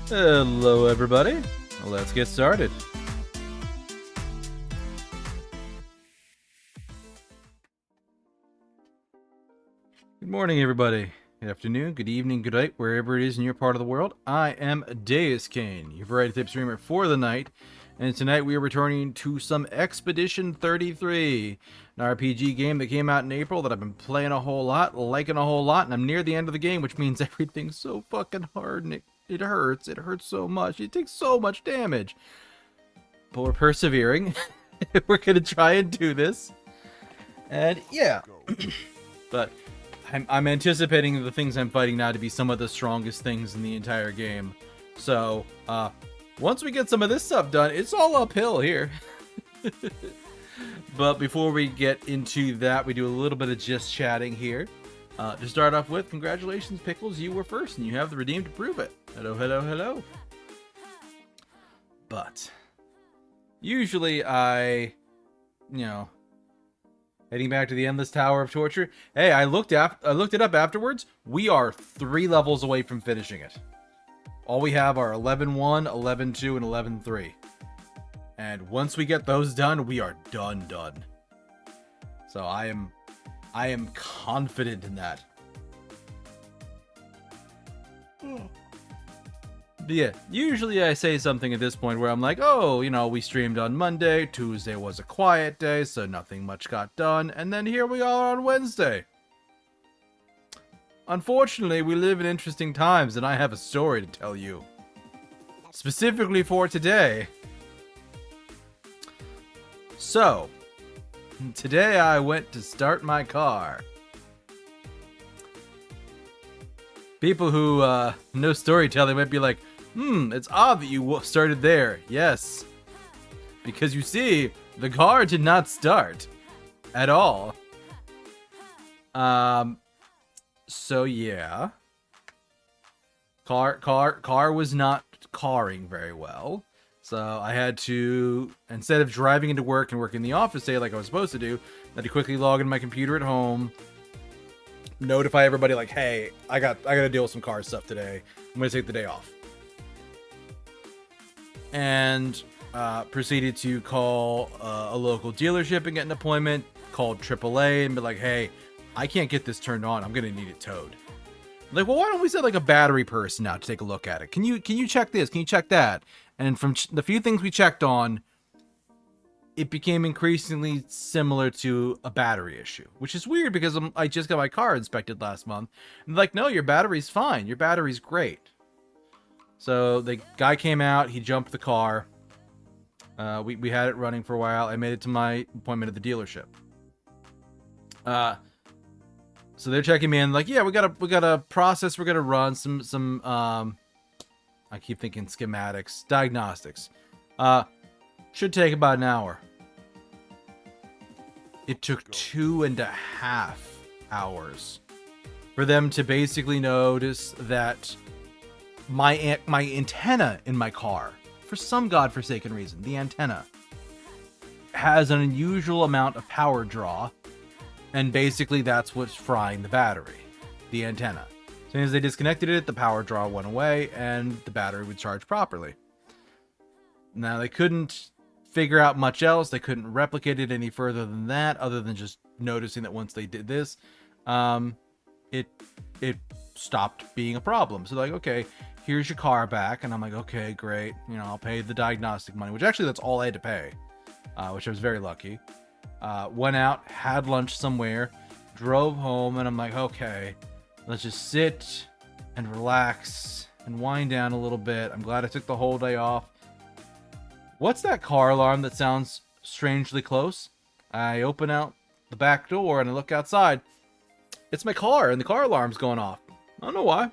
Hello everybody, let's get started. Good morning everybody, good afternoon, good evening, good night, wherever it is in your part of the world. I am Deuscain, your variety type streamer for the night, and tonight we are returning to some Expedition 33, an RPG game that came out in April that I've been playing a whole lot, liking a whole lot, and I'm near the end of the game, which means everything's so fucking hard and it hurts so much, it takes so much damage. But we're persevering. We're gonna try and do this. And yeah. But I'm anticipating the things I'm fighting now to be some of the strongest things in the entire game. So, once we get some of this stuff done, it's all uphill here. But before we get into that, we do a little bit of just chatting here. To start off with, congratulations, Pickles, you were first, and you have the redeem to prove it. Hello, hello, hello. But usually I, heading back to the Endless Tower of Torture. Hey, I looked it up afterwards. We are 3 levels away from finishing it. All we have are 11.1, 11.2, and 11.3. And once we get those done, we are done. So I am confident in that. But yeah, usually I say something at this point where I'm like, oh, we streamed on Monday, Tuesday was a quiet day, so nothing much got done, and then here we are on Wednesday. Unfortunately, we live in interesting times, and I have a story to tell you. Specifically for today. So, today I went to start my car. People who know storytelling might be like, it's odd that you started there. Yes. Because you see, the car did not start. At all. So yeah. Car was not carring very well. So I had to, instead of driving into work and working in the office day like I was supposed to do, I had to quickly log into my computer at home, notify everybody like, hey, I gotta deal with some car stuff today. I'm gonna take the day off. And proceeded to call a local dealership and get an appointment, called AAA and be like, hey, I can't get this turned on. I'm gonna need it towed. Like, well, why don't we send like a battery person out to take a look at it? Can you check this? Can you check that? And from the few things we checked on, it became increasingly similar to a battery issue, which is weird because I just got my car inspected last month. And like, no, your battery's fine. Your battery's great. So the guy came out, he jumped the car. We had it running for a while. I made it to my appointment at the dealership. So they're checking me in, like, yeah, we got a process we're gonna run, some I keep thinking schematics, diagnostics. Should take about an hour. It took 2.5 hours for them to basically notice that my antenna in my car, for some godforsaken reason, the antenna has an unusual amount of power draw, and basically that's what's frying the battery, the antenna. As soon as they disconnected it, the power draw went away, and the battery would charge properly. Now, they couldn't figure out much else. They couldn't replicate it any further than that, other than just noticing that once they did this, it stopped being a problem. So like, okay, here's your car back. And I'm like, okay, great. I'll pay the diagnostic money, which actually that's all I had to pay, which I was very lucky. Went out, had lunch somewhere, drove home, and I'm like, okay, let's just sit and relax and wind down a little bit. I'm glad I took the whole day off. What's that car alarm that sounds strangely close? I open out the back door and I look outside. It's my car, and the car alarm's going off. I don't know why.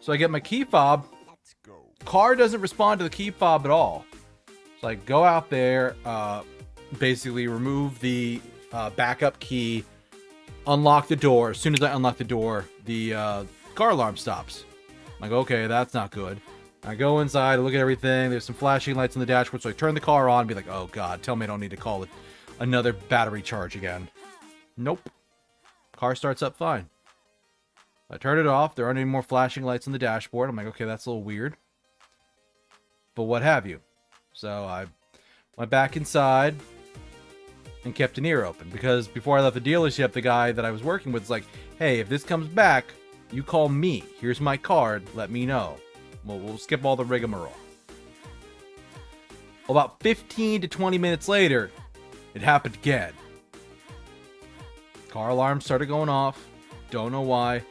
So I get my key fob, car doesn't respond to the key fob at all. So I go out there, basically remove the backup key, unlock the door. As soon as I unlock the door, the car alarm stops. I'm like, okay, that's not good. I go inside, I look at everything. There's some flashing lights on the dashboard, so I turn the car on and be like, oh god, tell me I don't need to call it another battery charge again. Nope. Car starts up fine. I turn it off. There aren't any more flashing lights on the dashboard. I'm like, okay, that's a little weird. But what have you. So I went back inside and kept an ear open. Because before I left the dealership, the guy that I was working with was like, hey, if this comes back, you call me. Here's my card. Let me know. We'll skip all the rigmarole. About 15 to 20 minutes later, it happened again. Car alarm started going off. Don't know why.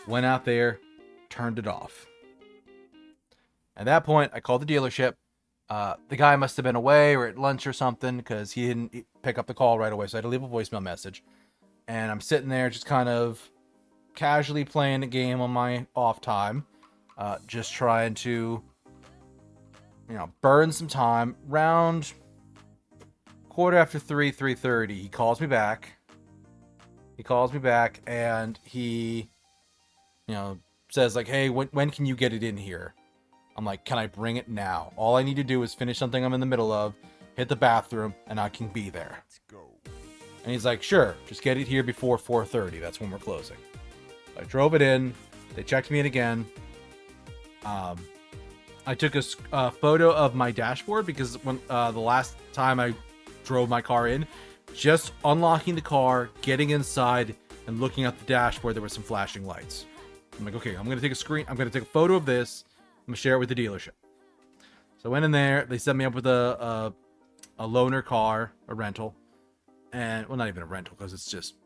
Went out there, turned it off. At that point, I called the dealership. The guy must have been away or at lunch or something because he didn't pick up the call right away. So I had to leave a voicemail message. And I'm sitting there just kind of casually playing a game on my off time. Just trying to, burn some time. Round 3:15, 3:30, he calls me back. And he, says like, hey, when can you get it in here? I'm like, can I bring it now? All I need to do is finish something I'm in the middle of, hit the bathroom, and I can be there. Let's go. And he's like, sure, just get it here before 4:30. That's when we're closing. So I drove it in. They checked me in again. I took a photo of my dashboard because when the last time I drove my car in, just unlocking the car, getting inside, and looking at the dashboard, there were some flashing lights. I'm like, okay, I'm going to take a photo of this. I'm going to share it with the dealership. So I went in there. They set me up with a loaner car, a rental. And, well, not even a rental because it's just,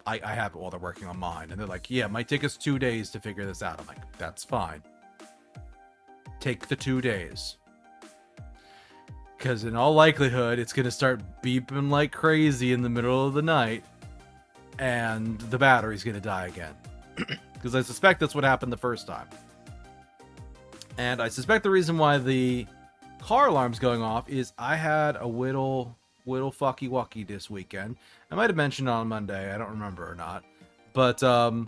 I have it while they're working on mine. And they're like, yeah, it might take us 2 days to figure this out. I'm like, that's fine. Take the 2 days. Because in all likelihood, it's going to start beeping like crazy in the middle of the night. And the battery's going to die again. Because I suspect that's what happened the first time. And I suspect the reason why the car alarm's going off is I had a whittle fucky wucky this weekend. I might have mentioned it on Monday. I don't remember or not. But, so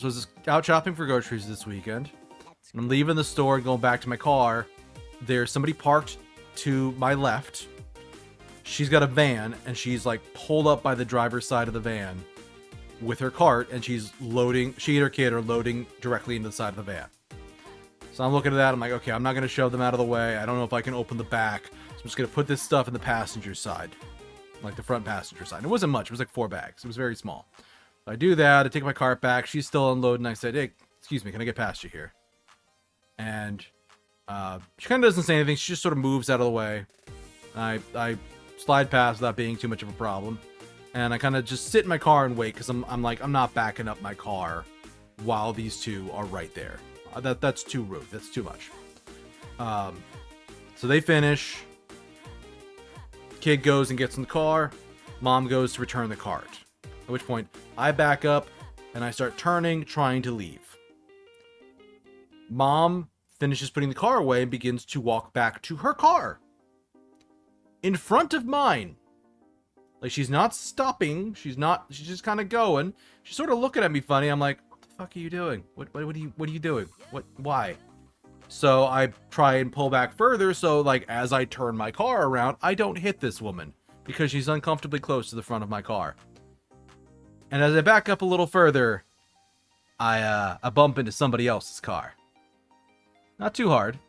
I was just out shopping for groceries this weekend. I'm leaving the store and going back to my car. There's somebody parked to my left. She's got a van, and she's like pulled up by the driver's side of the van with her cart, and she's loading. She and her kid are loading directly into the side of the van. So I'm looking at that. I'm like, okay, I'm not going to shove them out of the way. I don't know if I can open the back. So I'm just going to put this stuff in the passenger side, like the front passenger side. It wasn't much. It was like 4 bags. It was very small. So I do that. I take my cart back. She's still unloading. I said, hey, excuse me, can I get past you here? And she kind of doesn't say anything. She just sort of moves out of the way. I slide past without being too much of a problem. And I kind of just sit in my car and wait because I'm like, I'm not backing up my car while these two are right there. That's too rude. That's too much. So they finish. Kid goes and gets in the car. Mom goes to return the cart. At which point, I back up and I start turning, trying to leave. Mom finishes putting the car away and begins to walk back to her car. In front of mine. Like, she's not stopping. She's just kind of going. She's sort of looking at me funny. I'm like, what the fuck are you doing? What are you doing? Why? So I try and pull back further. So, like, as I turn my car around, I don't hit this woman because she's uncomfortably close to the front of my car. And as I back up a little further, I bump into somebody else's car. Not too hard,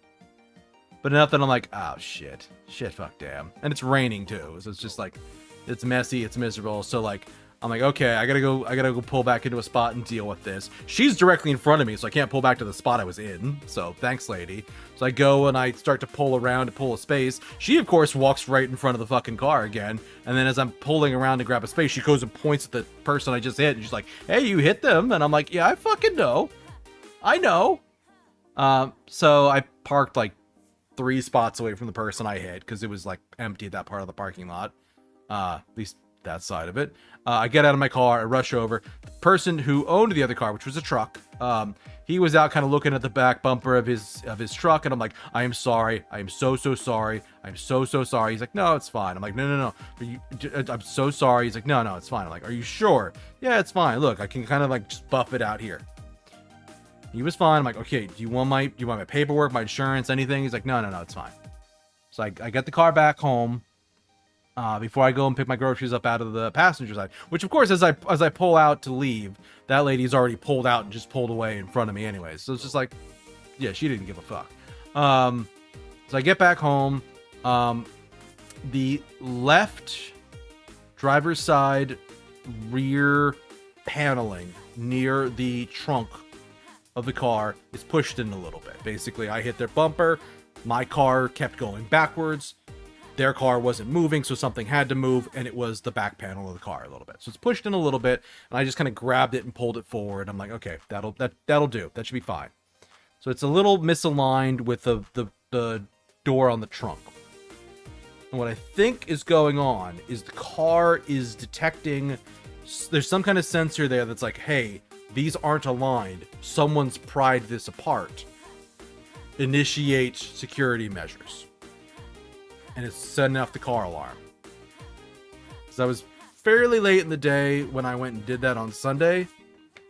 but enough that I'm like, oh, shit, fuck, damn. And it's raining too, so it's just like, it's messy, it's miserable. So like, I'm like, okay, I gotta go pull back into a spot and deal with this. She's directly in front of me, so I can't pull back to the spot I was in. So thanks, lady. So I go and I start to pull around to pull a space. She, of course, walks right in front of the fucking car again. And then as I'm pulling around to grab a space, she goes and points at the person I just hit. And she's like, hey, you hit them. And I'm like, yeah, I fucking know. I know. So I parked like 3 spots away from the person I hit because it was like empty at that part of the parking lot. At least that side of it. I get out of my car, I rush over. The person who owned the other car, which was a truck, he was out kind of looking at the back bumper of his truck, and I'm like, I am sorry. I am so sorry. I'm so sorry. He's like, no, it's fine. I'm like, no. I'm so sorry. He's like, no, it's fine. I'm like, are you sure? Yeah, it's fine. Look, I can kind of like just buff it out here. He was fine. I'm like, okay, do you want my paperwork, my insurance, anything? He's like, no, it's fine. So I get the car back home before I go and pick my groceries up out of the passenger side. Which, of course, as I pull out to leave, that lady's already pulled out and just pulled away in front of me anyways. So it's just like, yeah, she didn't give a fuck. So I get back home. The left driver's side rear paneling near the trunk of the car is pushed in a little bit. Basically, I hit their bumper. My car kept going backwards. Their car wasn't moving, so something had to move, and it was the back panel of the car a little bit. So it's pushed in a little bit, and I just kind of grabbed it and pulled it forward. I'm like, okay, that'll do. That should be fine. So it's a little misaligned with the door on the trunk. And what I think is going on is the car is detecting, there's some kind of sensor there that's like, hey, these aren't aligned. Someone's pried this apart. Initiate security measures. And it's setting off the car alarm. So I was fairly late in the day when I went and did that on Sunday.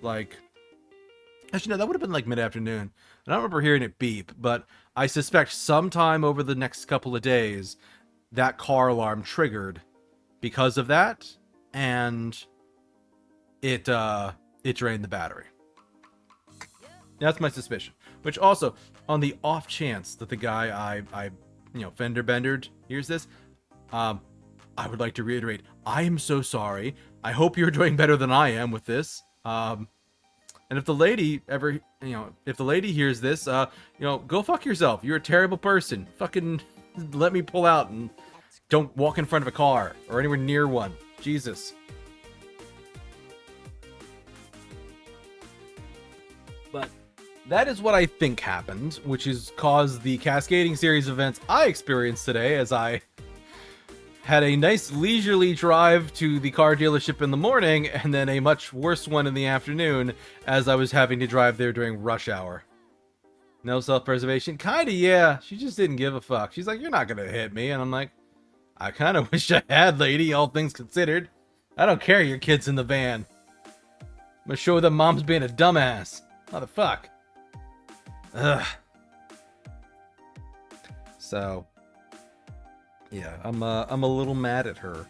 Like, actually, no, that would have been like mid-afternoon. And I don't remember hearing it beep, but I suspect sometime over the next couple of days, that car alarm triggered because of that, and it drained the battery. That's my suspicion. Which also, on the off chance that the guy I fender bendered hears this, I would like to reiterate, I am so sorry. I hope you're doing better than I am with this. And if the lady ever, if the lady hears this, go fuck yourself. You're a terrible person. Fucking let me pull out and don't walk in front of a car or anywhere near one. Jesus. But that is what I think happened, which has caused the cascading series of events I experienced today, as I had a nice leisurely drive to the car dealership in the morning, and then a much worse one in the afternoon, as I was having to drive there during rush hour. No self-preservation? Kinda, yeah. She just didn't give a fuck. She's like, you're not gonna hit me. And I'm like, I kinda wish I had, lady, all things considered. I don't care your kid's in the van. I'm gonna show them mom's being a dumbass. What the fuck? Ugh. So, yeah, I'm a little mad at her.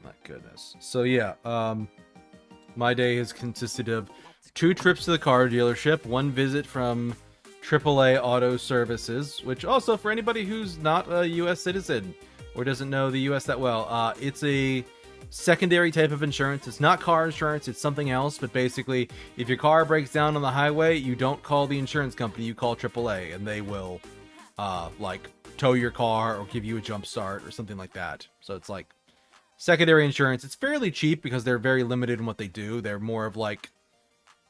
My goodness. So yeah, my day has consisted of 2 trips to the car dealership, 1 visit from AAA Auto Services, which also, for anybody who's not a U.S. citizen or doesn't know the U.S. that well, it's a secondary type of insurance. It's not car insurance, it's something else, but basically, if your car breaks down on the highway, you don't call the insurance company, you call AAA, and they will, like, tow your car or give you a jump start or something like that. So it's like secondary insurance. It's fairly cheap because they're very limited in what they do. They're more of like,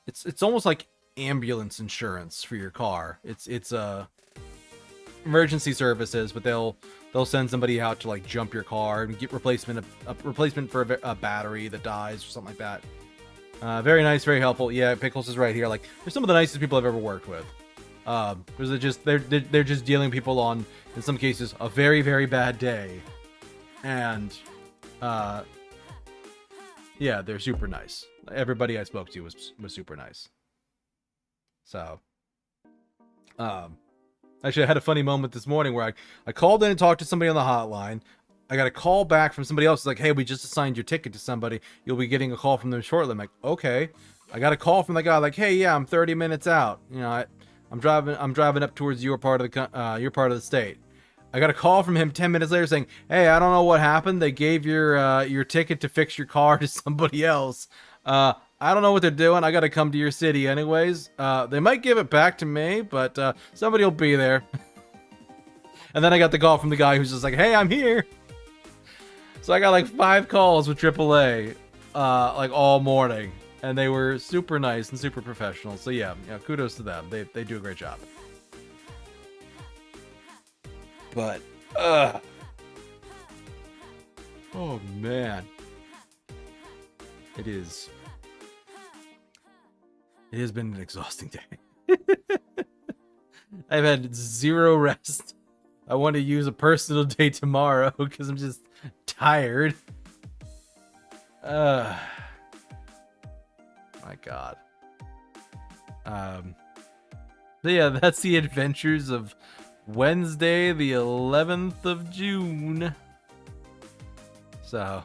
it's almost like ambulance insurance for your car. It's emergency services, but they'll send somebody out to like jump your car and get a replacement for a battery that dies or something like that. Very nice, very helpful. Yeah, Pickles is right here. Like, they're some of the nicest people I've ever worked with. Because they're just dealing people on, in some cases, a very, very bad day, and yeah, they're super nice. Everybody I spoke to was super nice. So, actually, I had a funny moment this morning where I called in and talked to somebody on the hotline. I got a call back from somebody else. It's like, hey, we just assigned your ticket to somebody. You'll be getting a call from them shortly. I'm like, okay. I got a call from the guy like, hey, yeah, I'm 30 minutes out. I'm driving up towards your part of the state. I got a call from him 10 minutes later saying, hey, I don't know what happened. They gave your ticket to fix your car to somebody else. I don't know what they're doing. I got to come to your city anyways. They might give it back to me, but somebody will be there. And then I got the call from the guy who's just like, hey, I'm here. So I got like 5 calls with AAA, like all morning, and they were super nice and super professional. So yeah, kudos to them. They do a great job. But, oh man, it has been an exhausting day. I've had 0 rest. I want to use a personal day tomorrow because I'm just tired. My God. But yeah, that's the adventures of Wednesday, the 11th of June. So,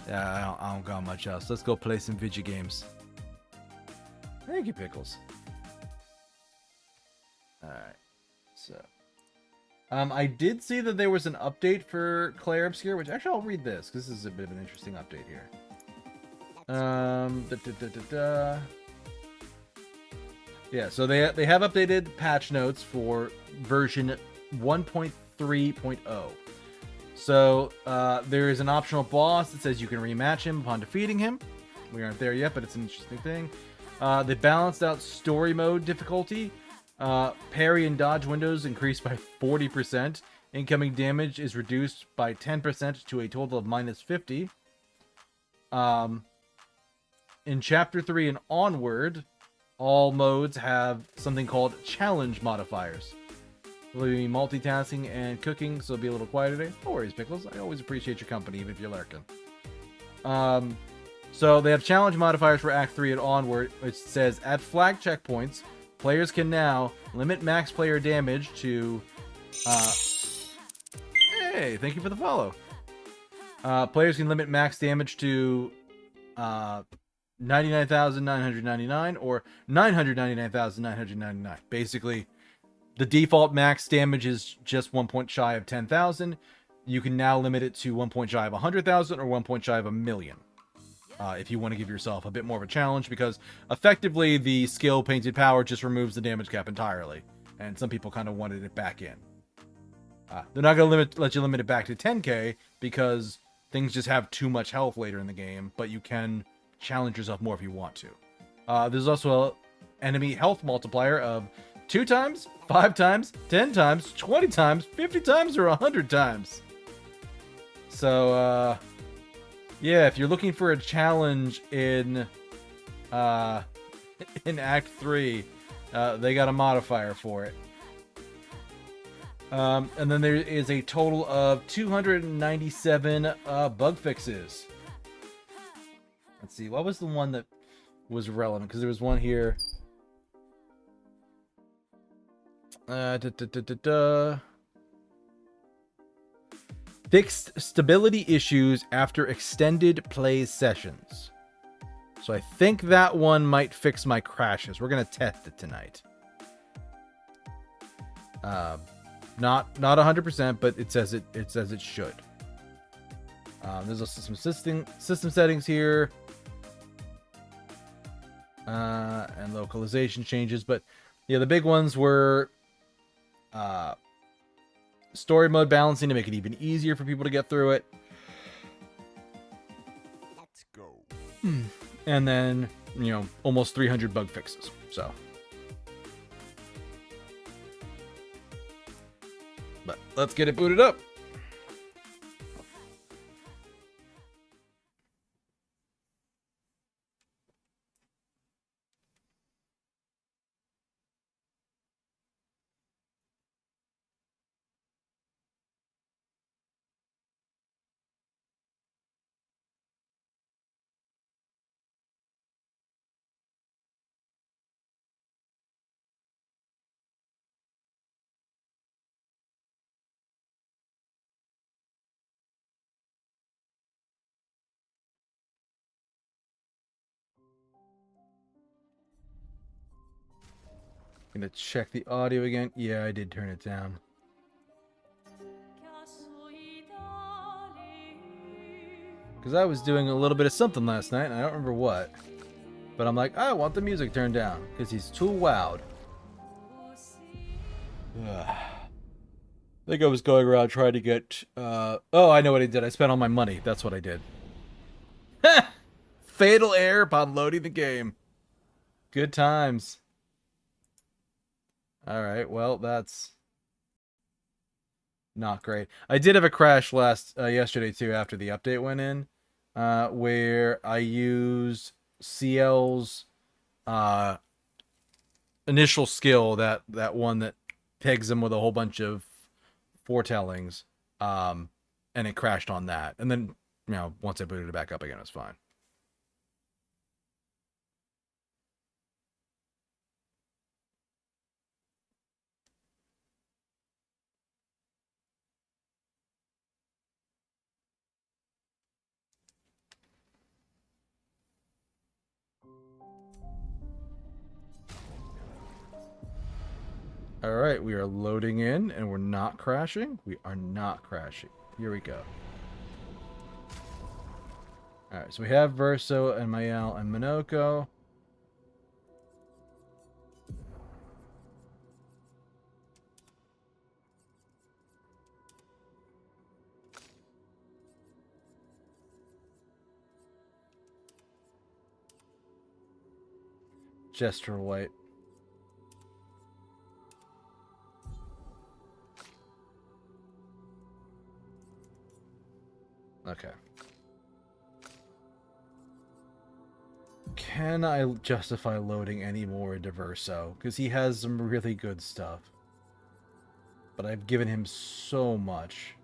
yeah, I don't got much else. Let's go play some video games. Thank you, Pickles. Alright, so. I did see that there was an update for Clair Obscur, which actually I'll read this, because this is a bit of an interesting update here. Yeah, so they have updated patch notes for version 1.3.0. So there is an optional boss that says you can rematch him upon defeating him. We aren't there yet, but it's an interesting thing. They balanced out story mode difficulty. Parry and dodge windows increased by 40%. Incoming damage is reduced by 10% to a total of minus 50. In Chapter 3 and onward, all modes have something called challenge modifiers. We'll be multitasking and cooking, so it'll be a little quieter today. No worries, Pickles. I always appreciate your company, even if you're lurking. So they have challenge modifiers for Act 3 and onward, which says, at flag checkpoints, players can now limit max player damage to... Hey, thank you for the follow. Players can limit max damage to 99,999 or 999,999. Basically, the default max damage is just 1 point shy of 10,000. You can now limit it to 1 point shy of 100,000 or 1 point shy of 1,000,000. If you want to give yourself a bit more of a challenge, because effectively the skill Painted Power just removes the damage cap entirely, and some people kind of wanted it back in. They're not going to let you limit it back to 10k because things just have too much health later in the game, but you can challenge yourself more if you want to. There's also an enemy health multiplier of 2 times, 5 times, 10 times, 20 times, 50 times, or 100 times. So, yeah, if you're looking for a challenge in Act 3, they got a modifier for it. And then there is a total of 297 bug fixes. Let's see, what was the one that was relevant? Because there was one here. Fixed stability issues after extended play sessions. So I think that one might fix my crashes. We're gonna test it tonight. Not 100%, but it says it should. There's also some system settings here, and localization changes. But yeah, the big ones were story mode balancing to make it even easier for people to get through it. Let's go. And then, almost 300 bug fixes. So, but let's get it booted up. Gonna check the audio again. Yeah, I did turn it down. Because I was doing a little bit of something last night, and I don't remember what. But I'm like, I want the music turned down, because he's too wowed. Ugh. I think I was going around trying to get, oh, I know what I did. I spent all my money. That's what I did. Fatal error upon loading the game. Good times. Alright, well, that's not great. I did have a crash yesterday, too, after the update went in, where I used CL's, initial skill, that one that pegs him with a whole bunch of foretellings, and it crashed on that. And then, once I booted it back up again, it was fine. All right, we are loading in, and we're not crashing. We are not crashing. Here we go. All right, so we have Verso and Mayel and Minoko. Jester White. Okay. Can I justify loading any more into Verso? Because he has some really good stuff. But I've given him so much.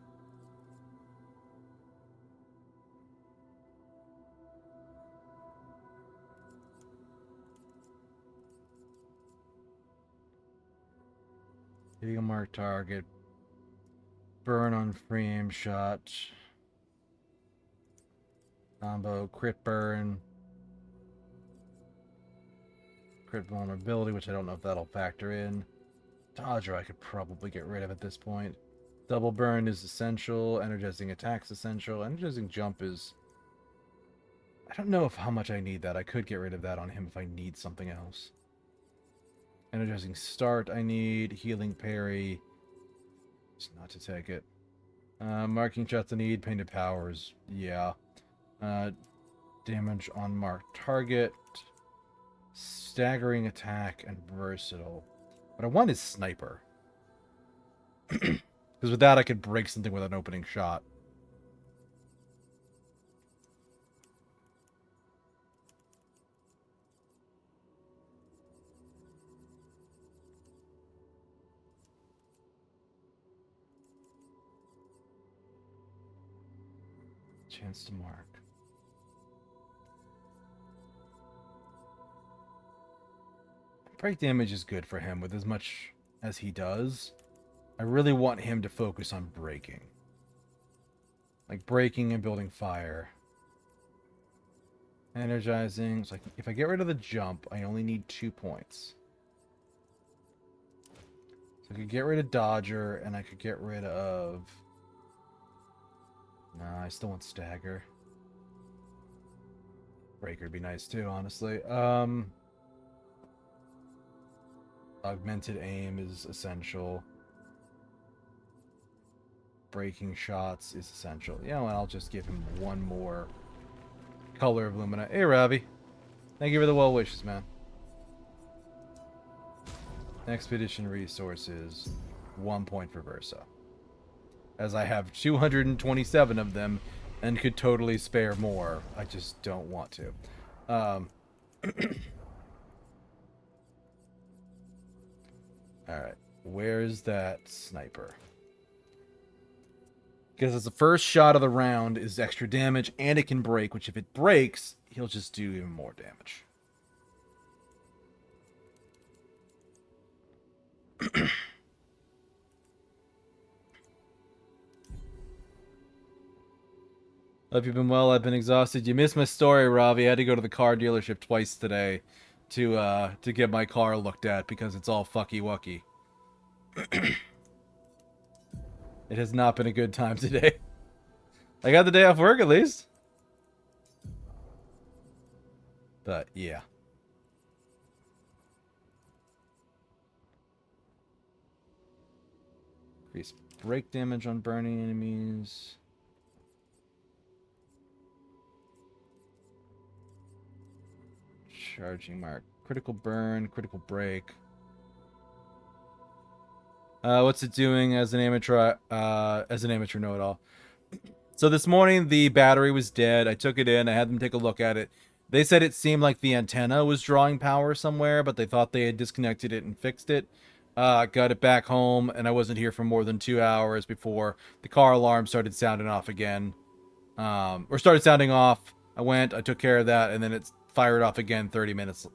Hitting a marked target. Burn on free aim shot. Combo, crit burn. Crit vulnerability, which I don't know if that'll factor in. Dodger I could probably get rid of at this point. Double burn is essential. Energizing attack's essential. Energizing jump is... I don't know how much I need that. I could get rid of that on him if I need something else. Energizing start I need. Healing parry. Just not to take it. Marking shots I need. Painted powers. Yeah. Damage on marked target. Staggering attack and versatile. What I want is sniper. Because with that I could break something with an opening shot. Chance to mark. Break damage is good for him with as much as he does. I really want him to focus on breaking. Like breaking and building fire. Energizing. So if I get rid of the jump, I only need 2 points. So I could get rid of Dodger, and I could get rid of... Nah, I still want Stagger. Breaker would be nice too, honestly. Augmented aim is essential. Breaking shots is essential. You know what, I'll just give him one more color of Lumina. Hey, Ravi. Thank you for the well wishes, man. Expedition resources, 1 point for Versa. As I have 227 of them and could totally spare more. I just don't want to. Alright. Where's that sniper? Because it's the first shot of the round is extra damage, and it can break, which if it breaks, he'll just do even more damage. Hope you've been well. I've been exhausted. You missed my story, Ravi. I had to go to the car dealership twice today to get my car looked at because it's all fucky-wucky. It has not been a good time today. I got the day off work at least. But yeah. Increase break damage on burning enemies. Charging mark. Critical burn, critical break. What's it doing as an amateur know-it-all? So this morning the battery was dead. I took it in. I had them take a look at it. They said it seemed like the antenna was drawing power somewhere, but they thought they had disconnected it and fixed it. Got it back home, and I wasn't here for more than 2 hours before the car alarm started sounding off again. Or started sounding off. I took care of that, and then it fired off again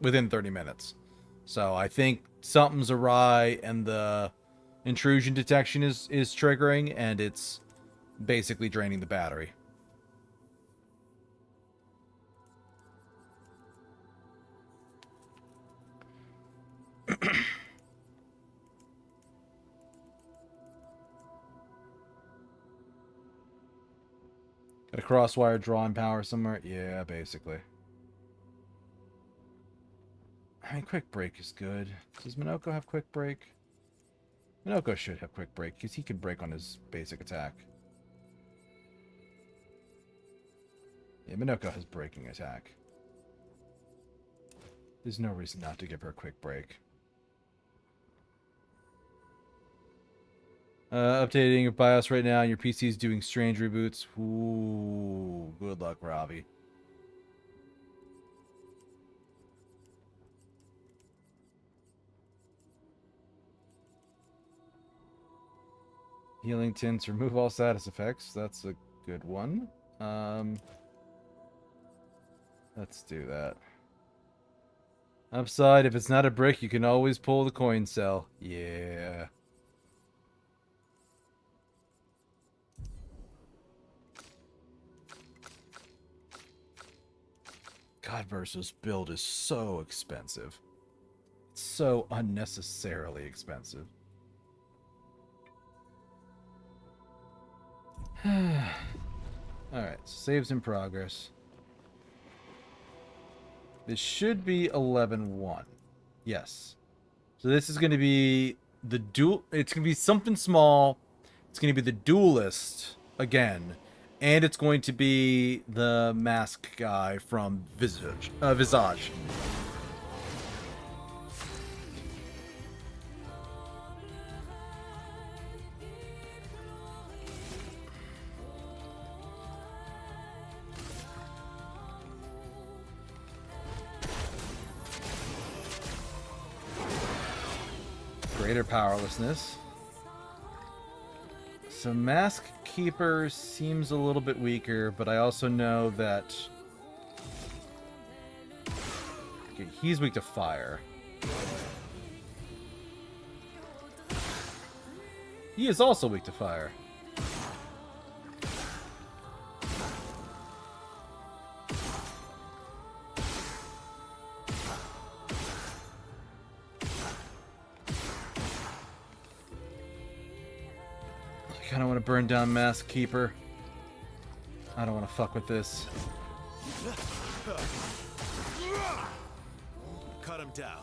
within 30 minutes. So I think something's awry, and the intrusion detection is triggering, and it's basically draining the battery. Got a crosswire drawing power somewhere? Yeah, basically. I mean, quick break is good. Does Minoko have quick break? Minoko should have quick break, because he can break on his basic attack. Yeah, Minoko has breaking attack. There's no reason not to give her a quick break. Updating your BIOS right now. Your PC is doing strange reboots. Ooh, good luck, Robbie. Healing tints. Remove all status effects. That's a good one. Let's do that. Upside, if it's not a brick, you can always pull the coin cell. Yeah. God versus build is so expensive. It's so unnecessarily expensive. Alright, saves in progress. This should be 11-1. Yes. So this is going to be the duel. It's going to be something small. It's going to be the duelist again. And it's going to be the mask guy from Visage. Greater powerlessness. So Mask Keeper seems a little bit weaker, but I also know that okay, he's weak to fire. He is also weak to fire. I kind of want to burn down Mask Keeper. I don't want to fuck with this. Cut him down.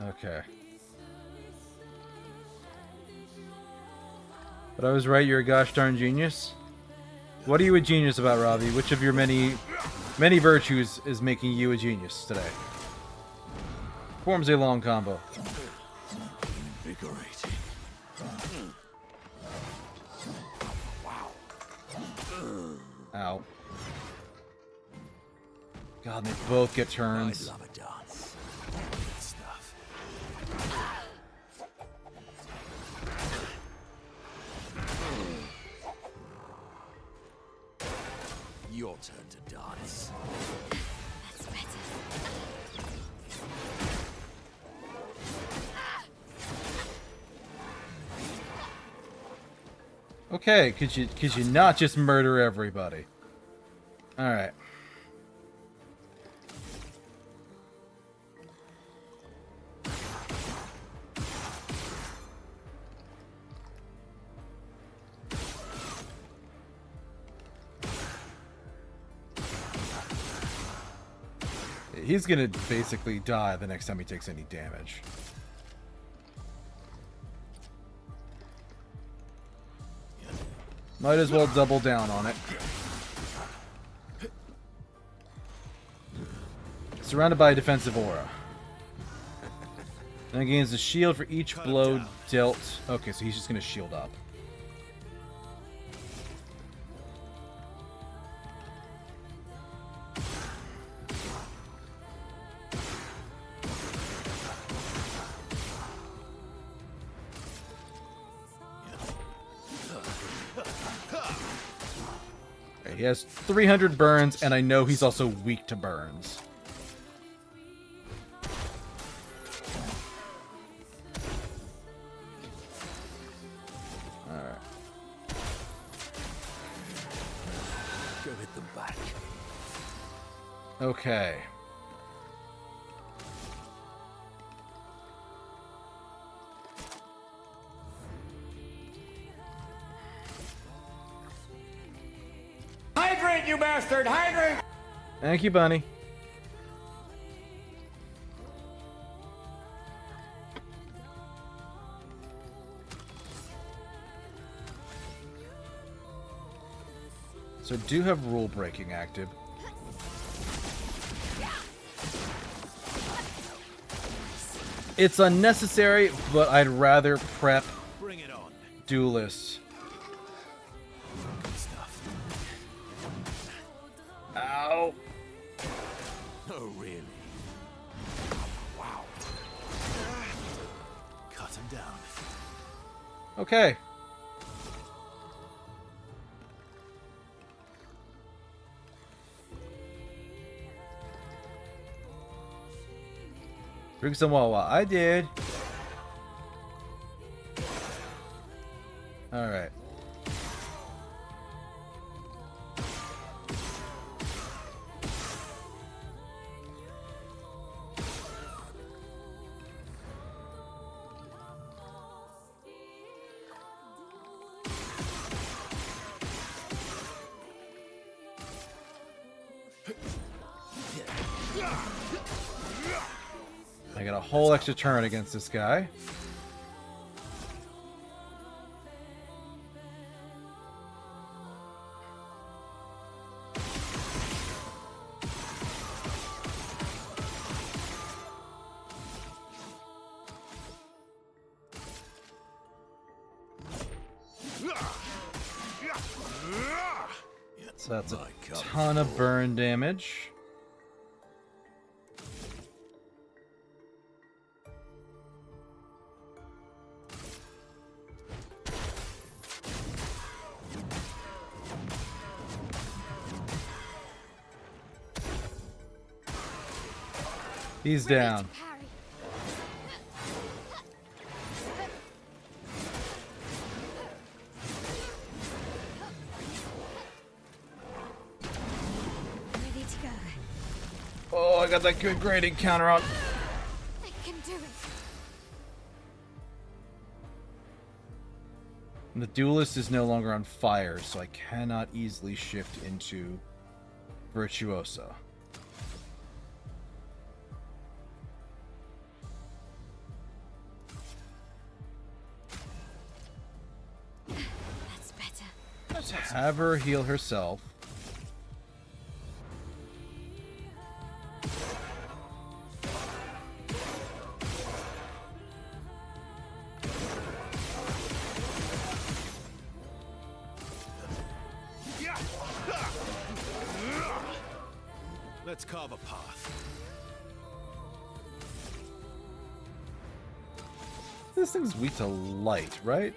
Okay. But I was right, you're a gosh darn genius. What are you a genius about, Robbie? Which of your many virtues is making you a genius today? Forms a long combo. Invigorating. Wow. Ow. God, they both get turns. I love a dance. Stuff. Your turn to dance. That's better. Okay, could you not just murder everybody? All right. He's gonna basically die the next time he takes any damage. Might as well double down on it. Surrounded by a defensive aura. Then gains a shield for each blow dealt. Okay, so he's just gonna shield up. Okay, he has 300 burns, and I know he's also weak to burns. Okay. Hydrate, you bastard! Hydrate! Thank you, Bunny. So do have rule breaking active. It's unnecessary, but I'd rather prep Bring it on. duelists. Good stuff. Ow. Oh, really? Wow. Cut him down. Okay. Drink some Wawa. I did. Alright. I got a whole extra turn against this guy. So that's a ton of burn damage. He's down. Ready to go. Oh, I got that good grading counter on. I can do it. And the duelist is no longer on fire, so I cannot easily shift into Virtuosa. That's better. Let's have her heal herself. Let's carve a path. This thing's weak to light, right?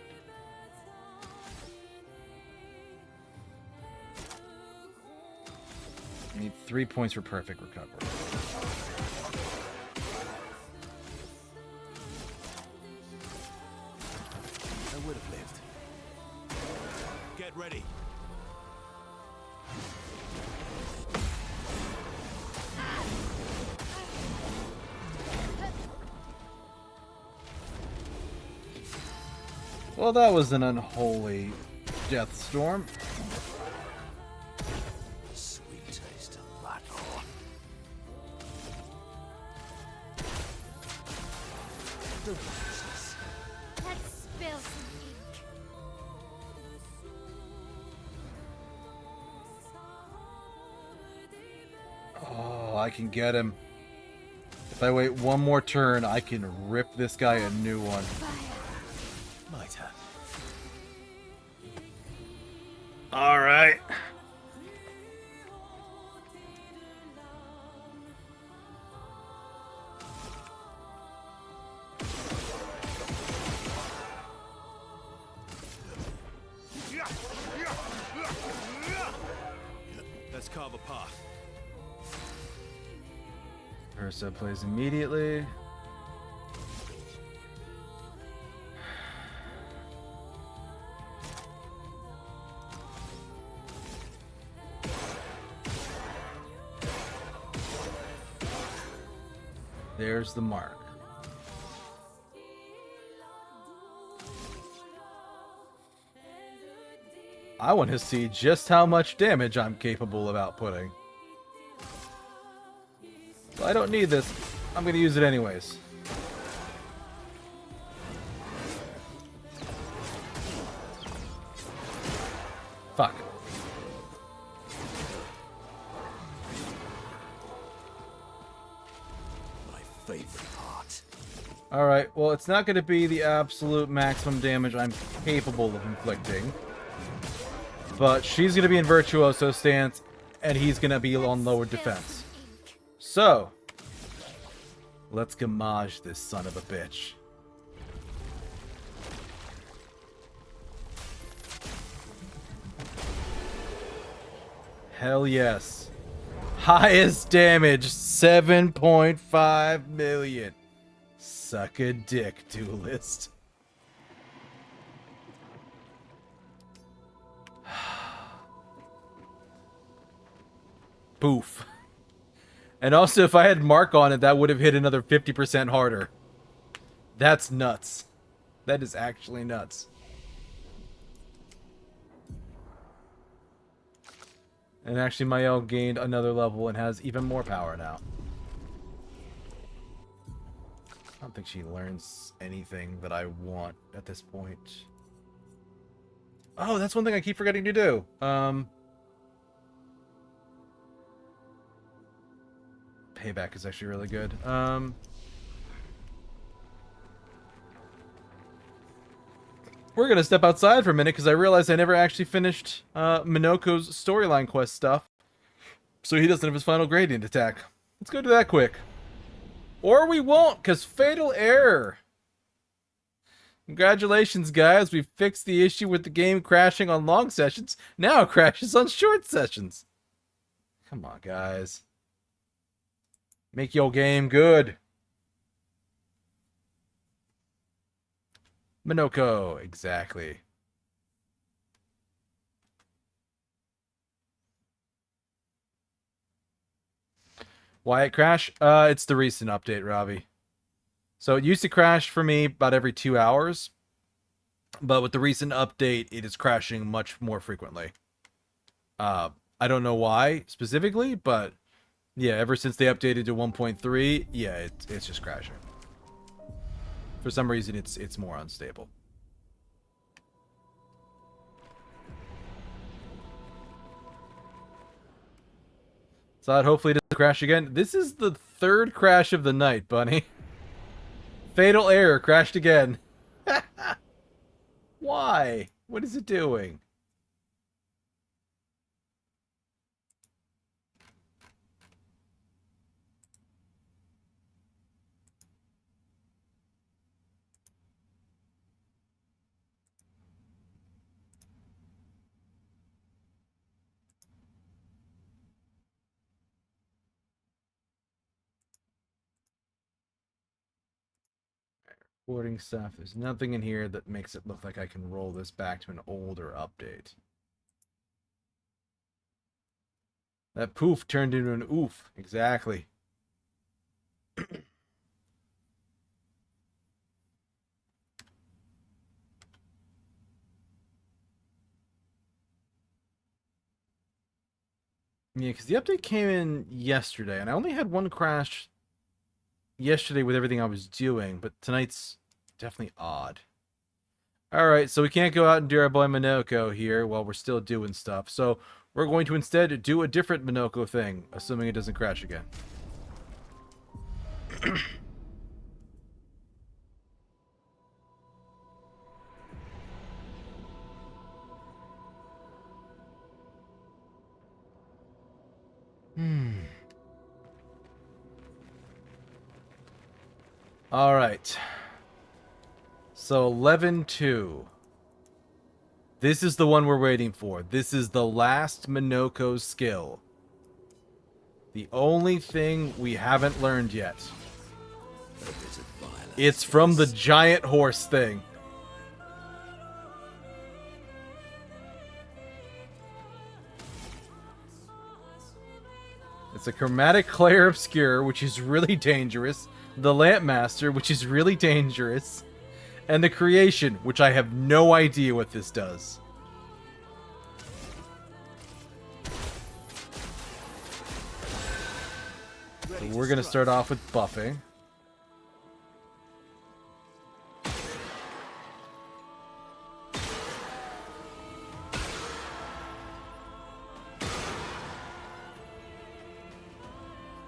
I need 3 points for perfect recovery. I would have lived. Get ready. Well, that was an unholy death storm. Sweet taste of battle. Don't be useless. Let's spill some ink. Oh, I can get him. If I wait one more turn, I can rip this guy a new one. My turn. Alright. Let's carve a path. Ursa plays immediately. There's the mark. I want to see just how much damage I'm capable of outputting. So I don't need this. I'm going to use it anyways. Fuck. My favorite part. Alright, well, it's not going to be the absolute maximum damage I'm capable of inflicting. But she's going to be in Virtuoso stance, and he's going to be on lower defense. So, let's gamage this son of a bitch. Hell yes. Highest damage, 7.5 million. Suck a dick, duelist. Poof. And also, if I had Mark on it, that would have hit another 50% harder. That's nuts. That is actually nuts. And actually, Mael gained another level and has even more power now. I don't think she learns anything that I want at this point. Oh, that's one thing I keep forgetting to do. Payback is actually really good. We're gonna step outside for a minute because I realized I never actually finished Minoko's storyline quest stuff. So he doesn't have his final gradient attack. Let's go do that quick. Or we won't, because fatal error. Congratulations, guys. We fixed the issue with the game crashing on long sessions. Now it crashes on short sessions. Come on, guys. Make your game good. Minoko, exactly. Why it crash? It's the recent update, Robbie. So it used to crash for me about every 2 hours. But with the recent update, it is crashing much more frequently. I don't know why specifically, but yeah, ever since they updated to 1.3, yeah, it's just crashing. For some reason, it's more unstable. So hopefully it doesn't crash again. This is the third crash of the night, Bunny. Fatal error, crashed again. Why? What is it doing? Recording stuff. There's nothing in here that makes it look like I can roll this back to an older update. That poof turned into an oof. Exactly. Yeah, because the update came in yesterday, and I only had one crash yesterday with everything I was doing, but tonight's definitely odd. Alright, so we can't go out and do our boy Minoko here while we're still doing stuff. So we're going to instead do a different Minoko thing, assuming it doesn't crash again. Alright. So 11-2. This is the one we're waiting for. This is the last Minoko skill. The only thing we haven't learned yet. It's from the giant horse thing. It's a chromatic Clair Obscur, which is really dangerous. The Lampmaster, which is really dangerous. And the Creation, which I have no idea what this does. So we're going to start off with buffing.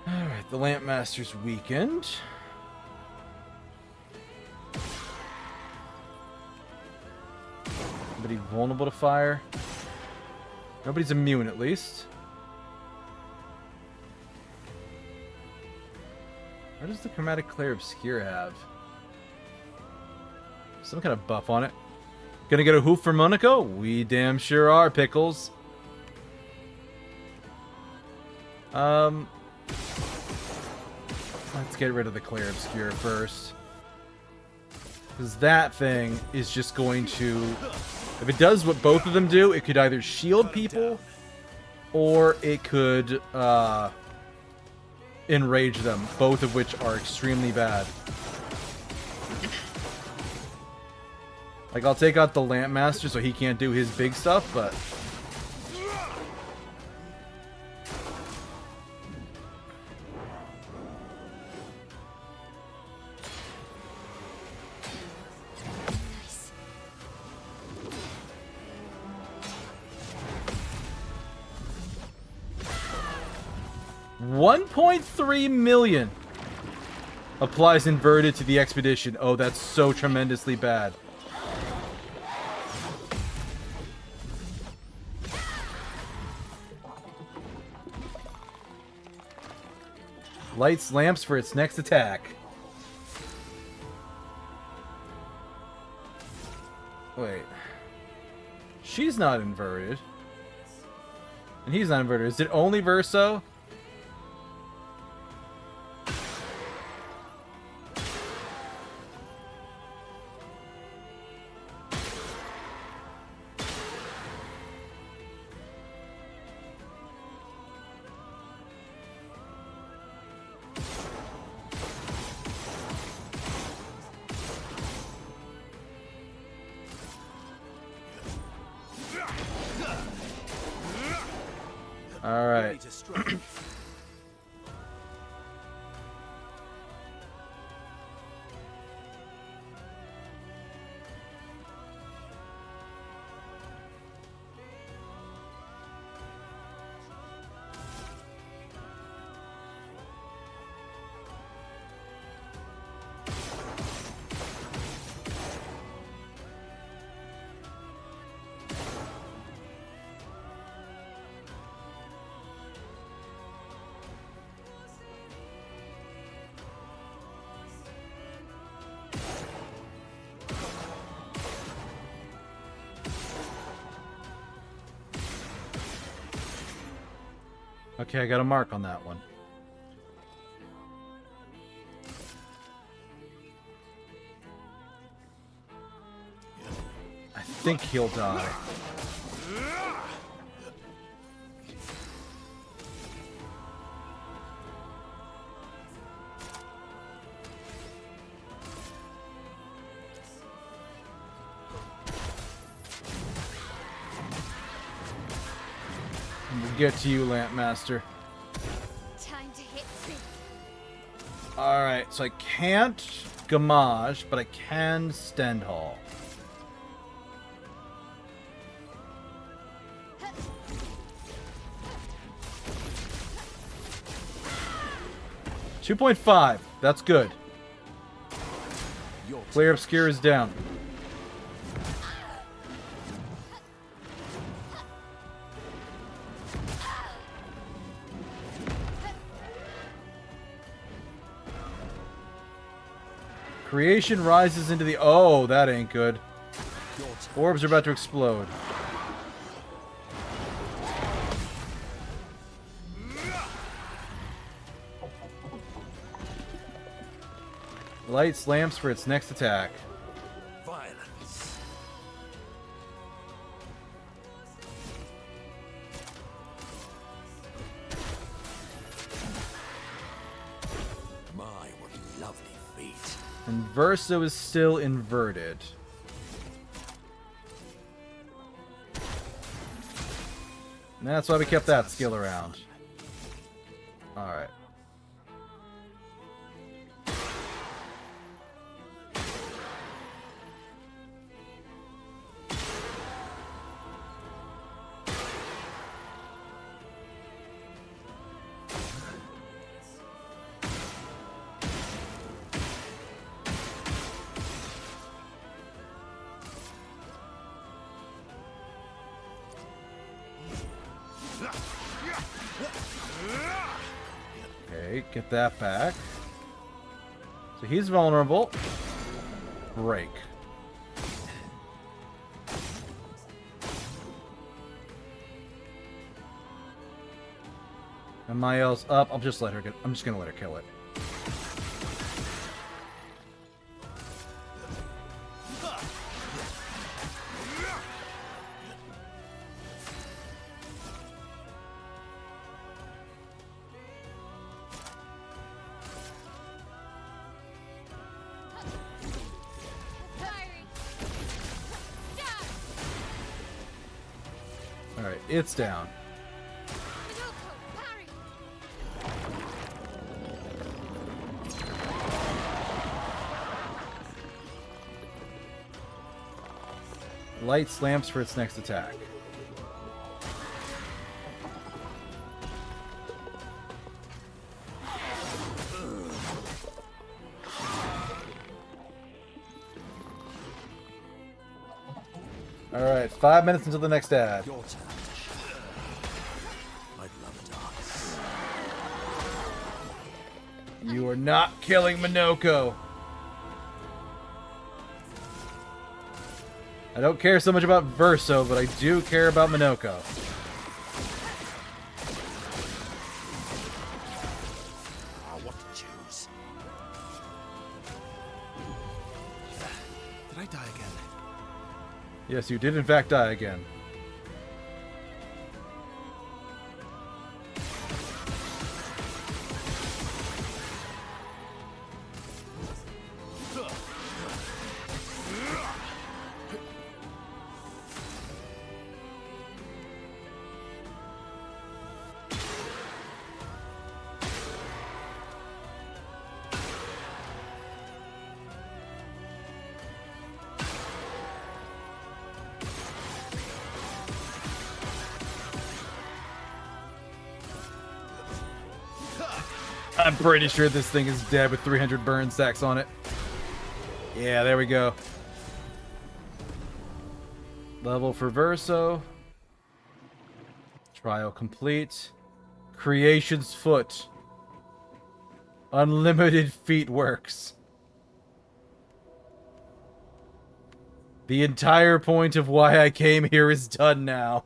Alright, the Lampmaster's weakened. Nobody vulnerable to fire. Nobody's immune, at least. What does the chromatic Clair Obscur have? Some kind of buff on it. Gonna get a hoof for Moniko? We damn sure are, Pickles. Let's get rid of the Clair Obscur first. Because that thing is just going to... If it does what both of them do, it could either shield people, or it could enrage them, both of which are extremely bad. Like, I'll take out the Lampmaster so he can't do his big stuff, but... $1.3 million applies inverted to the expedition. Oh, that's so tremendously bad. Lights lamps for its next attack. Wait. She's not inverted. And he's not inverted. Is it only Verso? Alright. Okay, I got a mark on that one. I think he'll die. We'll get to you, Lampmaster. Time to hit big. Alright, so I can't Gamage, but I can Stendhal. $2.5. That's good. Clair Obscur is down. Creation rises into the... Oh, that ain't good. Orbs are about to explode. Light slams for its next attack. Violence. My, what lovely feet. And Verso is still inverted. And that's why we kept that skill around. Alright. Okay, get that back. So he's vulnerable. Break. And Mael's up. I'm just gonna let her kill it. Alright, it's down. Light slams for its next attack. Alright, 5 minutes until the next ad. Your turn. I'd love a dance. You are not killing Minoko. I don't care so much about Verso, but I do care about Minoko. What to choose? Did I die again? Yes, you did in fact die again. I'm pretty sure this thing is dead with 300 burn stacks on it. Yeah, there we go. Level for Verso. Trial complete. Creation's Foot. Unlimited feat works. The entire point of why I came here is done now.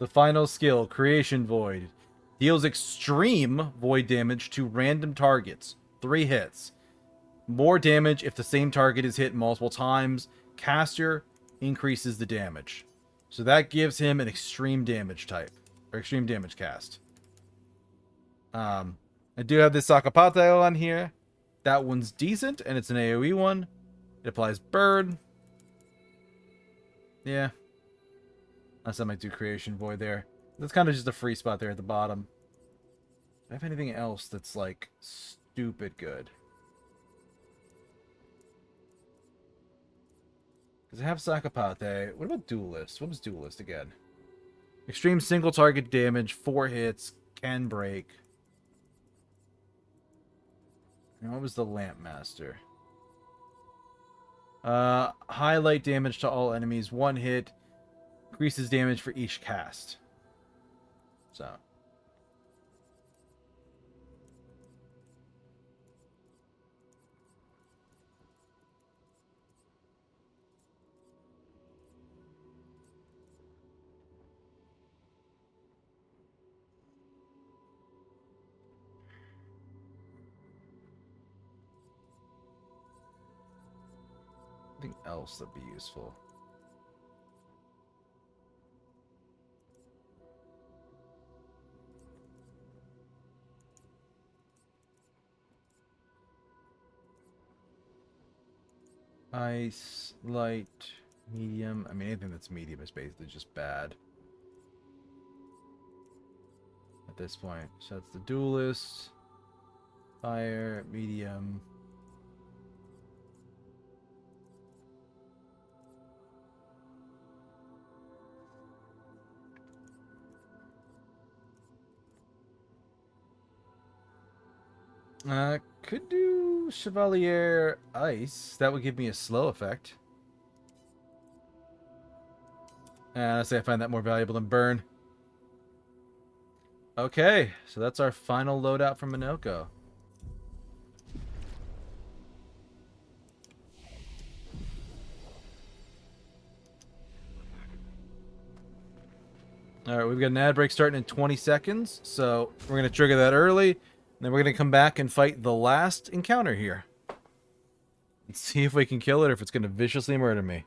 The final skill, Creation Void, deals extreme void damage to random targets. 3 hits. More damage if the same target is hit multiple times. Caster increases the damage. So that gives him an extreme damage type. Or extreme damage cast. I do have this Sakapateo on here. That one's decent, and it's an AoE one. It applies burn. Yeah. Unless I might do Creation Void there. That's kind of just a free spot there at the bottom. Do I have anything else that's, like, stupid good? Because I have Sakapate. What about Duelist? What was Duelist again? Extreme single target damage, 4 hits, can break. And what was the Lamp Master? Highlight damage to all enemies, 1 hit, increases damage for each cast. So. Anything else that'd be useful? Ice, light, medium. I mean, anything that's medium is basically just bad at this point. So that's the Duelist. Fire, medium. Could do Chevalier Ice. That would give me a slow effect. Honestly, I find that more valuable than Burn. Okay, so that's our final loadout from Minoko. Alright, we've got an ad break starting in 20 seconds, so we're going to trigger that early. Then we're going to come back and fight the last encounter here. And see if we can kill it or if it's going to viciously murder me.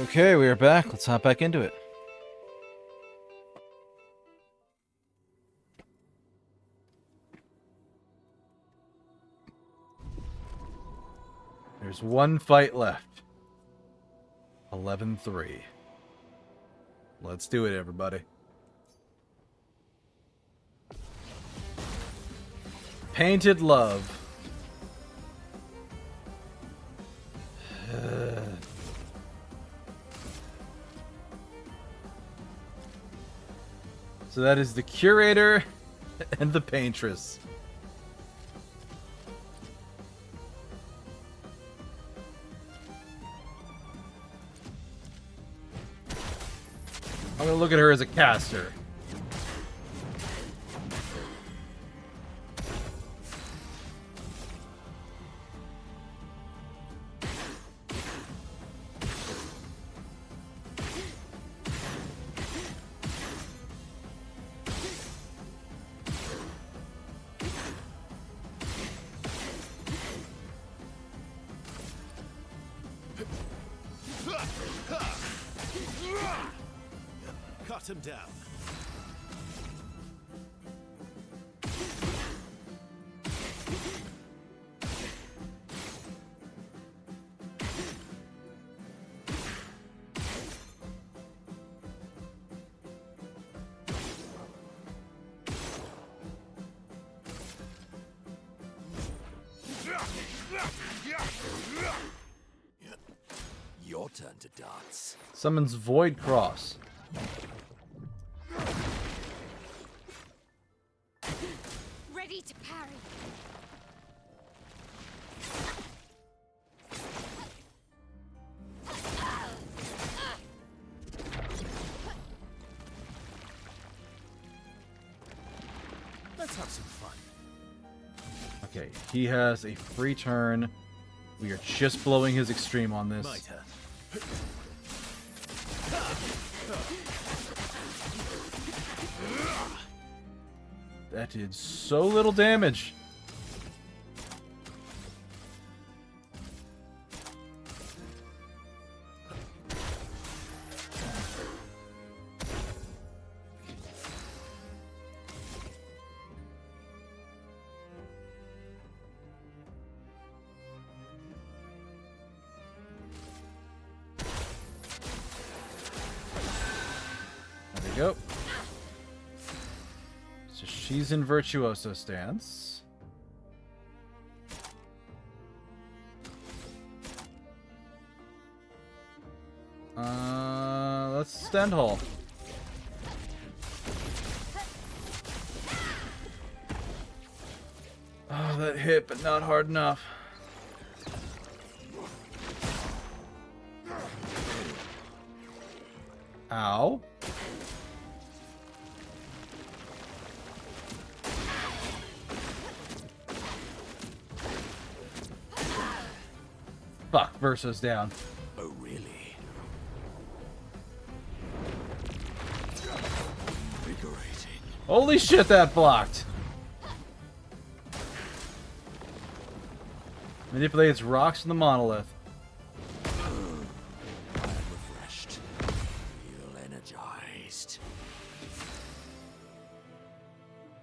Okay, we are back. Let's hop back into it. There's one fight left. 11-3. Let's do it, everybody. Painted Love. So that is the Curator and the Paintress. I'm gonna look at her as a caster. Cut him down. Your turn to dance. Summons Void Cross. Ready to parry. Let's have some fun. Okay, he has a free turn. We are just blowing his extreme on this. My turn. That did so little damage. There we go. So she's in Virtuoso stance. Let's stand hall. Oh, that hit, but not hard enough. Ow. Fuck, Verso's down. Oh, really? Invigorating. Holy shit, that blocked. Manipulates rocks from the monolith. I'm refreshed. Feel energized.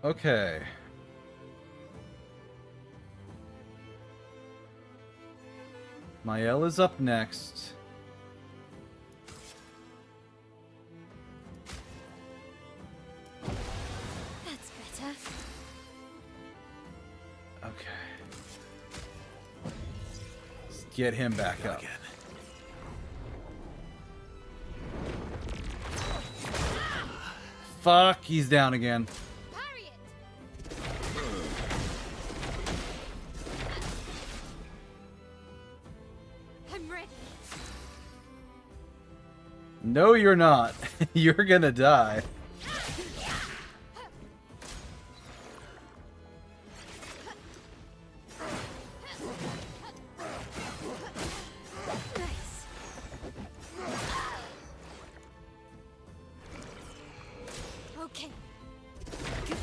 Okay. Mael is up next. That's better. Okay. Let's get him back up. Again. Fuck, he's down again. Parry it. I'm ready. No, you're not. You're gonna die. Nice. Okay. Good.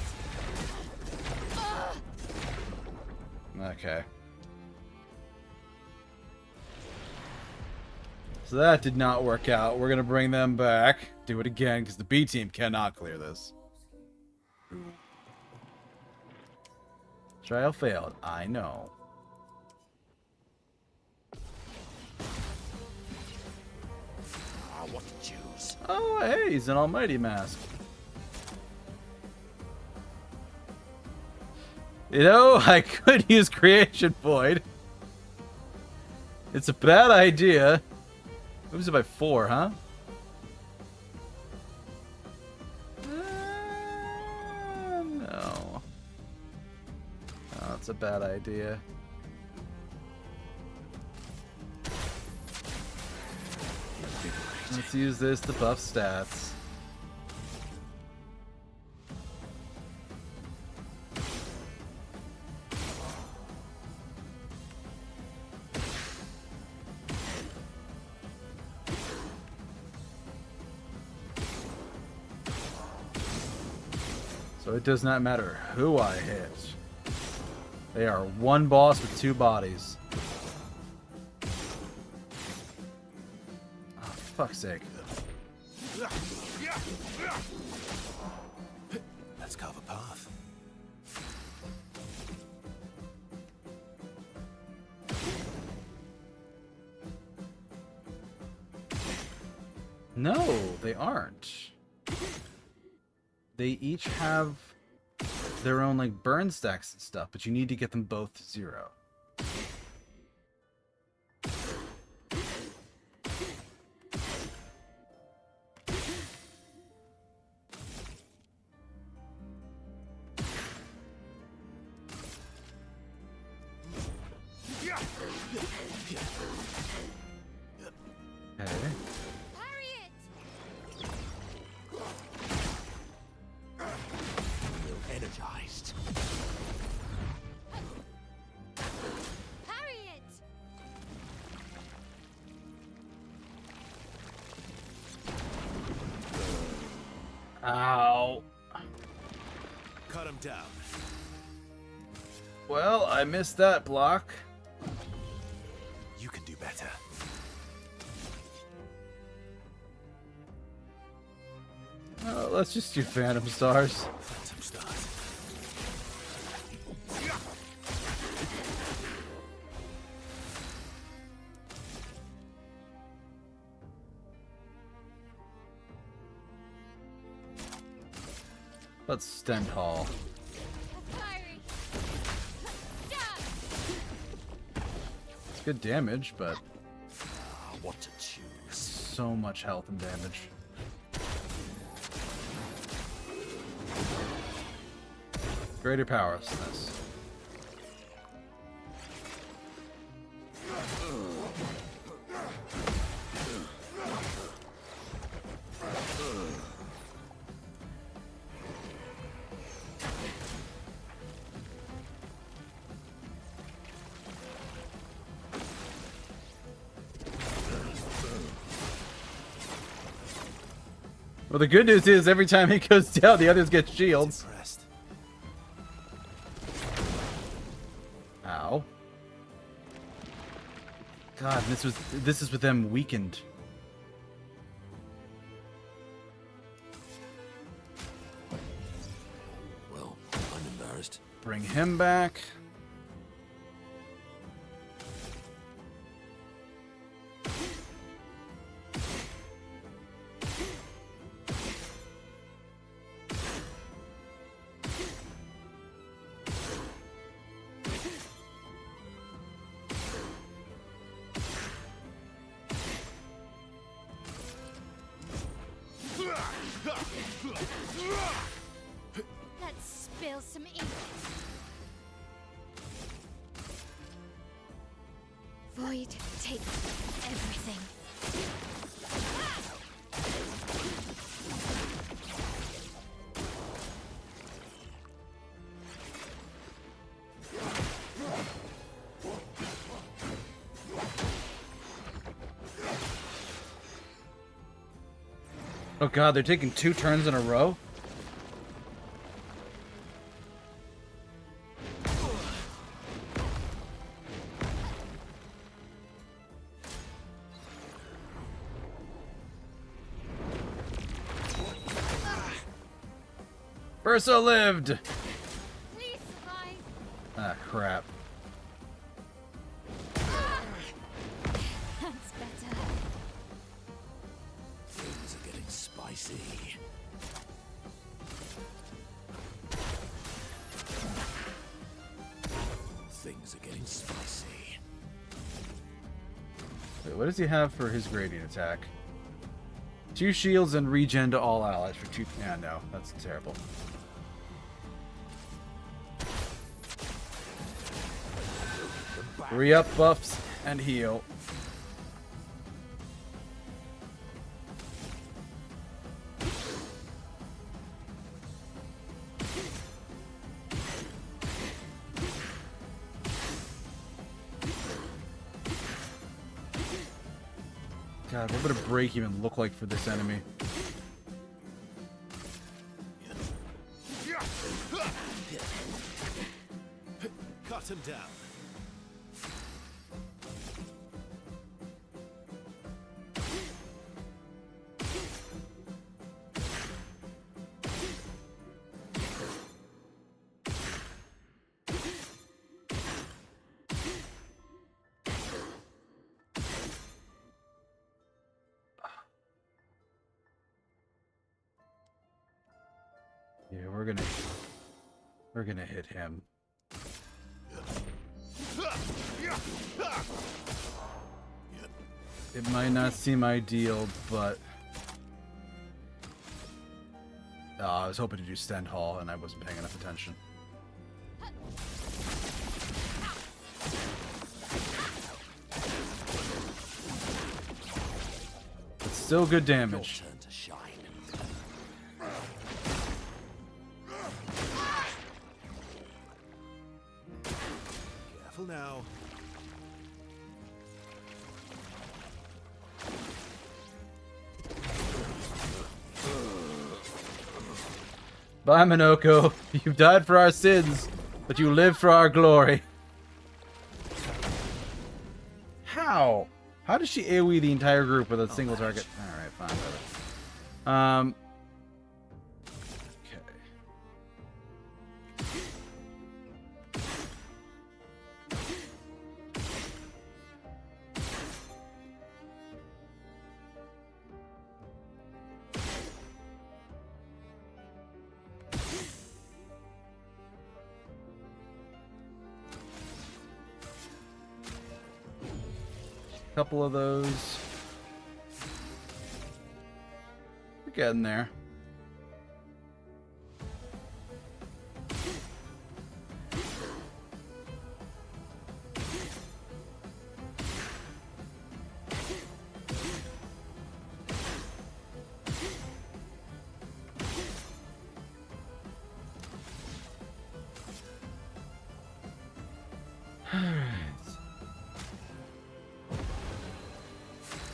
Okay. So that did not work out. We're going to bring them back. Do it again, because the B team cannot clear this. Trial failed. I know. What to choose? Oh, hey, he's an almighty mask. You know, I could use Creation Void. It's a bad idea. Moves it by 4, huh? No. Oh, that's a bad idea. Let's use this to buff stats. So it does not matter who I hit. They are one boss with 2 bodies. Oh, fuck's sake. Let's carve a path. No, they aren't. They each have their own like burn stacks and stuff, but you need to get them both to 0. Okay. Parry it! Feel energized. Parry it! Ow. Cut him down. Well, I missed that block. You can do better. Let's just do Phantom Stars. Phantom start. Let's Sandfall. Parry! It's good damage, but What to choose? so much health and damage. Greater powerlessness. Well, the good news is every time he goes down, the others get shields. Impressed. Ow. God, this is with them weakened. Well, I'm embarrassed. Bring him back. Let's spill some ink. Void, take everything. Oh god, they're taking 2 turns in a row? Ursa lived! Please survive. Ah, crap. That's better. Things are getting spicy. Things are getting spicy. Wait, what does he have for his gradient attack? 2 shields and regen to all allies for 2... Yeah, no. That's terrible. Re-up buffs and heal. God, what would a break even look like for this enemy? Cut him down. Yeah, we're gonna hit him. It might not seem ideal, but I was hoping to do Sandfall and I wasn't paying enough attention. It's still good damage. Turn to shine. Careful now. Bye, Minoko. You've died for our sins, but you live for our glory. How? How does she AoE the entire group with a single target? Alright, fine, whatever. Okay. Couple of those. We're getting there.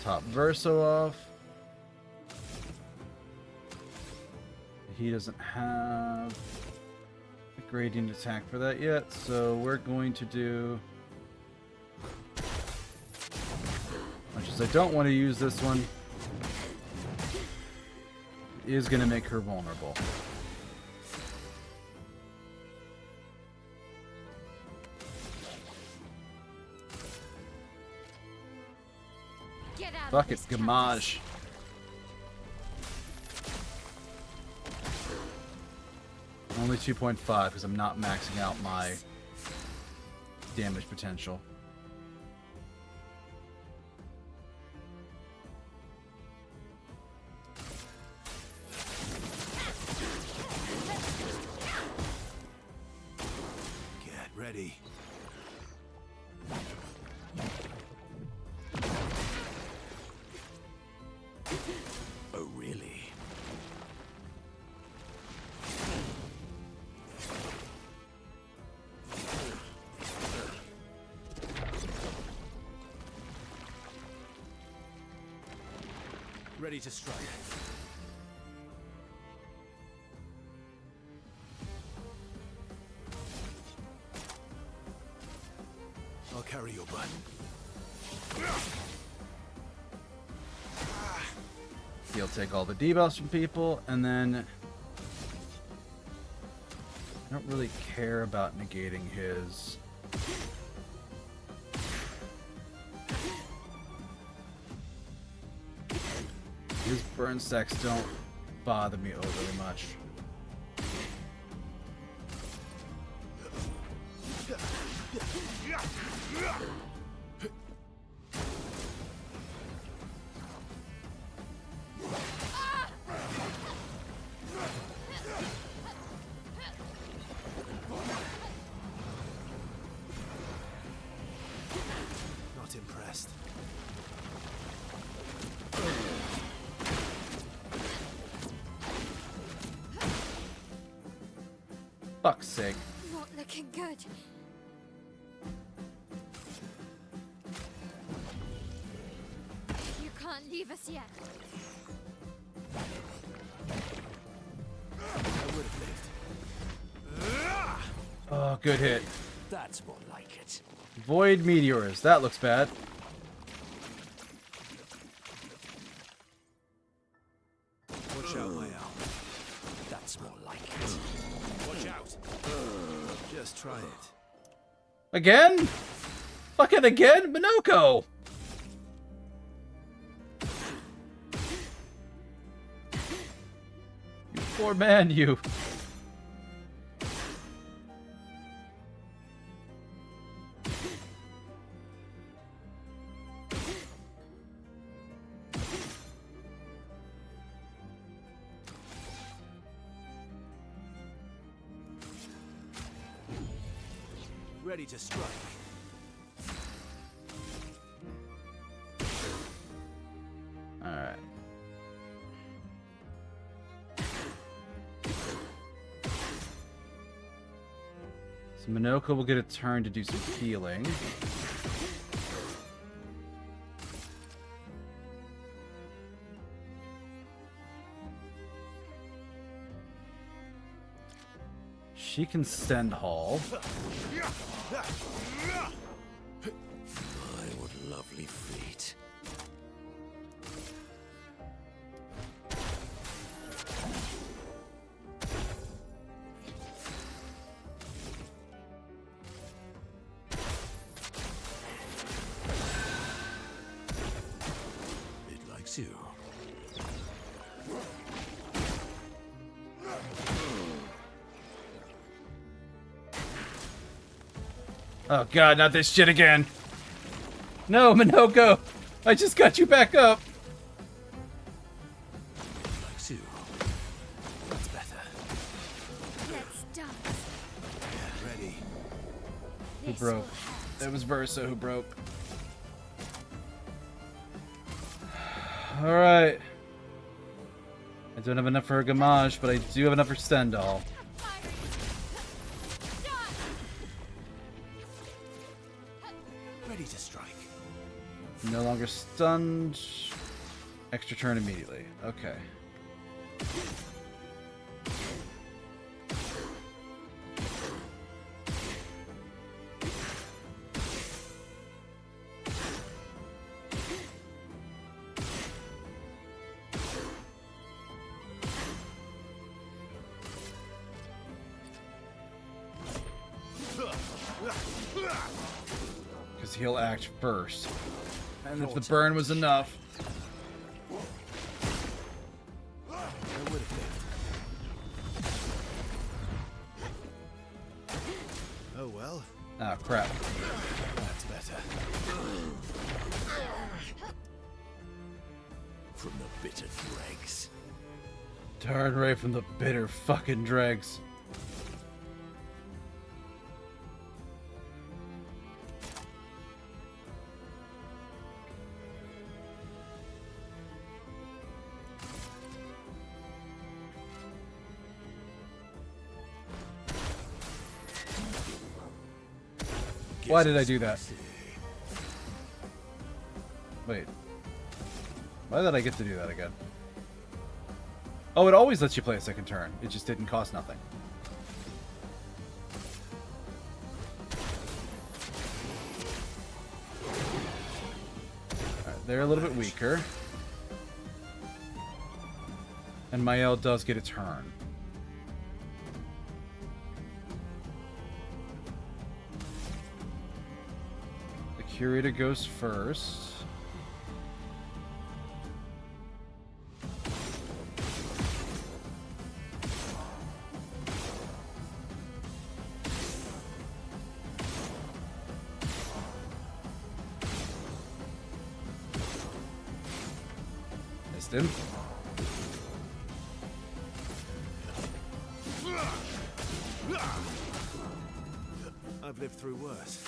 Top Verso off. He doesn't have a gradient attack for that yet, so we're going to do... Much as I don't want to use this one, it is going to make her vulnerable. Get out Fuck of it, this Gamage. Only 2.5 because I'm not maxing out my damage potential. Get ready. Oh, really? Ready to strike. I'll carry your burden. He'll take all the debuffs from people, and then don't really care about negating his. His burn stacks don't bother me overly much. Not impressed. Fuck's sake. Not looking good. You can't leave us yet. I would have lived. Oh, good hit. That's more like it. Void meteors. That looks bad. Watch out, my owl. That's more like it. Watch out. Just try it. Again? Fucking again? Minoko! You poor man, you. Ready to strike. Alright. So Minoko will get a turn to do some healing. She can send haul. My, what lovely feet. It likes you. Oh god, not this shit again. No, Minoko! I just got you back up! It likes you. That's better. Let's dance. Get ready. Who This broke? will hurt. It was Versa who broke. Alright. I don't have enough for her Gamage, but I do have enough for Stendhal. Ready to strike. No longer stunned. Extra turn immediately. Okay. Because he'll act first. And if the burn was enough. I would have lived. Oh well. Ah, crap. That's better. From the bitter dregs. Turn right from the bitter fucking dregs. Why did I do that? Wait. Why did I get to do that again? Oh, it always lets you play a second turn. It just didn't cost nothing. Alright, they're a little bit weaker. And Mael does get a turn. Curator goes first. Missed him. I've lived through worse.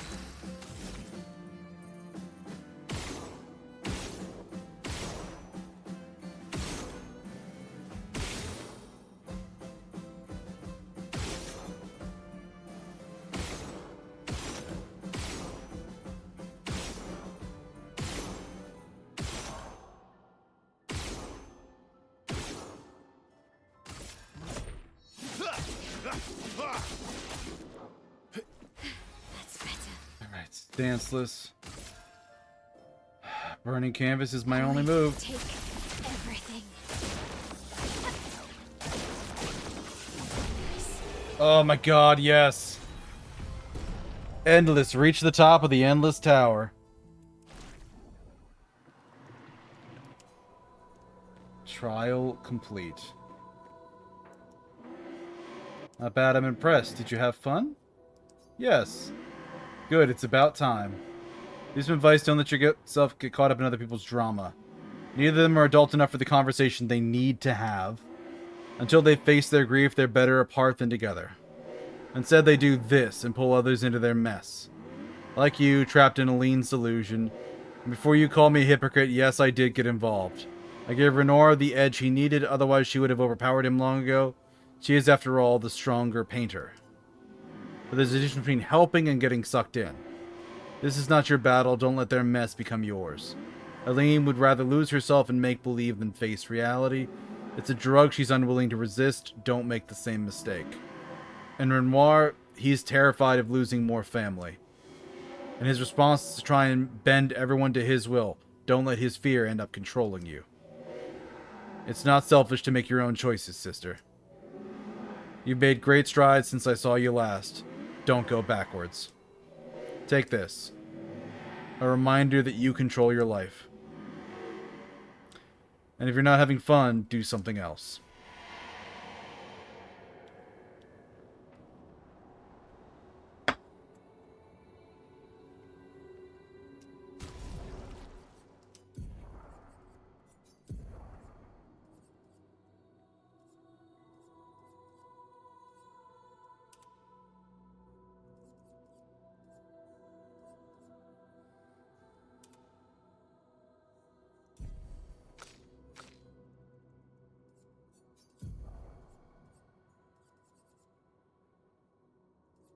That's better. Alright, stanceless. Burning canvas is my only Always move. Take everything. Oh my god, yes. Endless. Reach the top of the endless tower. Trial complete. Not bad, I'm impressed. Did you have fun? Yes. Good, it's about time. Use some advice, don't let yourself get caught up in other people's drama. Neither of them are adult enough for the conversation they need to have. Until they face their grief, they're better apart than together. Instead, they do this and pull others into their mess. Like you, trapped in Aline's delusion. And before you call me a hypocrite, yes, I did get involved. I gave Renora the edge he needed, otherwise she would have overpowered him long ago. She is, after all, the stronger painter. But there's a difference between helping and getting sucked in. This is not your battle, don't let their mess become yours. Aline would rather lose herself in make-believe than face reality. It's a drug she's unwilling to resist, don't make the same mistake. And Renoir, he's terrified of losing more family. And his response is to try and bend everyone to his will. Don't let his fear end up controlling you. It's not selfish to make your own choices, sister. You've made great strides since I saw you last. Don't go backwards. Take this. A reminder that you control your life. And if you're not having fun, do something else.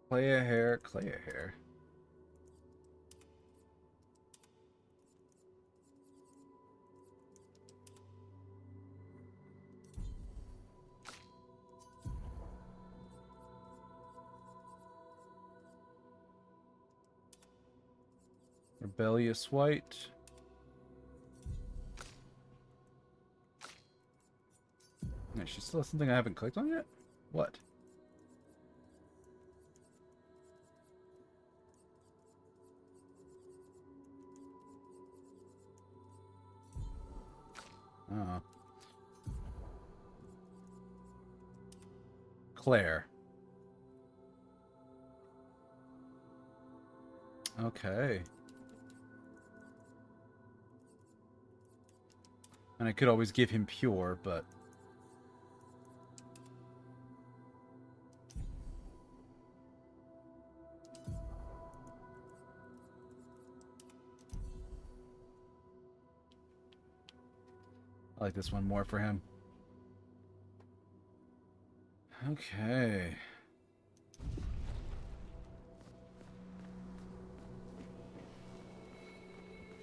Clay a hair, clay a hair. Rebellious white. Yeah, she still has something I haven't clicked on yet? What? Oh. Claire. Okay. And I could always give him pure, but... I like this one more for him. Okay.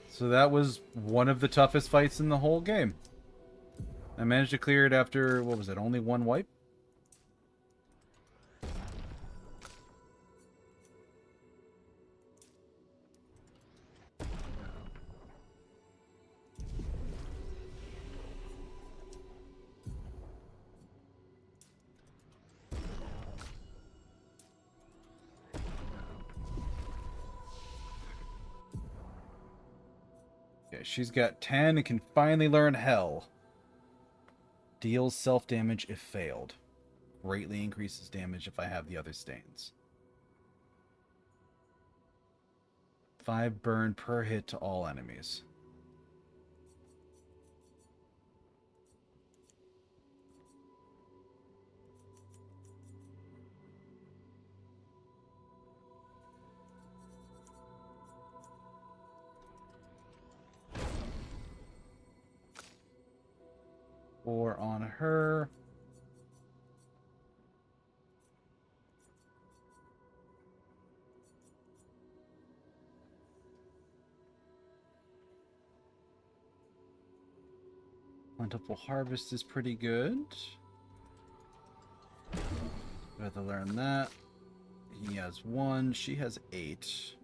So that was one of the toughest fights in the whole game. I managed to clear it after, what was it, only one wipe? Okay, she's got 10 and can finally learn Hell. Deals self-damage if failed. Greatly increases damage if I have the other stains. 5 burn per hit to all enemies. Or on her. Plentiful Harvest is pretty good. We have to learn that. He has 1. She has 8.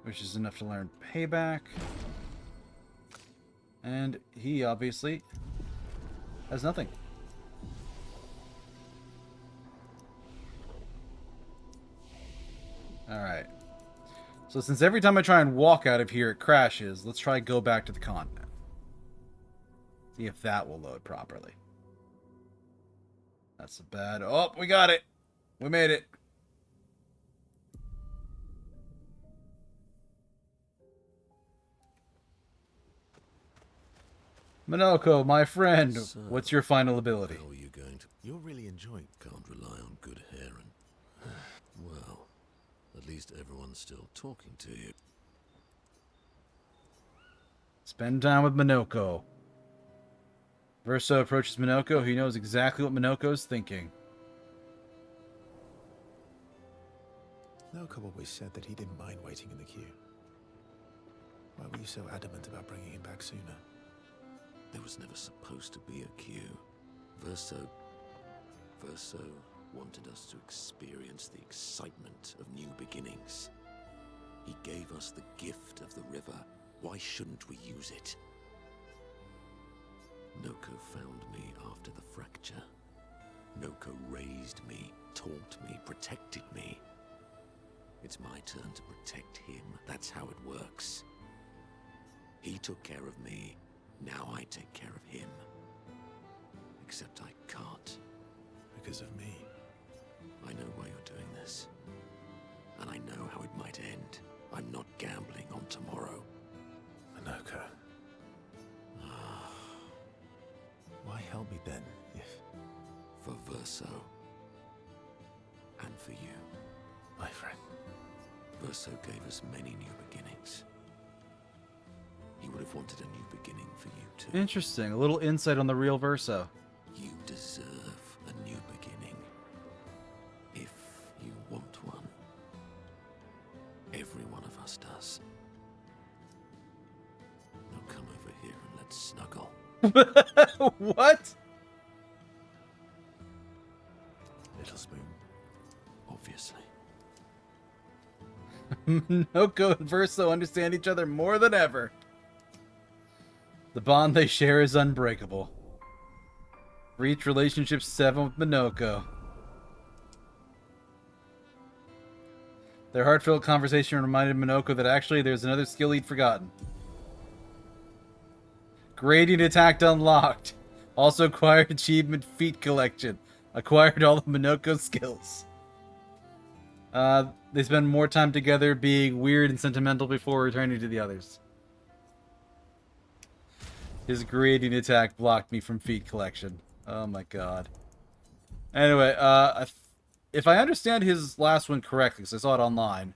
Which is enough to learn Payback. And he obviously has nothing. Alright. So since every time I try and walk out of here it crashes, let's try go back to the continent. See if that will load properly. That's a bad... Oh, we got it! We made it! Minoko, my friend, So, what's your final ability? How are you going to... You're really enjoying... Can't rely on good hair and... Well, at least everyone's still talking to you. Spend time with Minoko. Verso approaches Minoko. He knows exactly what Minoko's thinking. Noko always said that he didn't mind waiting in the queue. Why were you so adamant about bringing him back sooner? There was never supposed to be a queue. Verso wanted us to experience the excitement of new beginnings. He gave us the gift of the river. Why shouldn't we use it? Noko found me after the fracture. Noko raised me, taught me, protected me. It's my turn to protect him. That's how it works. He took care of me. Now I take care of him. Except I can't. Because of me. I know why you're doing this. And I know how it might end. I'm not gambling on tomorrow. Noko. Why help me then, if... For Verso. And for you. My friend. Verso gave us many new beginnings. He would have wanted a new beginning for you too. Interesting. A little insight on the real Verso. You deserve a new beginning. If you want one. Every one of us does. Now come over here and let's snuggle. What? Little Spoon. Obviously. Minoko and Verso understand each other more than ever. The bond they share is unbreakable. Reach relationship 7 with Minoko. Their heartfelt conversation reminded Minoko that actually there's another skill he'd forgotten. Gradient attack unlocked. Also acquired achievement feat collection. Acquired all of Minoko's skills. They spend more time together being weird and sentimental before returning to the others. His gradient attack blocked me from feat collection. Oh my god. Anyway, if I understand his last one correctly, because I saw it online,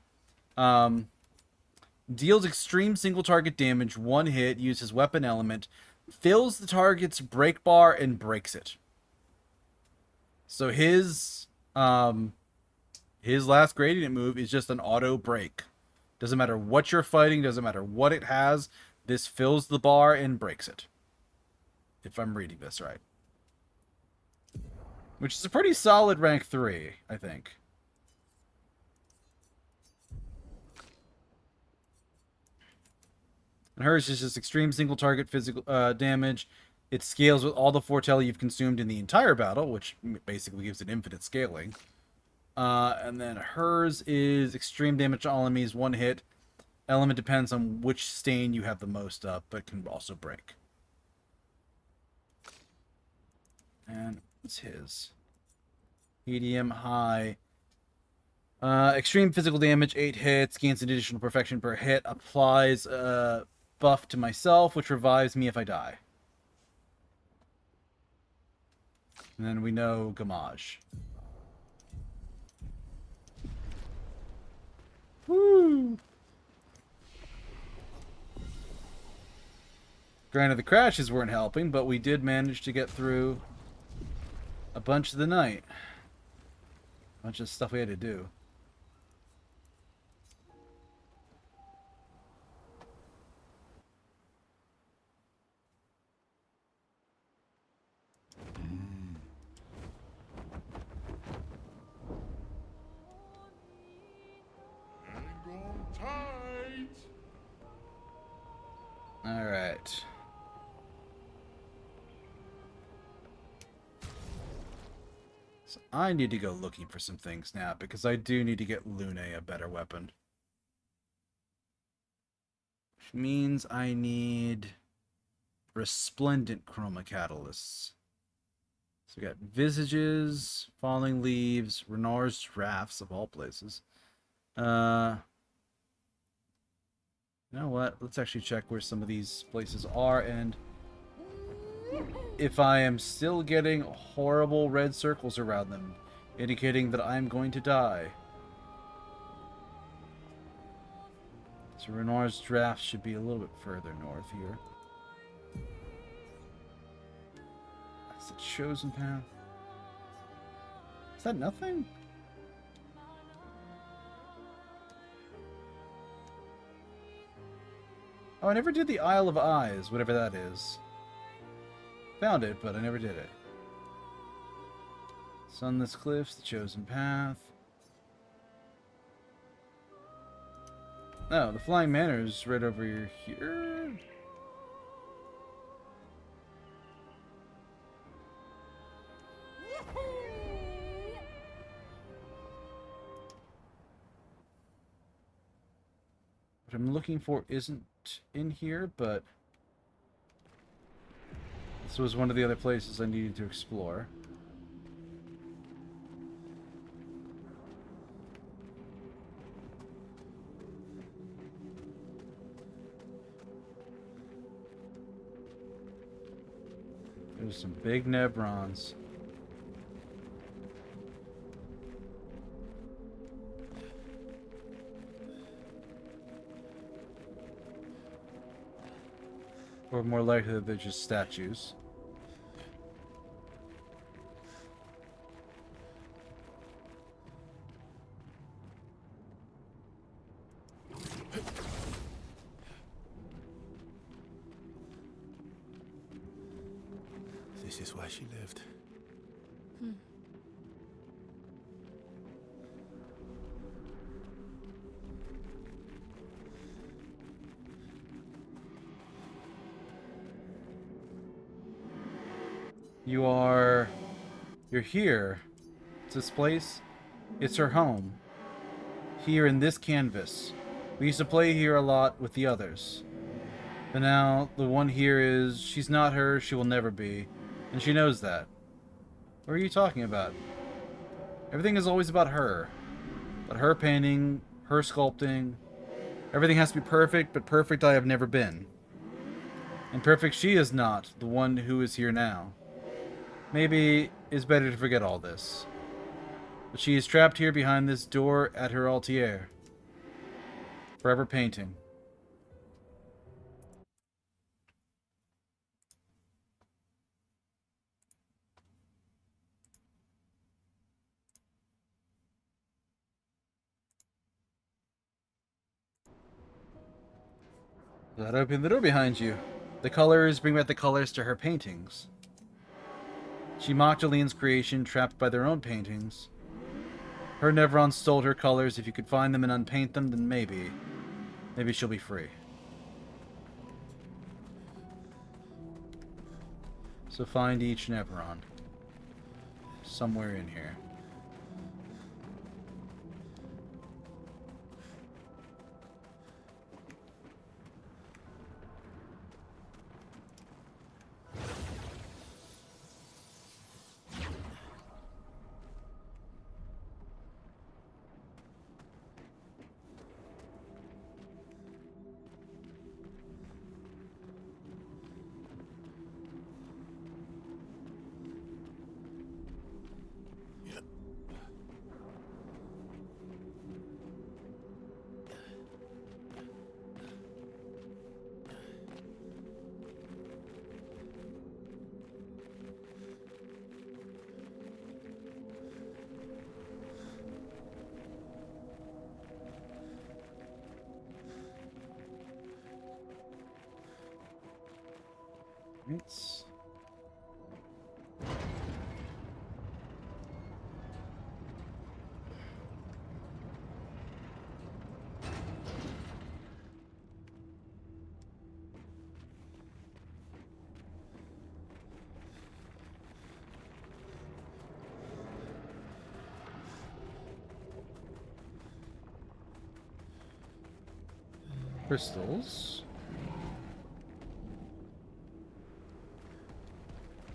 deals extreme single target damage, 1 hit, uses weapon element, fills the target's break bar, and breaks it. So his last gradient move is just an auto break. Doesn't matter what you're fighting, doesn't matter what it has, this fills the bar and breaks it. If I'm reading this right. Which is a pretty solid rank 3, I think. And hers is just extreme single target physical damage. It scales with all the foretell you've consumed in the entire battle, which basically gives it infinite scaling. And then hers is extreme damage to all enemies, 1 hit. Element depends on which stain you have the most of, but can also break. And what's his? Medium, high. Extreme physical damage, 8 hits, gains an additional perfection per hit, applies a buff to myself, which revives me if I die. And then we know Gamage. Woo! Granted, the crashes weren't helping, but we did manage to get through a bunch of the night. A bunch of stuff we had to do. Alright. So I need to go looking for some things now, because I do need to get Lune a better weapon. Which means I need resplendent chroma catalysts. So we got Visages, Falling Leaves, Renar's Drafts, of all places. You know what? Let's actually check where some of these places are, and if I am still getting horrible red circles around them, indicating that I'm going to die. So Renar's Draft should be a little bit further north here. That's the chosen path. Is that nothing? Oh, I never did the Isle of Eyes, whatever that is. Found it, but I never did it. Sunless Cliffs, the chosen path. Oh, the Flying Manor is right over here. What I'm looking for isn't in here, but this was one of the other places I needed to explore. There's some big Nebrons. Or more likely that they're just statues. This is where she lived. You're here. It's this place. It's her home. Here in this canvas. We used to play here a lot with the others. But now, the one here is, she's not her, she will never be. And she knows that. What are you talking about? Everything is always about her. About her painting, her sculpting. Everything has to be perfect, but perfect I have never been. And perfect she is not, the one who is here now. Maybe it's better to forget all this. But she is trapped here behind this door at her altar. Forever painting. That opened the door behind you. The colors bring back the colors to her paintings. She mocked Aline's creation, trapped by their own paintings. Her Nevron stole her colors. If you could find them and unpaint them, then maybe she'll be free. So find each Nevron. Somewhere in here. It's... crystals.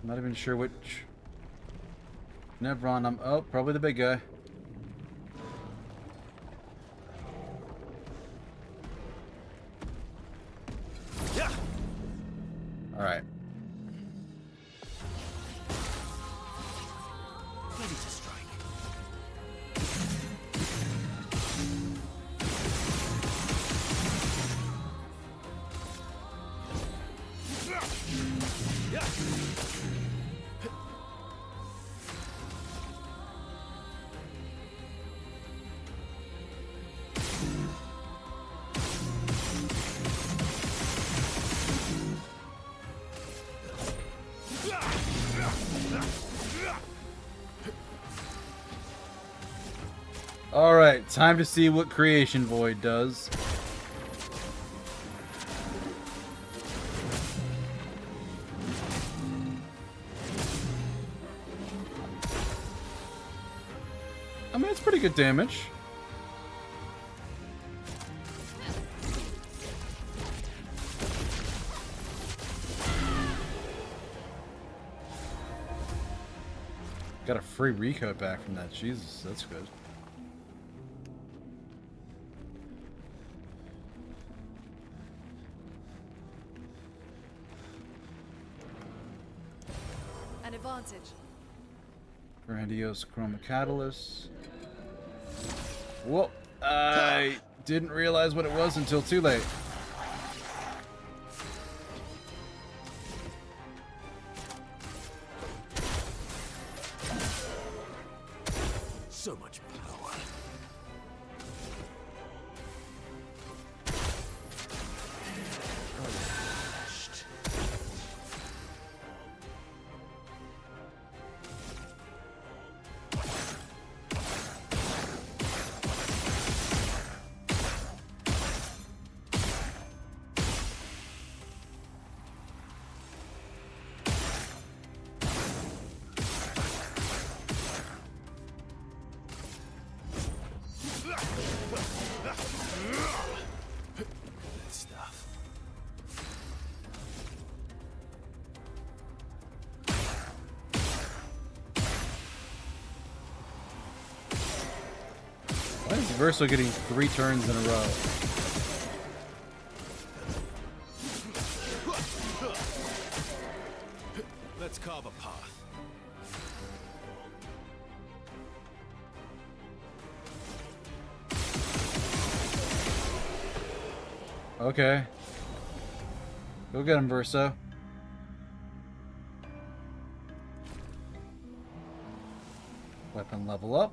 Not even sure which. Nevron, I'm. Oh, probably the big guy. Yeah. All right. Ready to strike. Yeah. All right, time to see what Creation Void does. I mean, it's pretty good damage. Got a free recode back from that. Jesus, that's good. An advantage. Grandiose Chroma Catalyst. Whoa! I didn't realize what it was until too late. So much power. Unmatched. Good stuff. Why is Verso getting 3 turns in a row? Let's carve a path. Okay. Go get him, Verso. Weapon level up.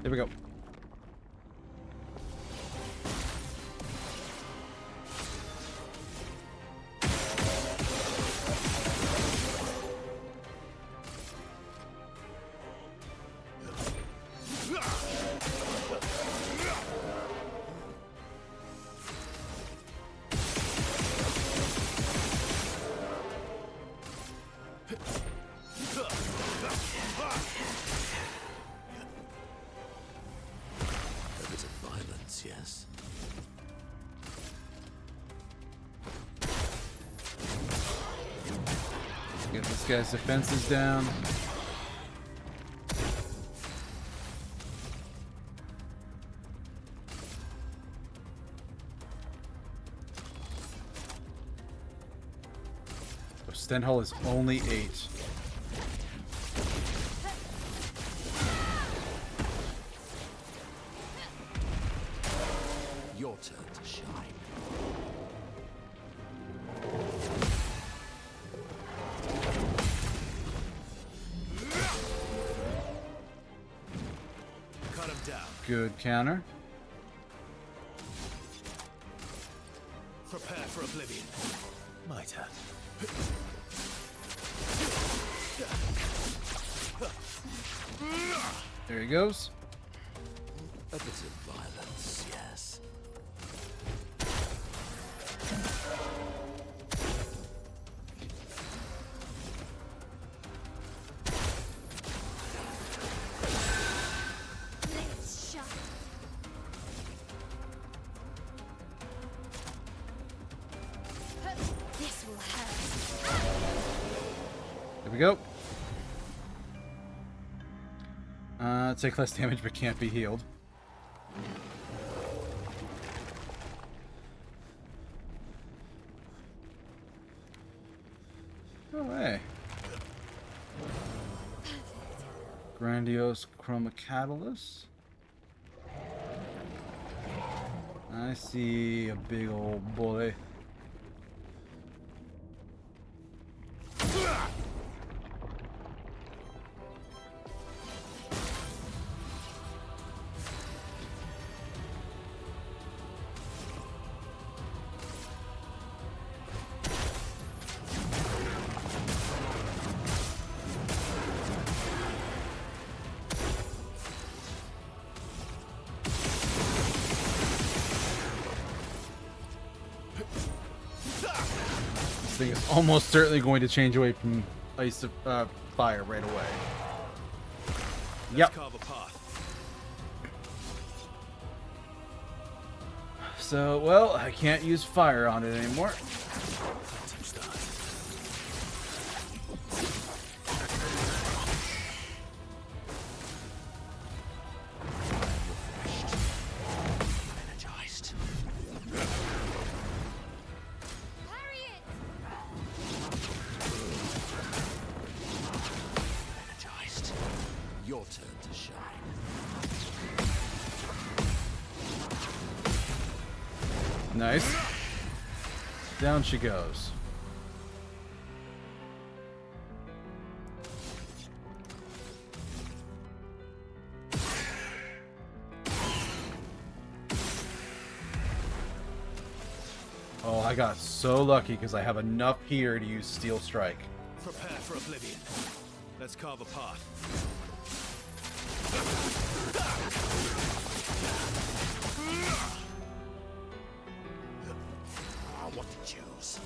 Here we go. A bit of violence, yes. Get this guy's defenses down. Oh, Stenhull is only 8. Your turn to shine. Cut him down. Good counter. Prepare for oblivion. My turn. There he goes. A bit of violence, yes. Let's shut. This will hurt. There we go. Take less damage but can't be healed. Oh, hey. Grandiose Chroma Catalyst. I see a big old boy. Thing is almost certainly going to change away from ice to fire right away. Yep. Carve a path. So, well, I can't use fire on it anymore. Phantom start. Energized. Parry it. Energized. Your turn to shine. Nice. Down she goes. Oh, I got so lucky because I have enough here to use Steel Strike. Prepare for oblivion. Let's carve a path. What to choose?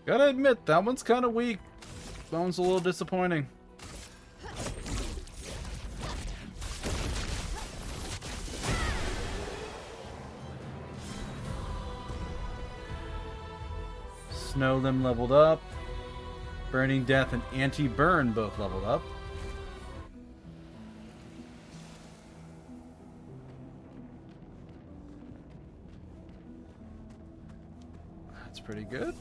Gotta admit, that one's kind of weak. That one's a little disappointing. Snow Limb leveled up. Burning Death and Anti-Burn both leveled up. That's pretty good.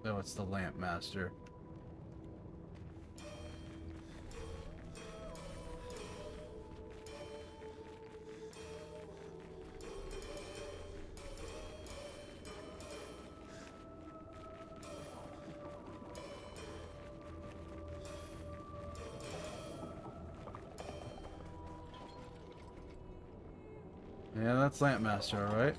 Oh, it's the Lamp Master. Yeah, that's Lamp Master, alright.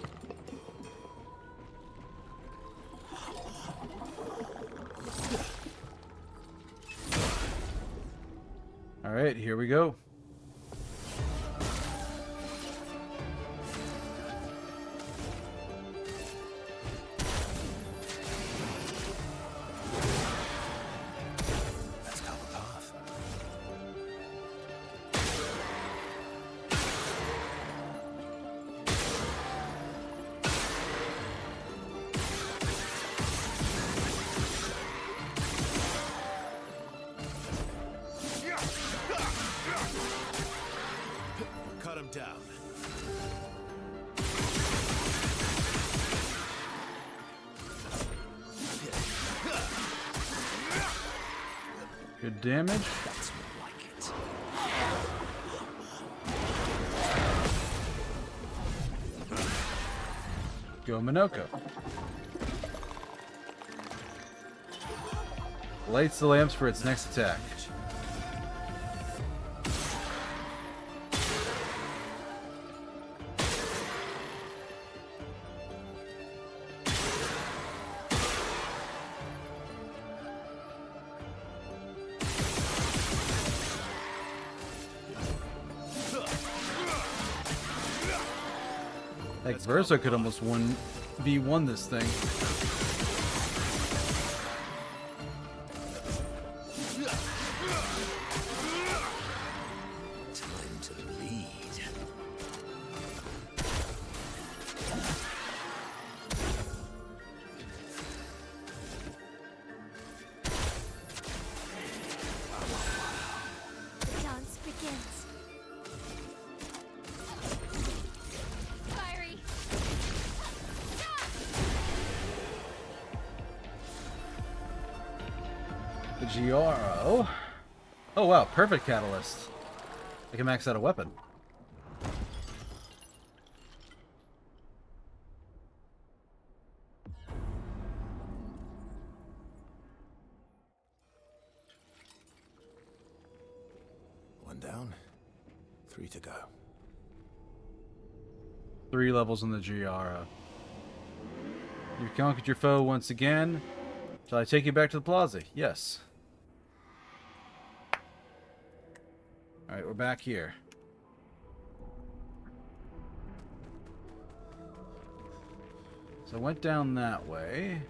Alright, here we go. Let's carve a path. Good damage. That's more like it. Go Minoko. Lights the lamps for its next attack. Like Verso could almost V1 this thing. Time to bleed. The dance begins. Fiery. The Giaro. Oh wow, perfect catalyst. I can max out a weapon. One down, 3 to go. 3 levels on the Giaro. You've conquered your foe once again. Shall I take you back to the plaza? Yes. Alright, we're back here. So I went down that way.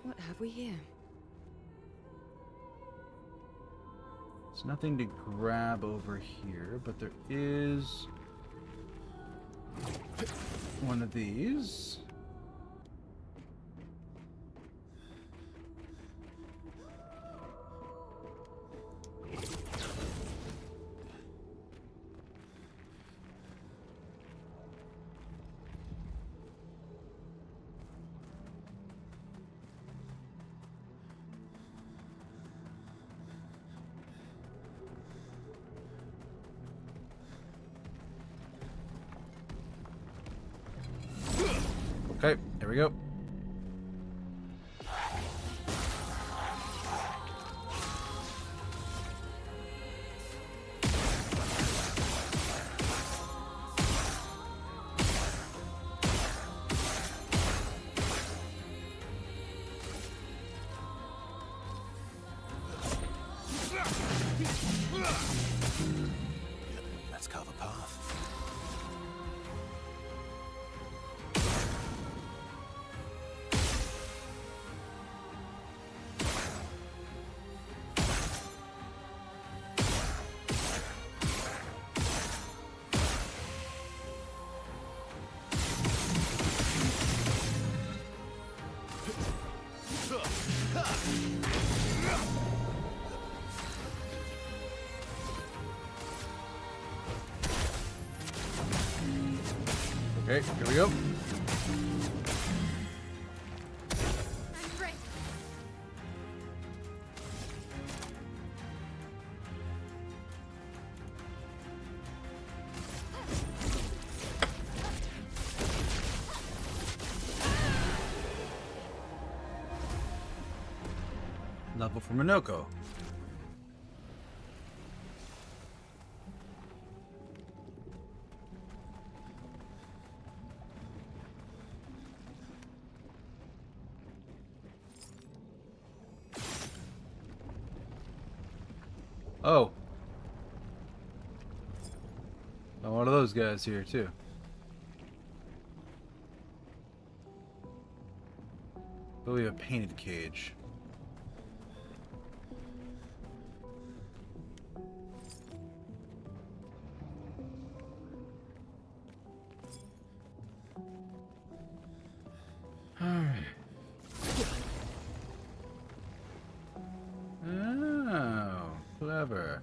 What have we here? There's nothing to grab over here, but there is one of these. Okay, there we go. Let's carve a path. Okay, here we go. I'm ready. Level for Minoko. Oh. Oh, one of those guys here, too. Oh, we have a painted cage. Alright. Oh, clever.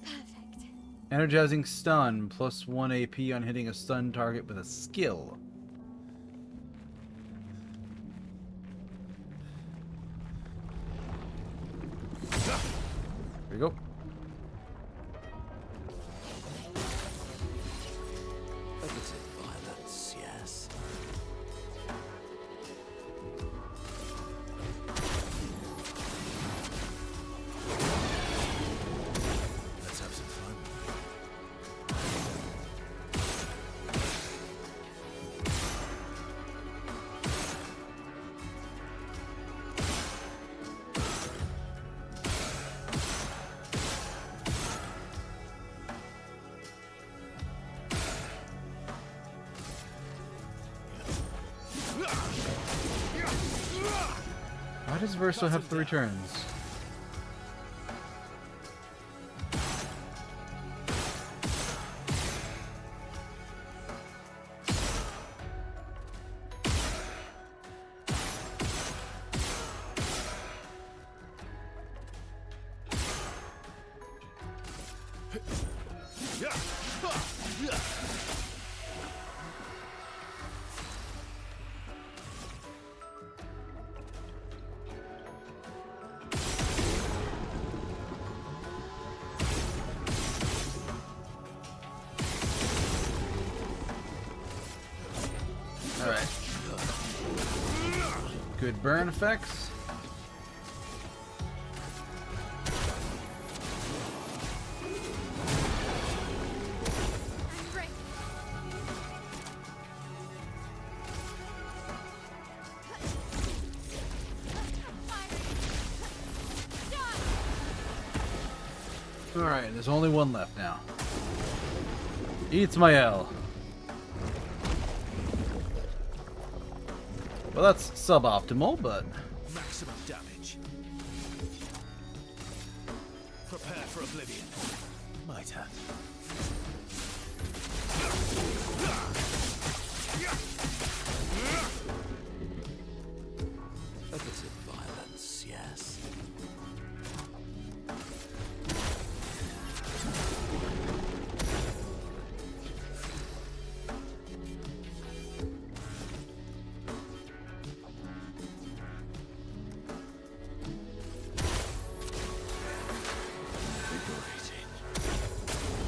Perfect. Energizing stun, plus 1 AP on hitting a stun target with a skill. There you go. A bit of violence, yes. Let's have some fun. Why does Verso have 3 turns? Alright. Good burn effects. I'm ready. Alright, there's only one left now. Eats my L. Well, that's suboptimal, but Maximum damage. Prepare for oblivion. Might have. A bit of violence, yes.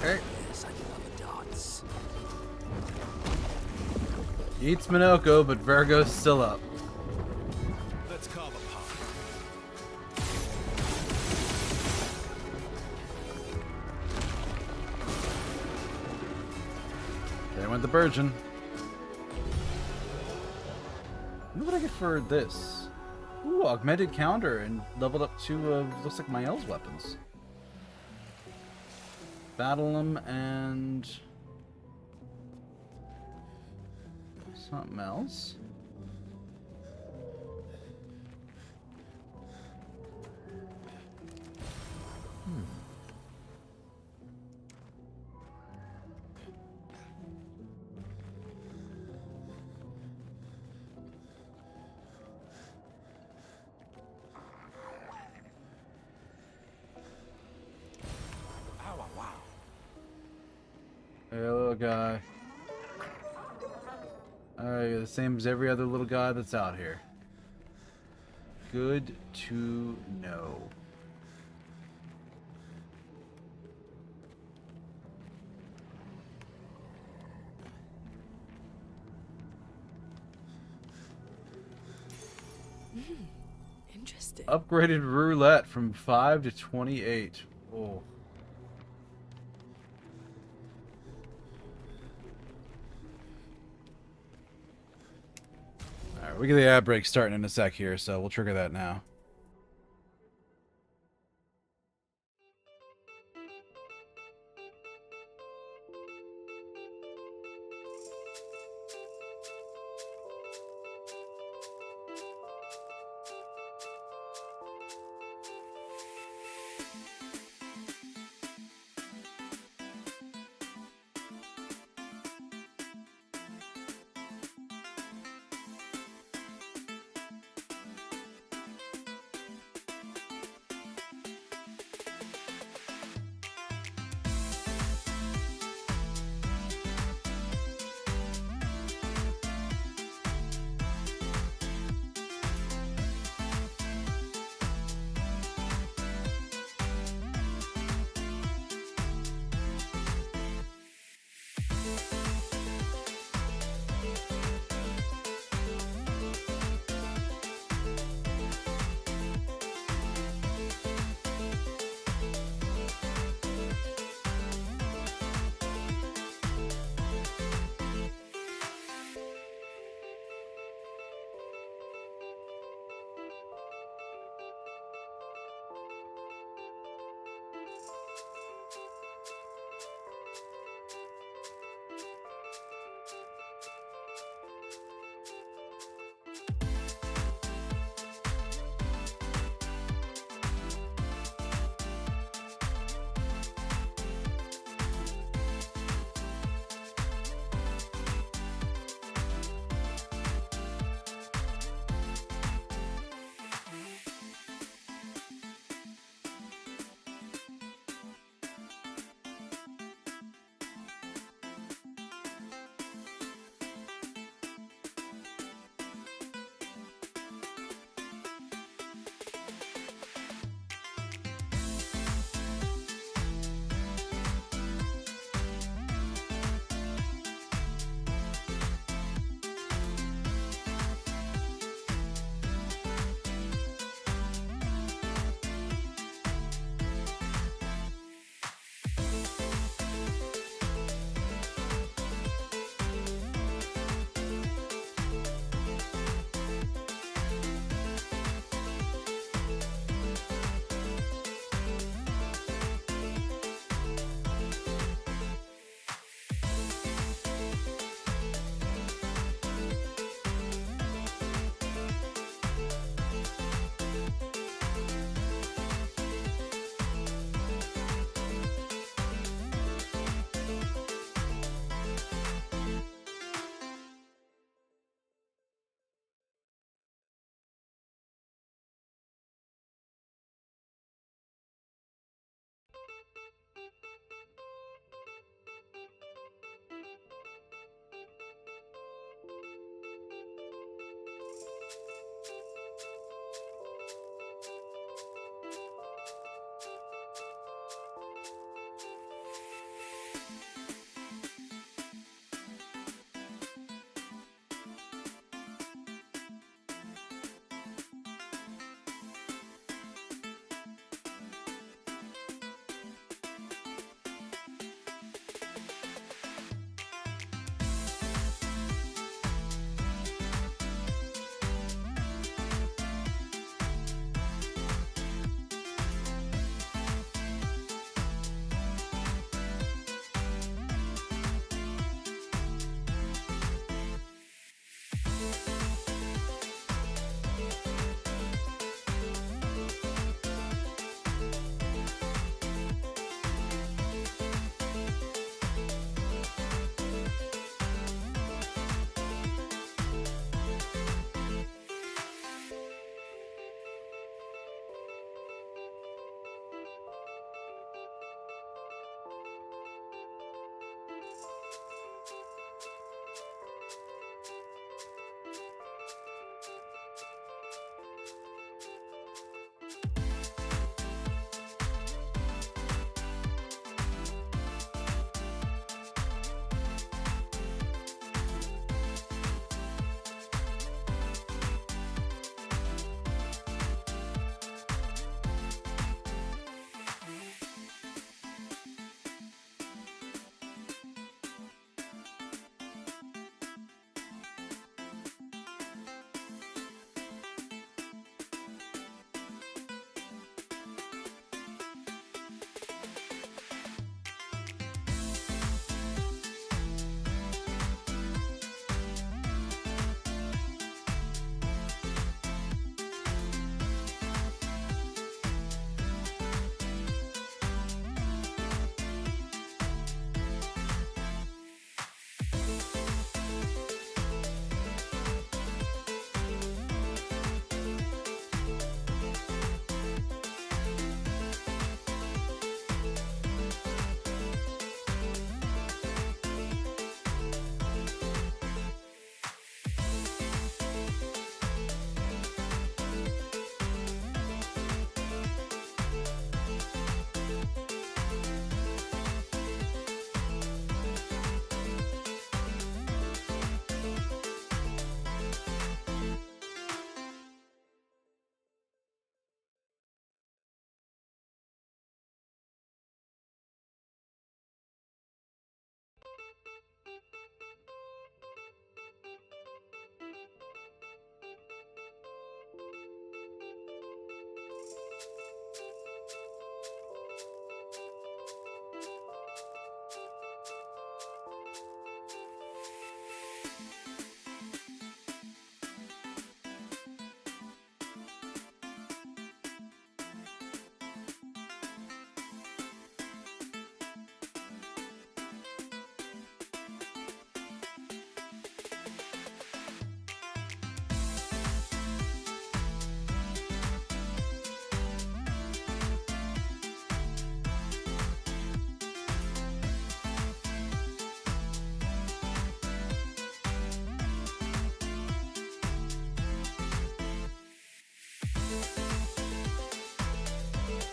okay. Yes, I love darts. Eats Minoko, but Virgo's still up. Let's carve a path. There went the Virgin. What would I get for this? Ooh, augmented counter and leveled up 2 of, looks like Mael's weapons. Battle them and something else. Ow, wow. Hey, little guy. Alright, you're the same as every other little guy that's out here. Good to know. Interesting. Upgraded roulette from 5 to 28. Oh. Alright, we get the ad break starting in a sec here, so we'll trigger that now.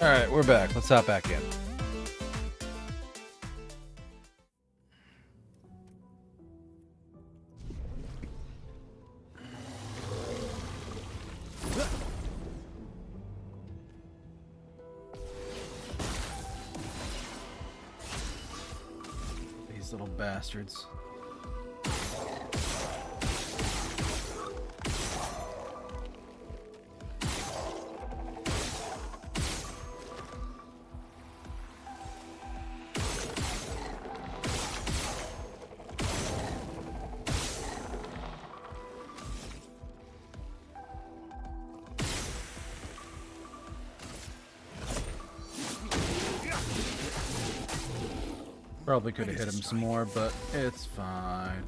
Alright, we're back. Let's hop back in. These little bastards. Probably could have hit him some more, but it's fine.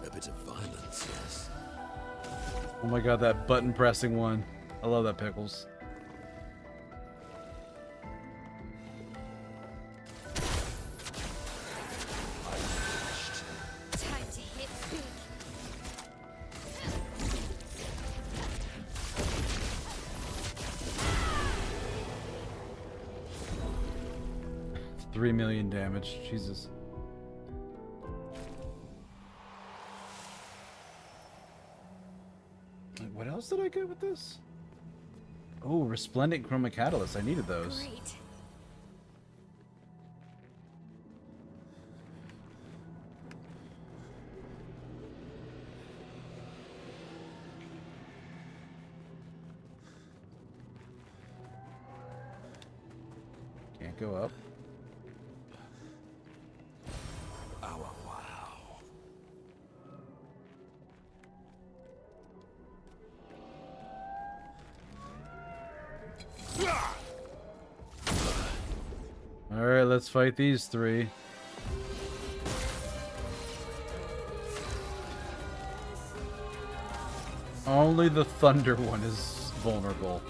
A bit of violence, yes. Oh my god, that button pressing one. I love that, Pickles. Time to hit big. 3 million damage. Jesus. What else did I get with this? Oh, Resplendent Chroma Catalyst. I needed those. Great. Can't go up. Oh, wow. Alright, let's fight these three. Only the Thunder one is vulnerable.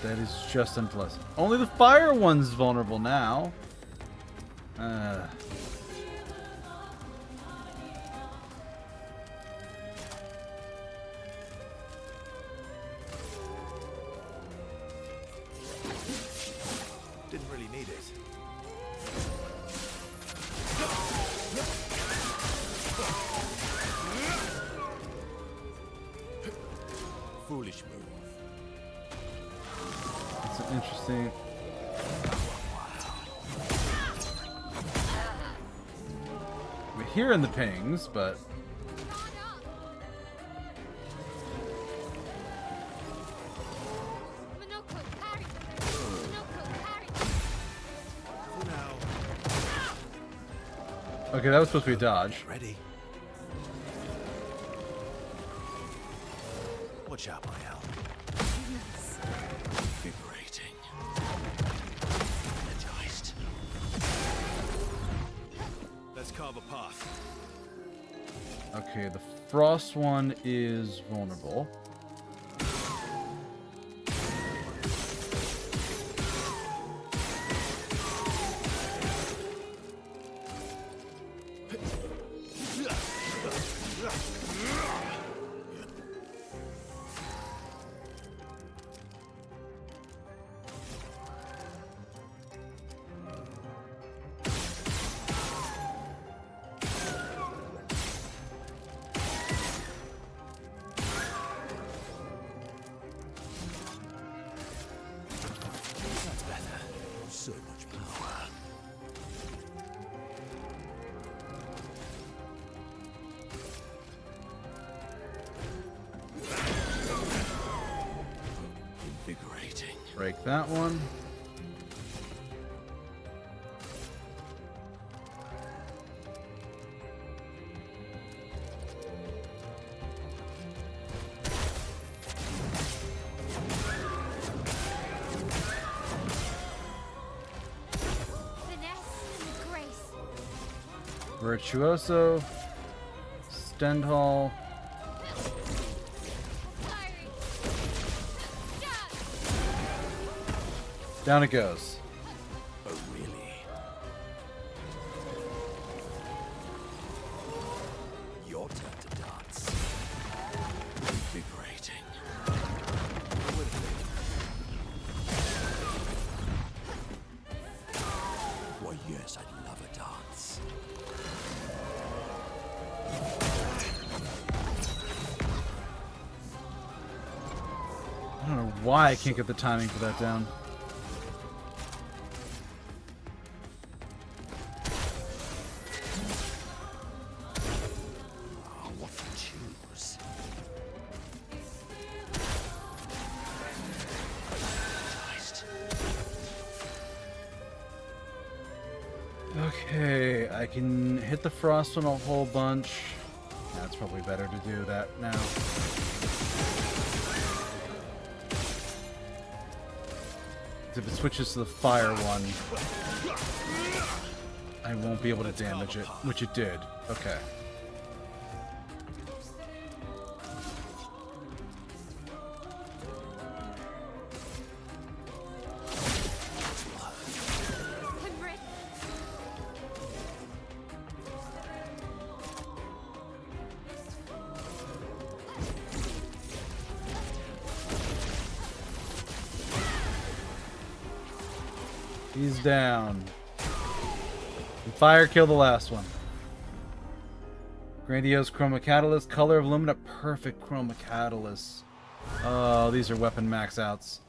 That is just unpleasant. Only the Fire one's vulnerable now. Didn't really need it. Foolish move. It's an interesting... We're hearing the pings, but... Monoko, parry. Monoko, parry. For now. Okay, that was supposed to be a dodge. Ready. Watch out, my Al. Invigorating. Energized. Let's carve a path. Okay, the Frost one is vulnerable. That's better. So much power. Invigorating. Break that one. Finesse and grace. Virtuoso. Stendhal. Fire Down it goes. Oh, really? Your turn to dance. Invigorating. Why, yes, I'd love a dance. I don't know why I can't get the timing for that down. Oh, what to choose? Okay, I can hit the frost one a whole bunch. That's probably better to do that now. If it switches to the fire one, I won't be able to damage it, which it did. Okay. I'm ready. He's down. And fire killed the last one. Grandiose Chroma Catalyst, Color of Lumina, Perfect Chroma Catalyst. Oh, these are weapon max outs.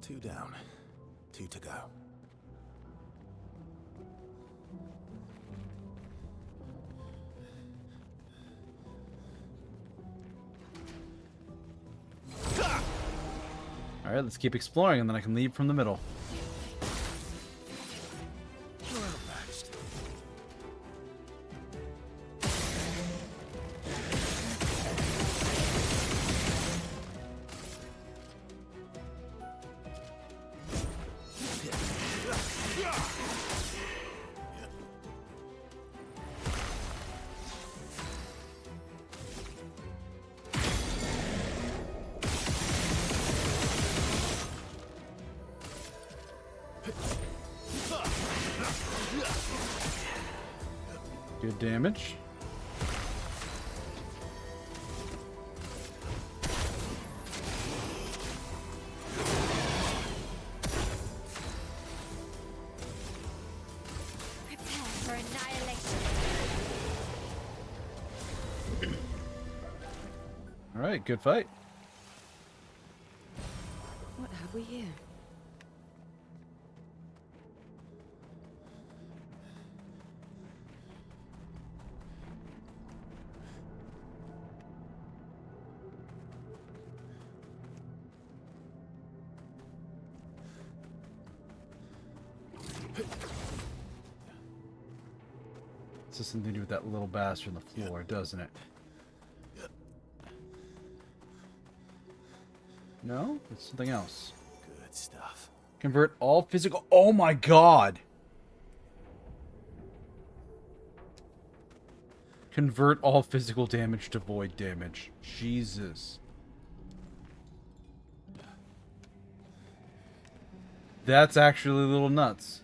Two down. Two to go. Alright, let's keep exploring and then I can leave from the middle. We're outmatched. Good damage. Prepare for annihilation. Alright, good fight. What have we here? This has something to do with that little bastard on the floor, doesn't it? No? It's something else. Good stuff. Convert all physical... Oh my god! Convert all physical damage to void damage. Jesus. That's actually a little nuts.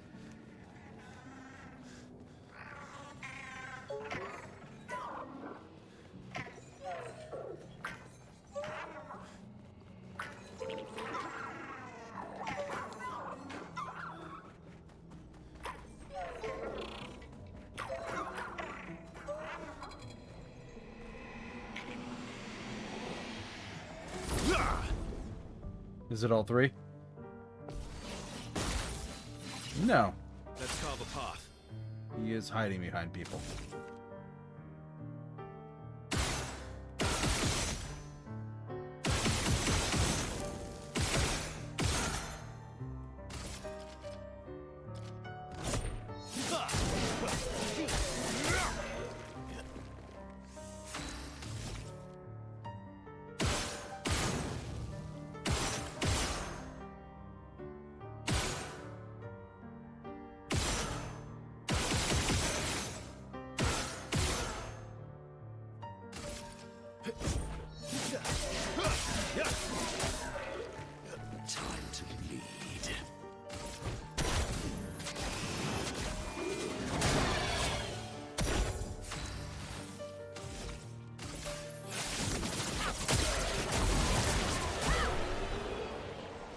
Is it all three? No. Let's carve a path. He is hiding behind people.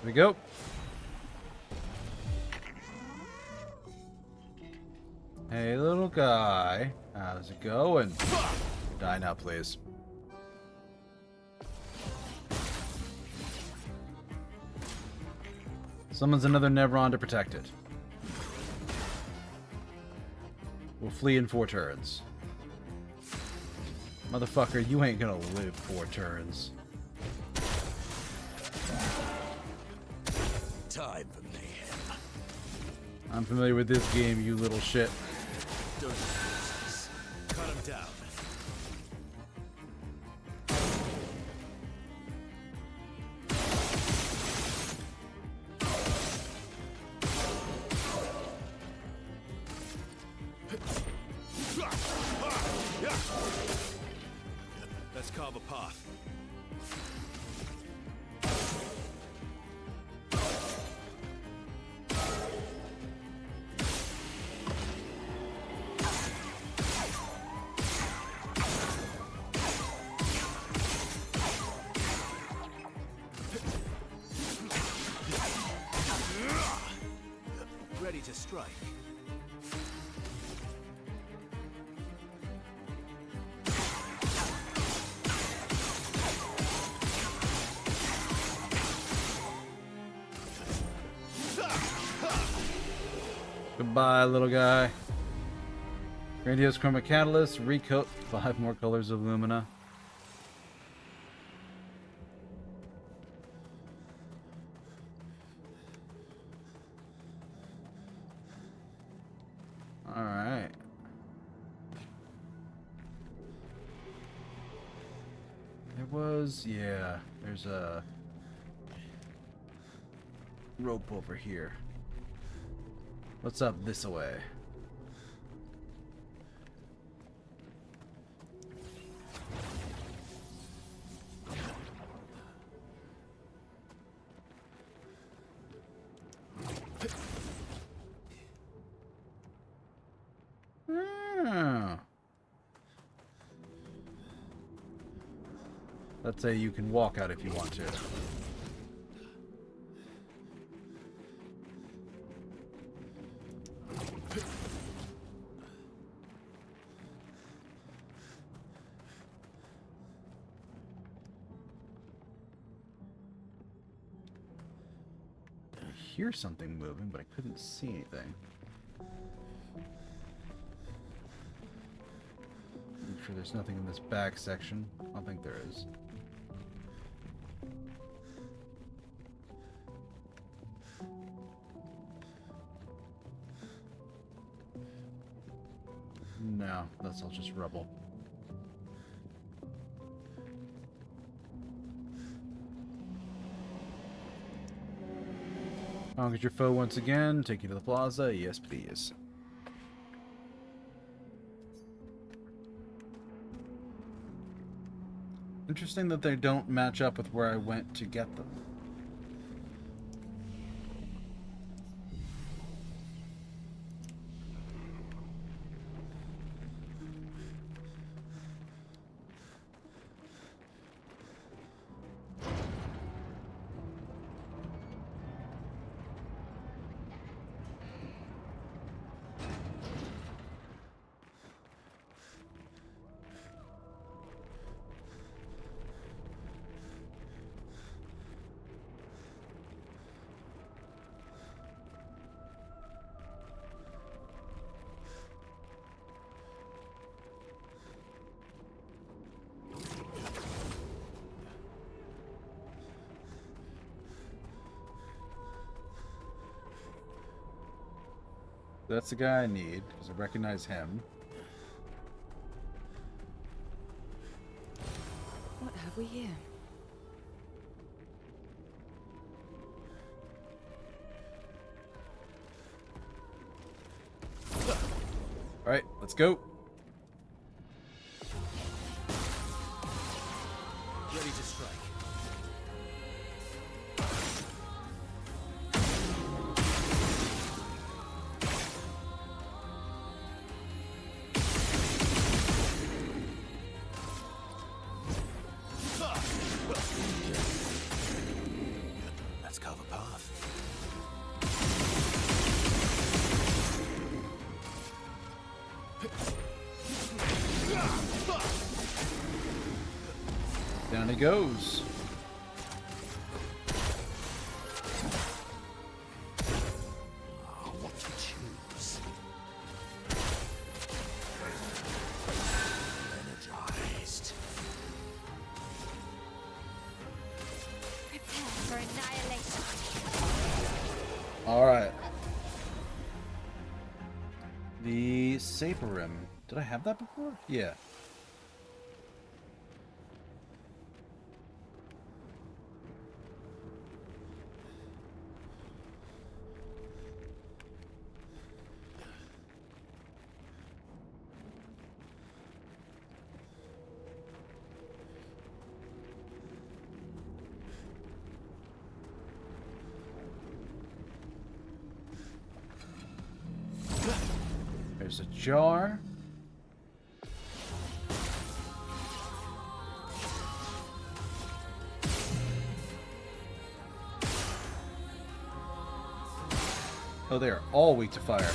we go. Hey, little guy. How's it going? Die now, please. Summons another Nevron to protect it. We'll flee in 4 turns. Motherfucker, you ain't gonna live 4 turns. Time for mayhem. I'm familiar with this game, you little shit. Don't resist. Cut him down. Let's carve a path. Ready to strike. Goodbye, little guy. Grandiose Chroma Catalyst, recoat 5 more colors of Lumina. Alright. There was, yeah, there's a rope over here. What's up this way? Oh. Let's say you can walk out if you want to. I hear something moving, but I couldn't see anything. I'm sure there's nothing in this back section. I don't think there is. No, that's all just rubble. Conquer your foe once again. Take you to the plaza. Yes, please. Interesting that they don't match up with where I went to get them. That's the guy I need, because I recognize him. What have we here? Alright, let's go. Ready to strike. Let's carve a path. he goes. What to choose? Energized. Prepare for annihilation. Alright. The Saber Rim. Did I have that before? Yeah. There's a jar. Oh, they are all weak to fire.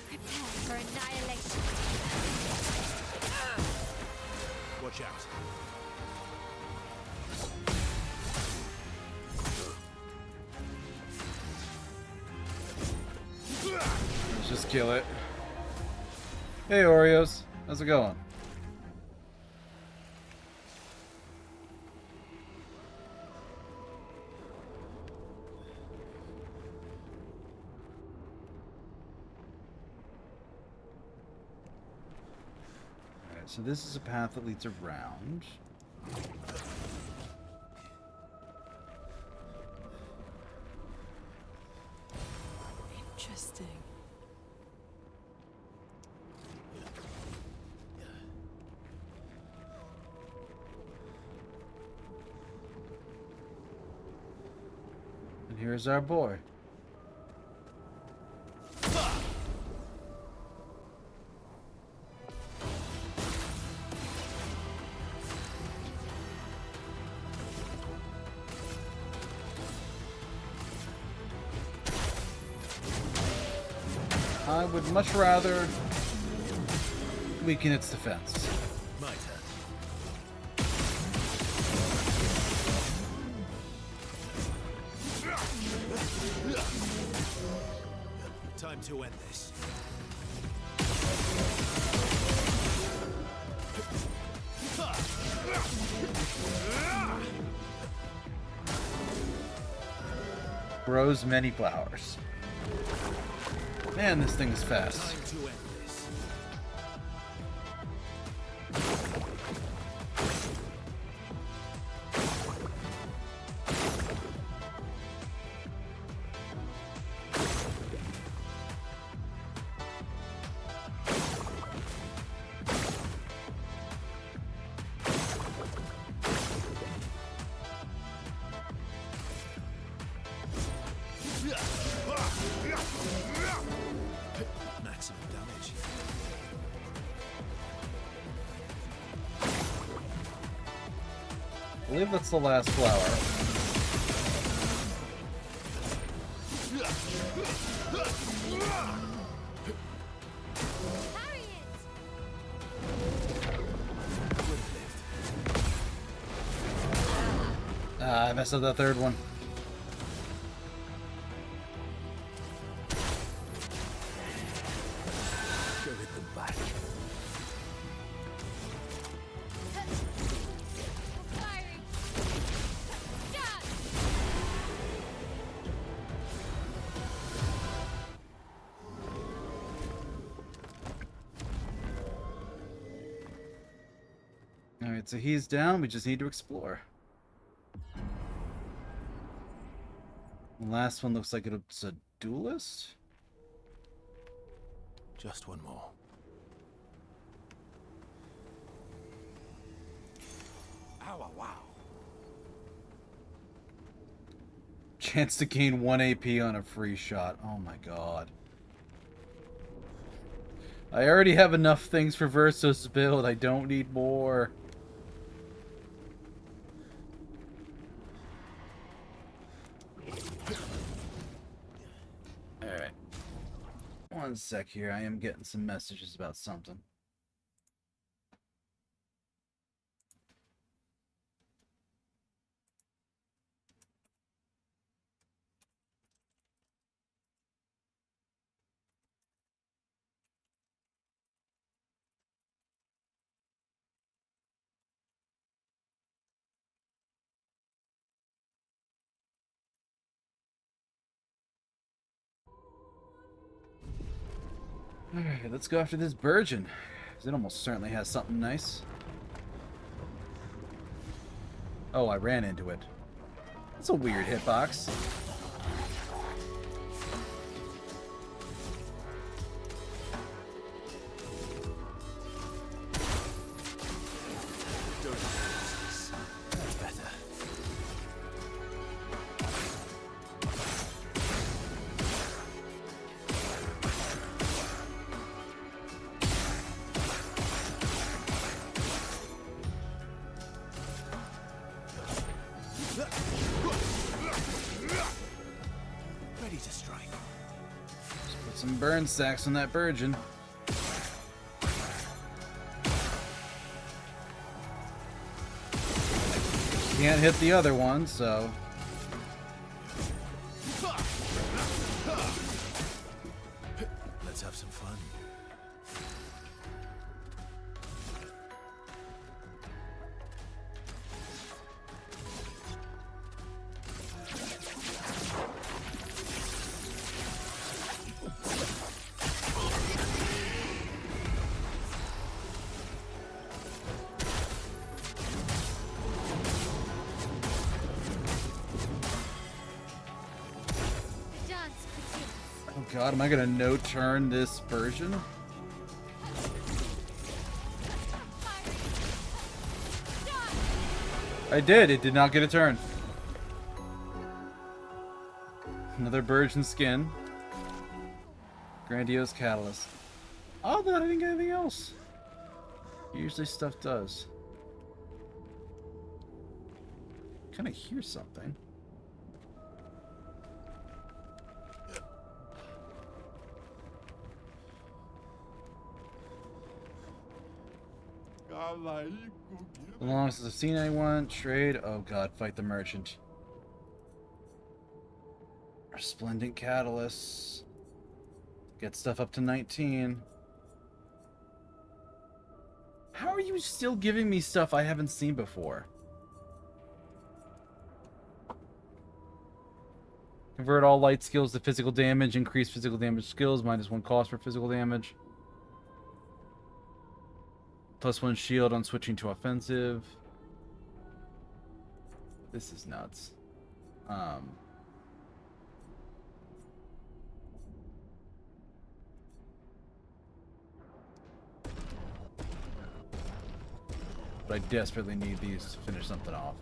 Prepare for annihilation. Watch out. Let's just kill it. Hey, Oreos. How's it going? Alright, so this is a path that leads around. Interesting. And here's our boy. I would much rather weaken its defense. My turn. Time to end this. Grows many flowers. Man, this thing is fast. Time to end this. Maximum damage. I believe that's the last flower. Parry it. Ah, I messed up that third one. Go hit them back. Firing. Gun. Alright, so he's down. We just need to explore. The last one looks like it's a duelist. Just one more. wow, wow. Chance to gain 1 AP on a free shot. Oh my god. I already have enough things for Versos to build. I don't need more. Alright. One sec here. I am getting some messages about something. Alright, let's go after this Burgeon. It almost certainly has something nice. Oh, I ran into it. That's a weird hitbox. That's better. Ready to strike. Put some burn stacks on that Burgeon. Can't hit the other one, so... Let's have some fun. The dance begins. Oh god, am I gonna no-turn this Burgeon? Firing. Done. I did, it did not get a turn. Another Burgeon skin. Grandiose Catalyst. Oh, I didn't get anything else. Usually stuff does. Kinda hear something. As long as I've seen anyone, trade. Oh god, fight the merchant. Resplendent Catalysts. Get stuff up to 19. How are you still giving me stuff I haven't seen before? Convert all light skills to physical damage. Increase physical damage skills. -1 cost for physical damage. +1 shield on switching to offensive. This is nuts. But I desperately need these to finish something off.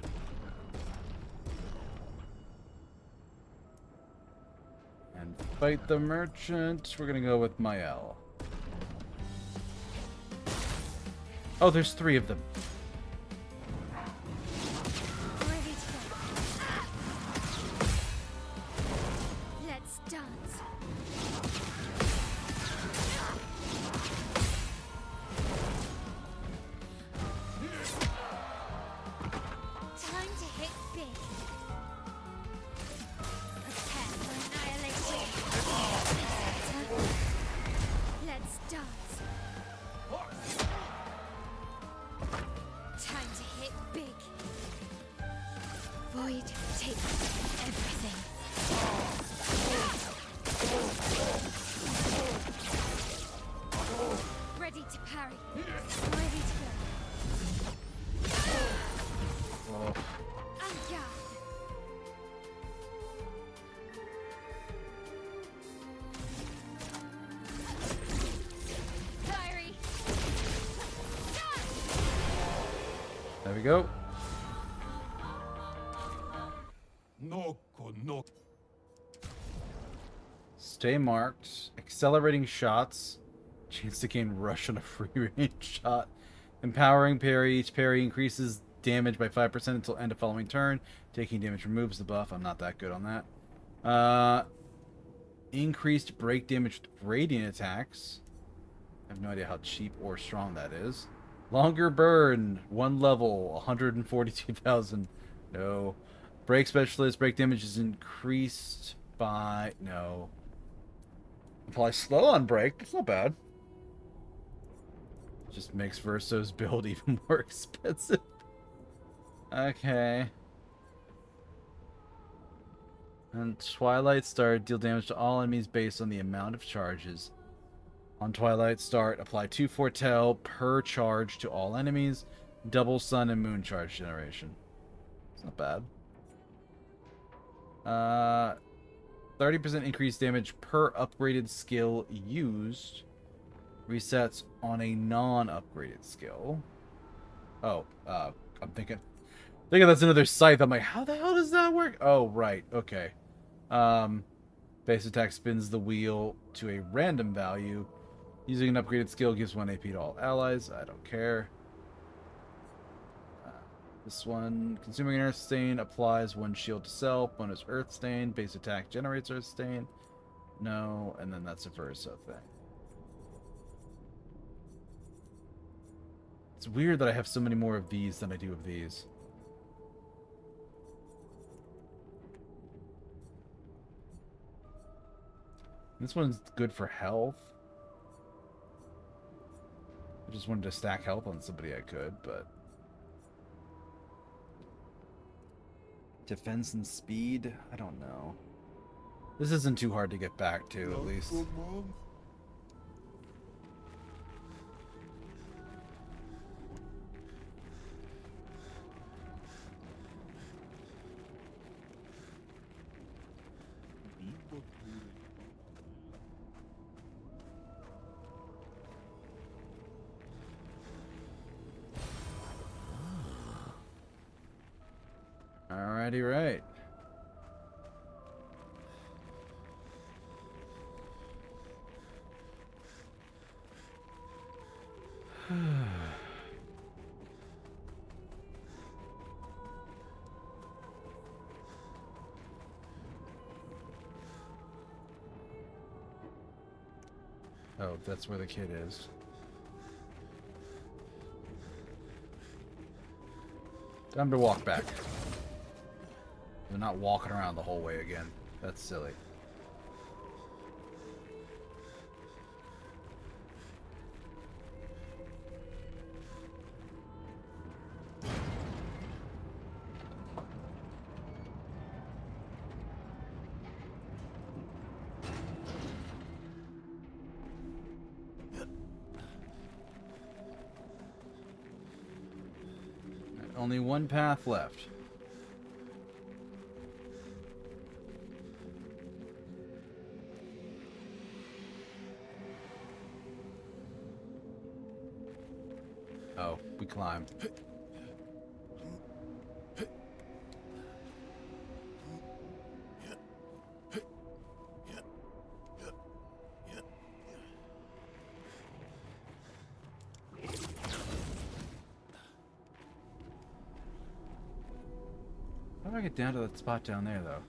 And fight the merchant. We're gonna go with Mael. Oh, there's 3 of them. Ready to go. Let's dance. Time to hit big. Prepare for annihilation. Let's dance. Time to hit big. Void takes everything. Ready to parry. Ready to go. Oh, En garde. Fiery. Done. there we go. Stay marked. Accelerating shots. Chance to gain rush on a free range shot. Empowering parry. Each parry increases damage by 5% until end of following turn. Taking damage removes the buff. I'm not that good on that. Increased break damage with radiant attacks. I have no idea how cheap or strong that is. Longer burn. 1 level. 142,000. No. Break specialist. Break damage is increased by... No. Apply slow on break. That's not bad. Just makes Verso's build even more expensive. Okay. And Twilight Start, deal damage to all enemies based on the amount of charges. On Twilight Start, apply 2 Foretell per charge to all enemies. Double Sun and Moon charge generation. It's not bad. 30% increased damage per upgraded skill used. Resets on a non-upgraded skill. Oh, I'm thinking that's another scythe. I'm like, how the hell does that work? Oh, right. Okay. Base attack spins the wheel to a random value. Using an upgraded skill gives 1 AP to all allies. I don't care. This one, consuming an earth stain applies 1 shield to self. Bonus earth stain. Base attack generates earth stain. No, and then that's a Verso thing. It's weird that I have so many more of these than I do of these. This one's good for health. I just wanted to stack health on somebody I could, but... Defense and speed? I don't know. This isn't too hard to get back to, at least. Alrighty, right. Oh, that's where the kid is. Time to walk back. They're not walking around the whole way again. That's silly. Only one path left. Oh, we climbed. How do I get down to that spot down there, though?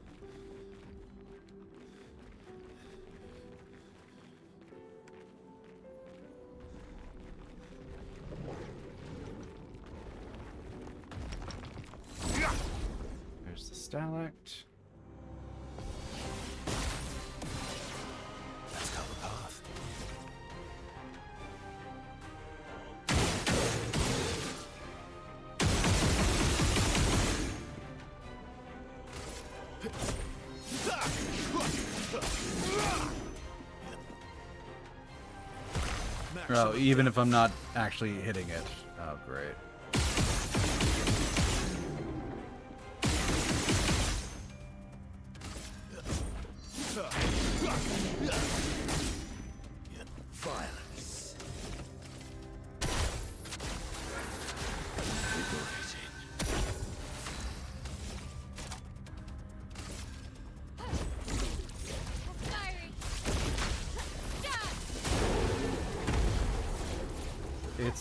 There's the stalactite. Let's cut the path. Oh, even if I'm not actually hitting it. Oh, great. Violence.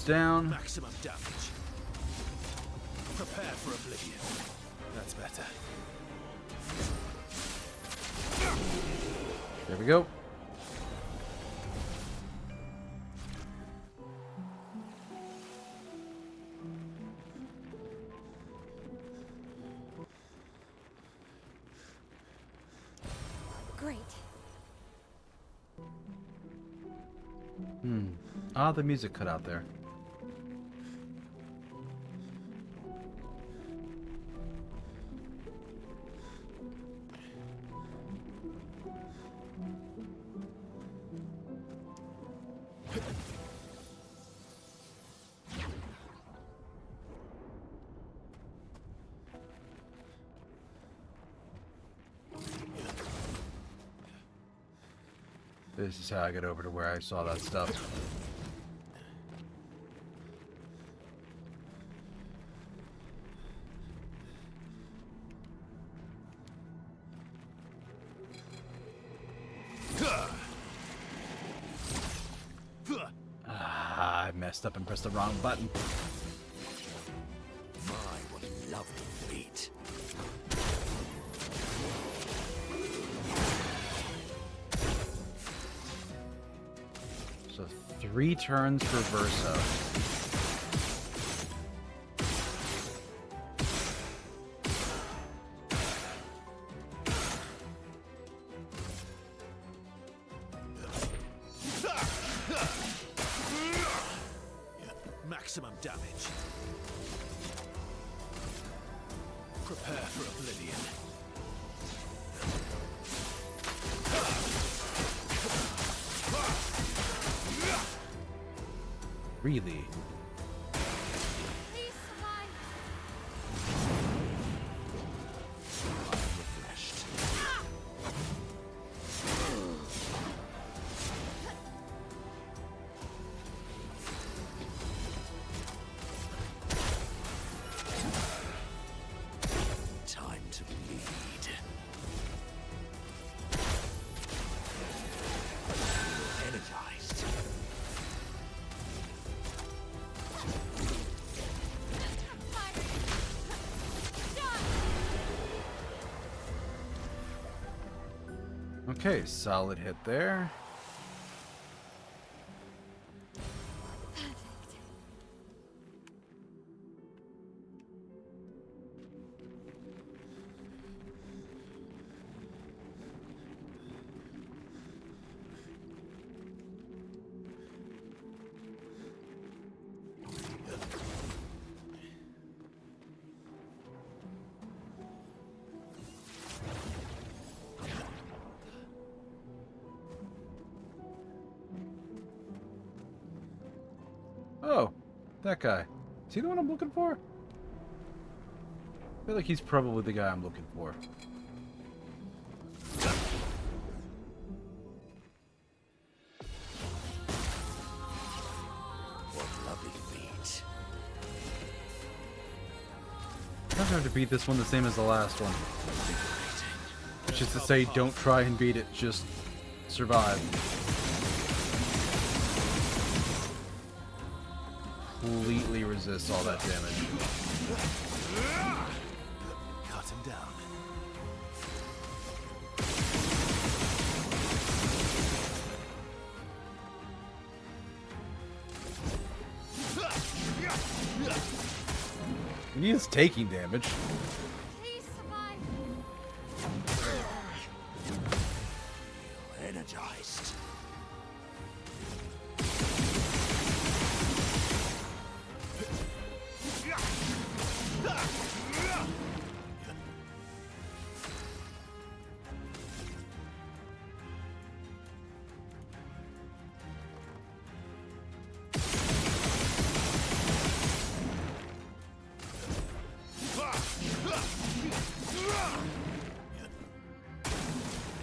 That's down. Maximum damage. Prepare for oblivion. That's better. There we go. Great. Ah, the music cut out there. This is how I get over to where I saw that stuff. Ah, I messed up and pressed the wrong button. My, what a lovely feat. So 3 turns for Verso. Maximum damage. Prepare for oblivion. Really? Please survive. Refreshed. Time to bleed. Energized. Okay, solid hit there. Perfect. Oh, that guy. Is he the one I'm looking for? I feel like he's probably the guy I'm looking for. What lovely feat. I'm not going to beat this one the same as the last one. Which is to say, don't try and beat it, just survive. Completely resists all that damage. Cut him down. He is taking damage. Please survive. Energized.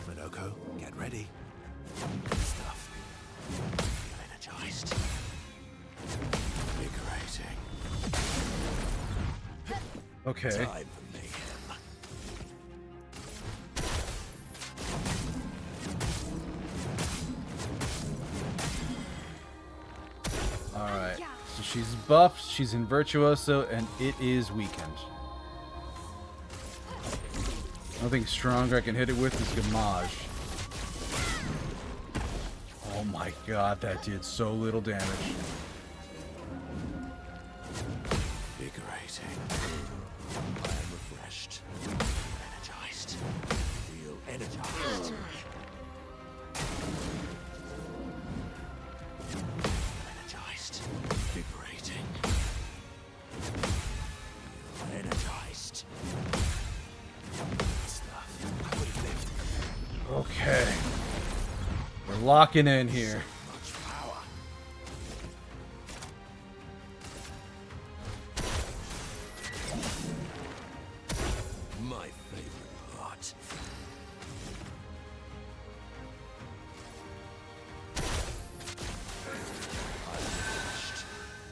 Minoko, get ready. Good stuff. Energized. Invigorating. Okay. Time for mayhem. Alright. So she buffed, she's in Virtuoso, and it is weakened. Nothing stronger I can hit it with is Gamage. Oh my god, that did so little damage. Invigorating. I am refreshed. Energized. Feel energized. Energized. Invigorating. Feel energized. Stuff. I would have lived. Okay. We're locking in here. Much power. My favorite part.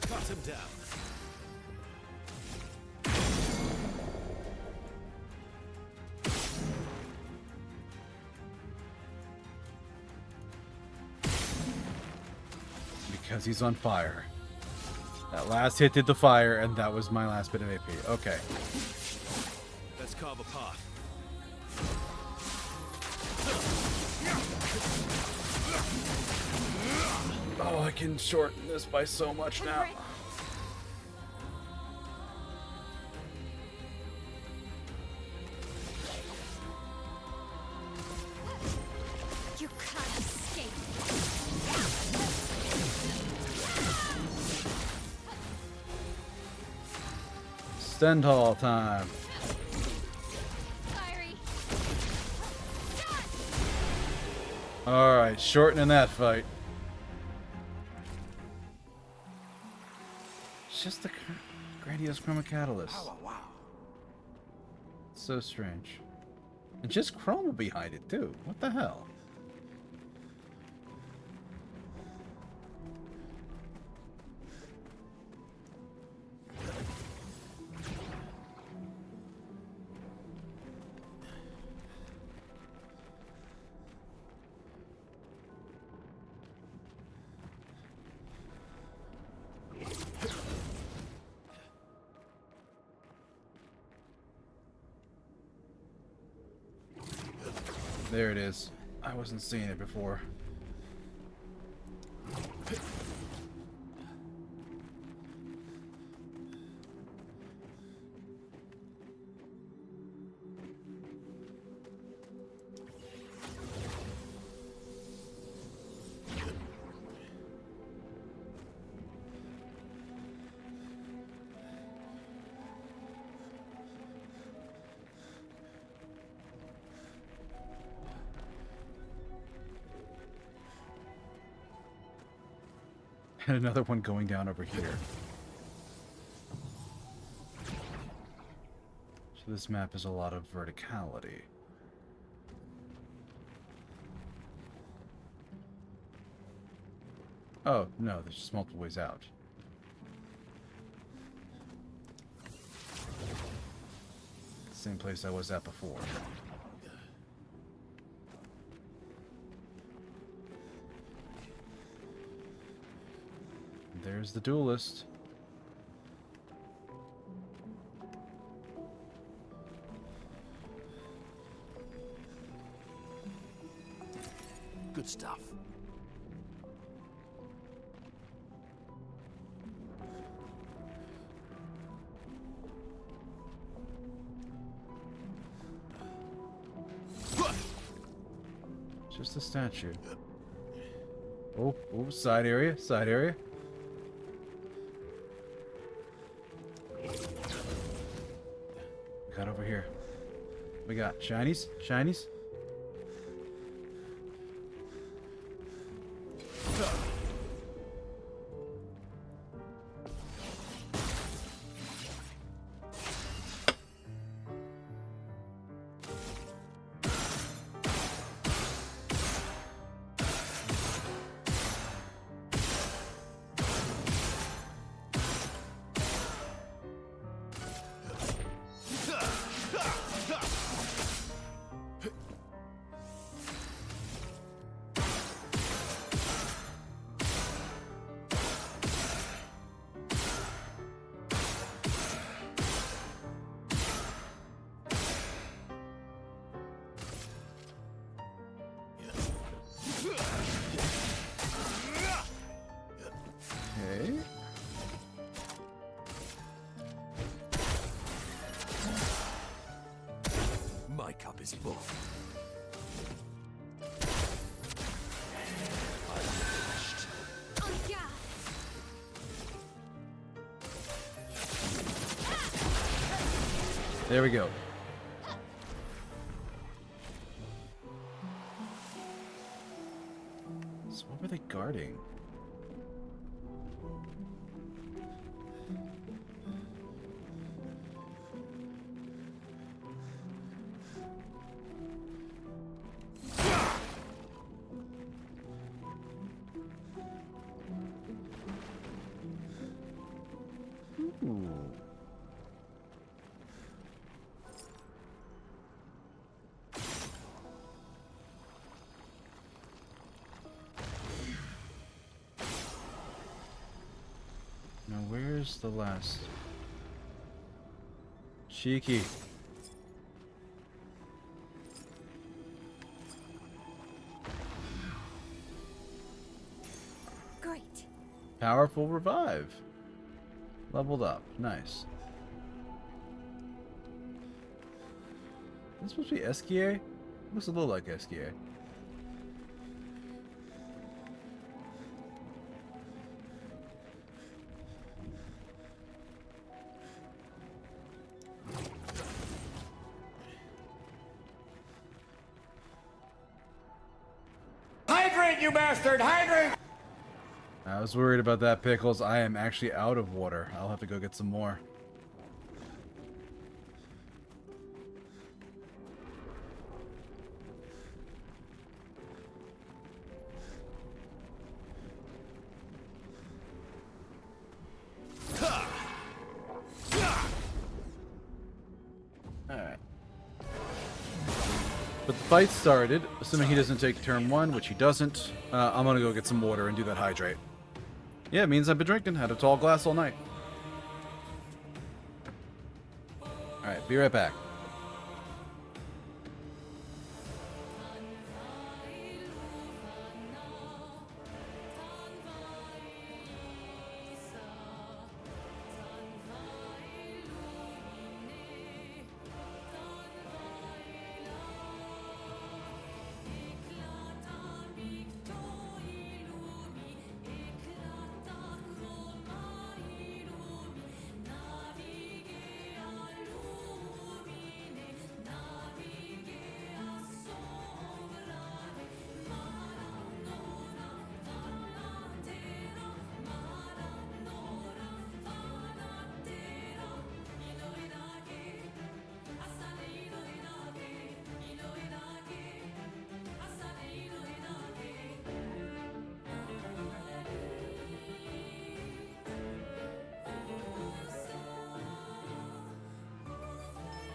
Cut him down. Because he's on fire. That last hit did the fire, and that was my last bit of AP. Okay. Let's carve a path. Oh, I can shorten this by so much now. You can't escape. Sandfall time. Fiery. Alright, shortening that fight. It's just the grandiose chroma catalyst. Wow. So strange. And just chroma behind it, too. What the hell? There it is. I wasn't seeing it before. And another one going down over here. So this map is a lot of verticality. Oh, no, there's just multiple ways out. Same place I was at before. There's the duelist. Good stuff. Just a statue. Oh, side area, side area. Got over here. We got shinies, shinies. cup is full. On guard. There we go. So what were they guarding? Ooh. Now where's the last? Cheeky. Great. Powerful revive. Leveled up. Nice. Is this supposed to be Esquier? Looks a little like Esquier. Hydrate, you bastard! Hydrate! I was worried about that, Pickles. I am actually out of water. I'll have to go get some more. Alright. But the fight started, assuming he doesn't take turn 1, which he doesn't. I'm gonna go get some water and do that hydrate. Yeah, it means I've been drinking. Had a tall glass all night. Alright, be right back.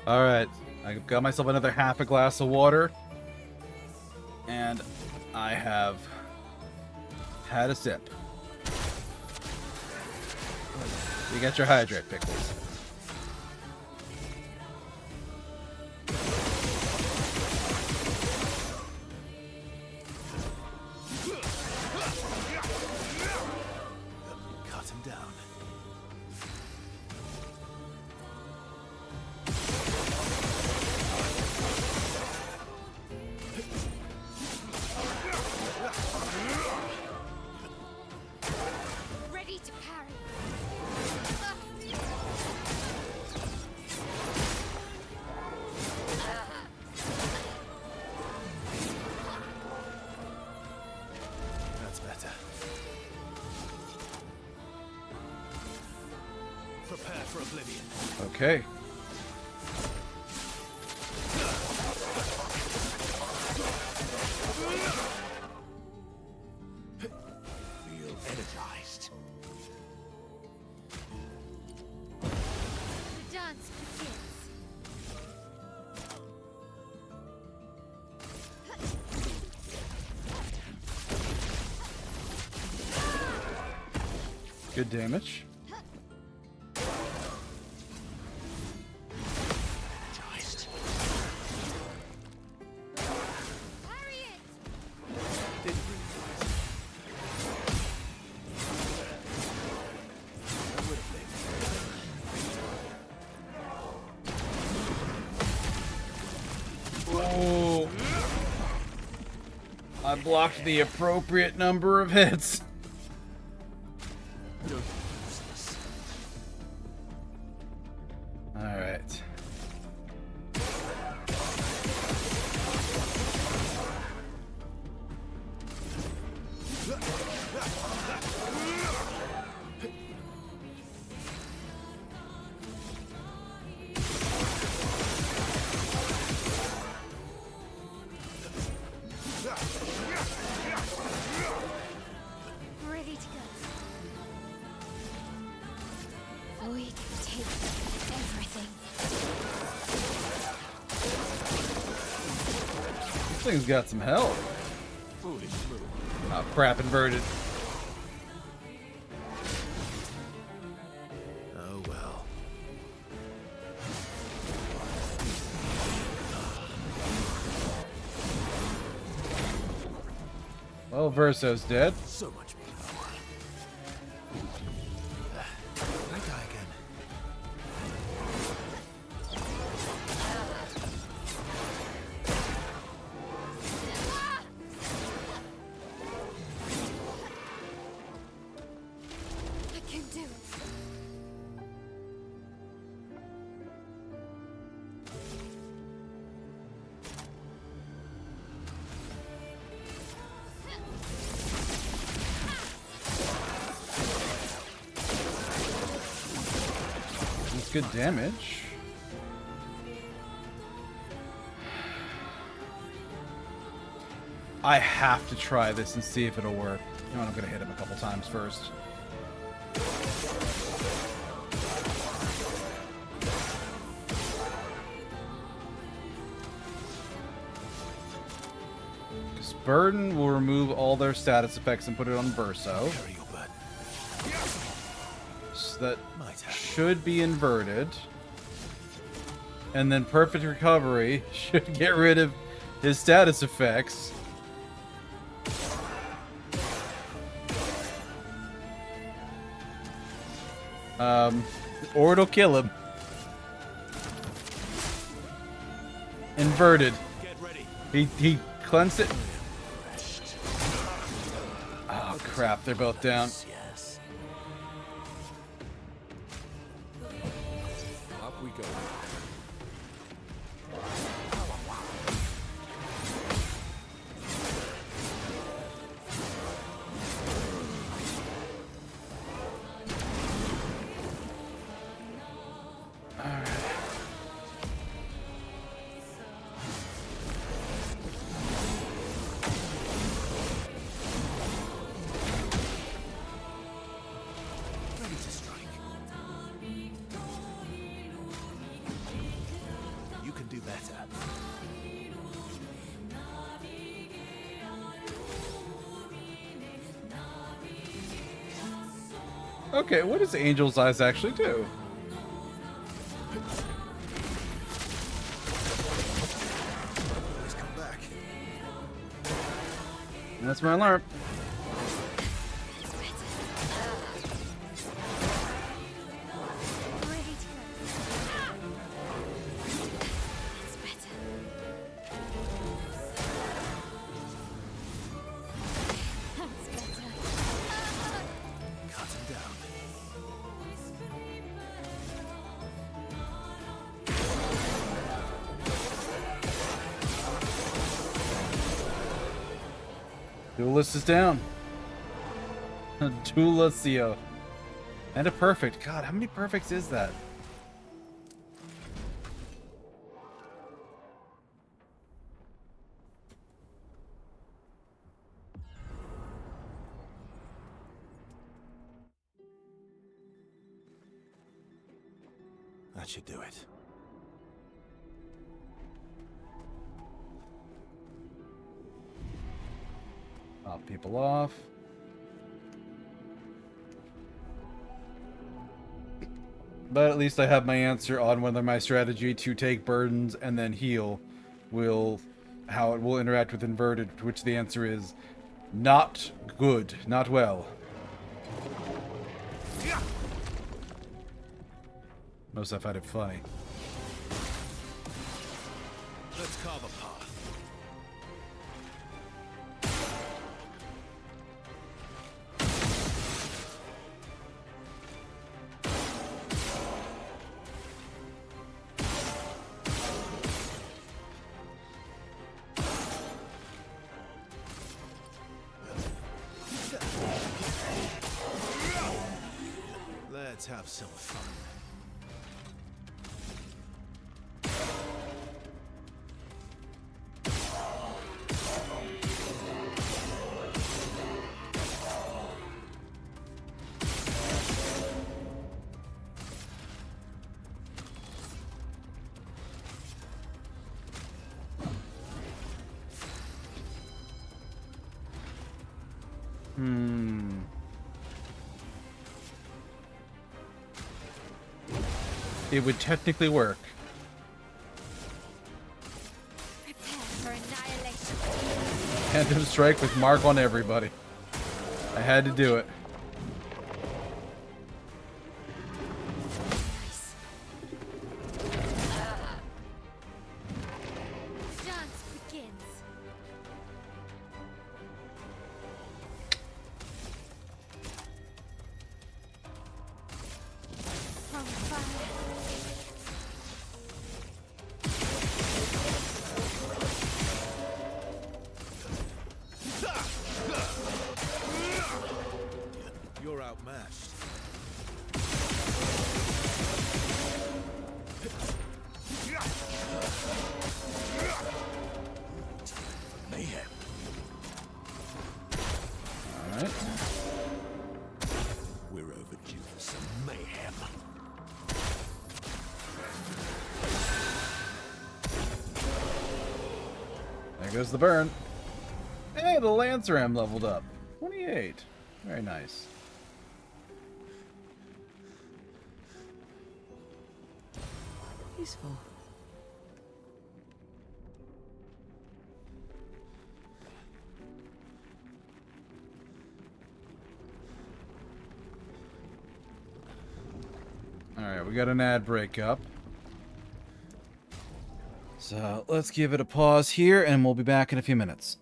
Alright, I got myself another half a glass of water. And I have had a sip. You got your hydrate, Pickles. Cut him down. Ready to parry. That's better. Prepare for oblivion. Okay. Feel energized. The dance begins. Good damage. Energized. Parry it. Didn't realize. I would have been. I blocked the appropriate number of hits. Don't use this. Alright. Ready to go. We can take everything. This thing's got some health. Foolish move. Oh, crap, inverted. Oh well. Well, Verso's dead. So much power. Can I die again? I can do it. That's good damage. I have to try this and see if it'll work. You know what, I'm gonna hit him a couple times first. Because Burden will remove all their status effects and put it on Verso. Carry your burden. So that Might have. should be inverted. And then Perfect Recovery should get rid of his status effects. Or it'll kill him. Inverted. Get ready. He cleansed it. Oh crap, they're both down. Yes. Up we go. Ready to strike. You can do better. Okay, what does Angel's Eyes actually do? Let's come back. That's my alarm. Ready to go. That's better. That's better. Cut him down. Duelist is down. Duelicio. And a perfect. God, how many perfects is that? That should do it. Pop people off. But at least I have my answer on whether my strategy to take burdens and then heal will, how it will interact with inverted, which the answer is not good, not well. Most I find it funny. Let's carve a path. Let's have some fun. It would technically work. Prepare for annihilation. Phantom Strike with Mark on everybody. I had to do it. Nice. The dance begins. From fire. You're outmatched. Mayhem. Alright. We're overdue for some mayhem. There goes the burn. Hey, the Lancer M leveled up. 28. Very nice. Peaceful. Alright, we got an ad break up. So let's give it a pause here and we'll be back in a few minutes.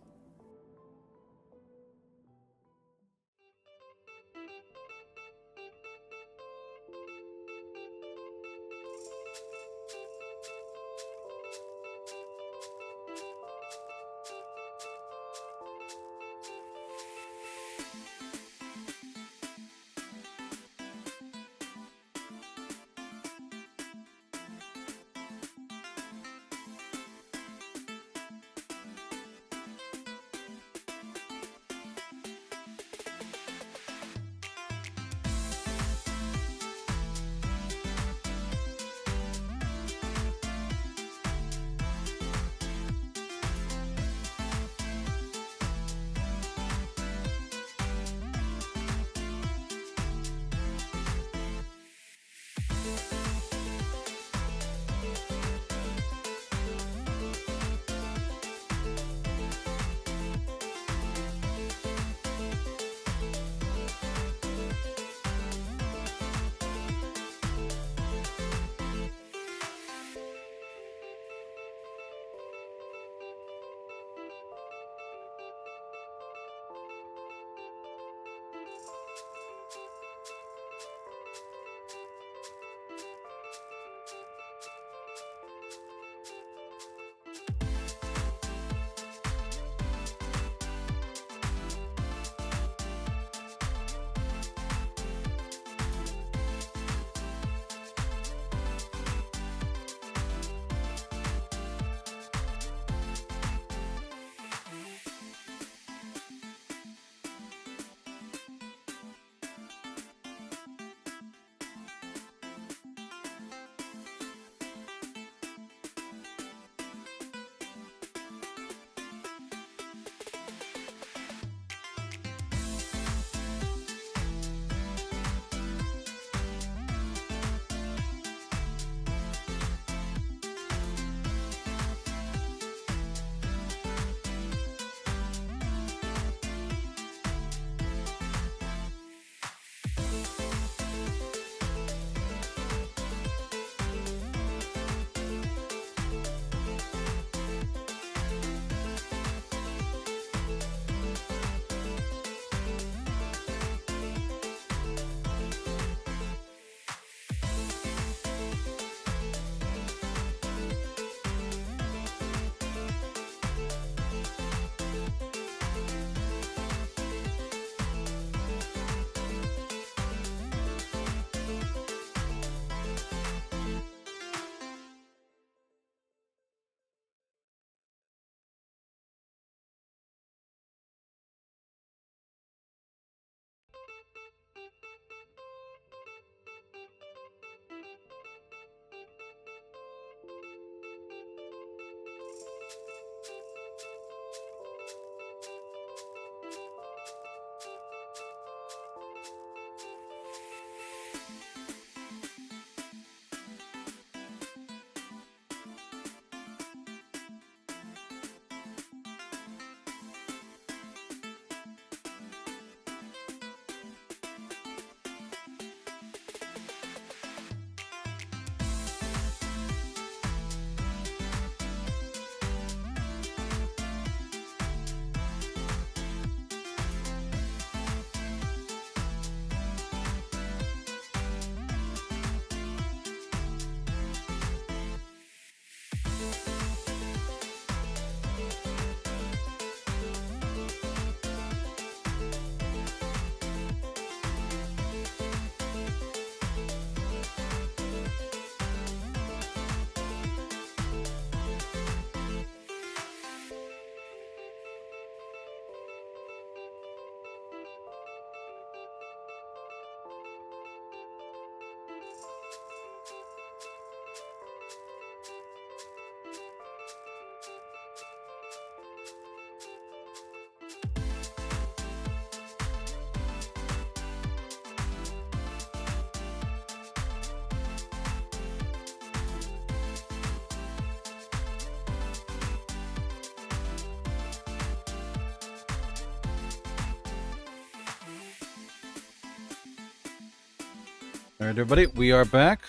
All right, everybody, we are back.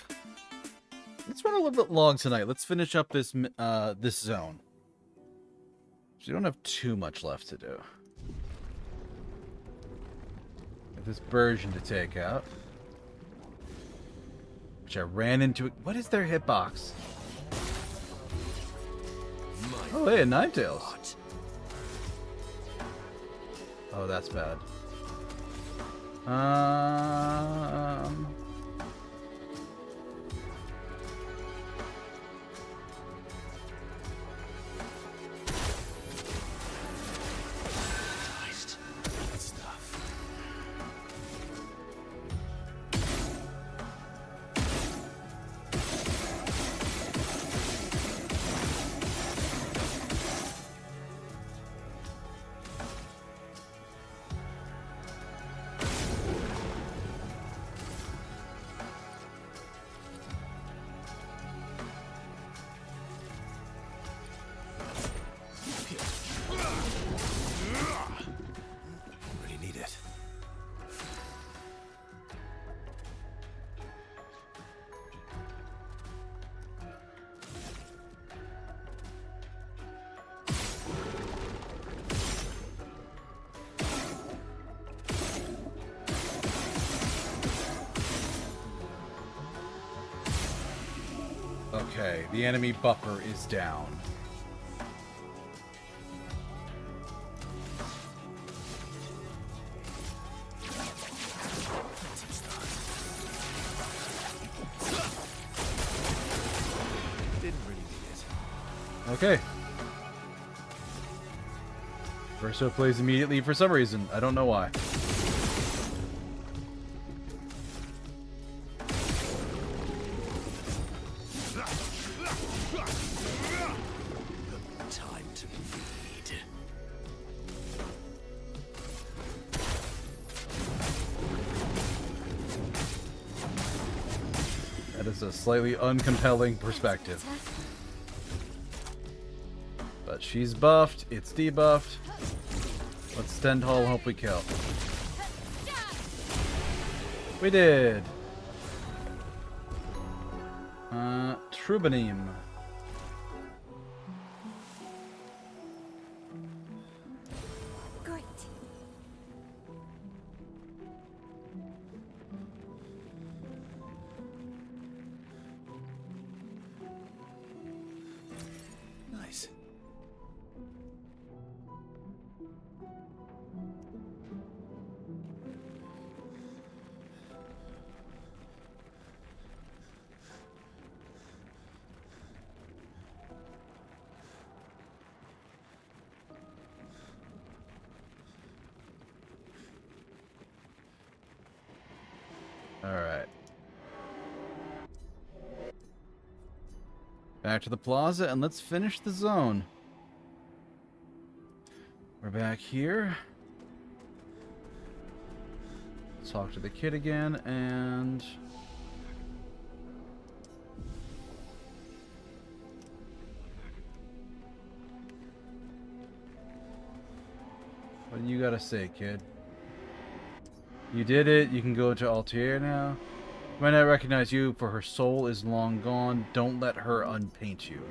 Let's run a little bit long tonight. Let's finish up this this zone. So we don't have too much left to do. Got this version to take out, which I ran into. What is their hitbox? Oh, hey, a Ninetales. Oh, that's bad. Okay, the enemy buffer is down. Didn't really need it. Okay. Verso plays immediately for some reason. I don't know why. Time to bleed. That is a slightly uncompelling perspective. But she's buffed, it's debuffed. Let's Stendhal and hope we kill. We did! Trubanim. Great. Nice. Alright. Back to the plaza and let's finish the zone. We're back here. Let's talk to the kid again, and... what do you gotta say, kid? You did it. You can go to Altair now. Might not recognize you, for her soul is long gone. Don't let her unpaint you.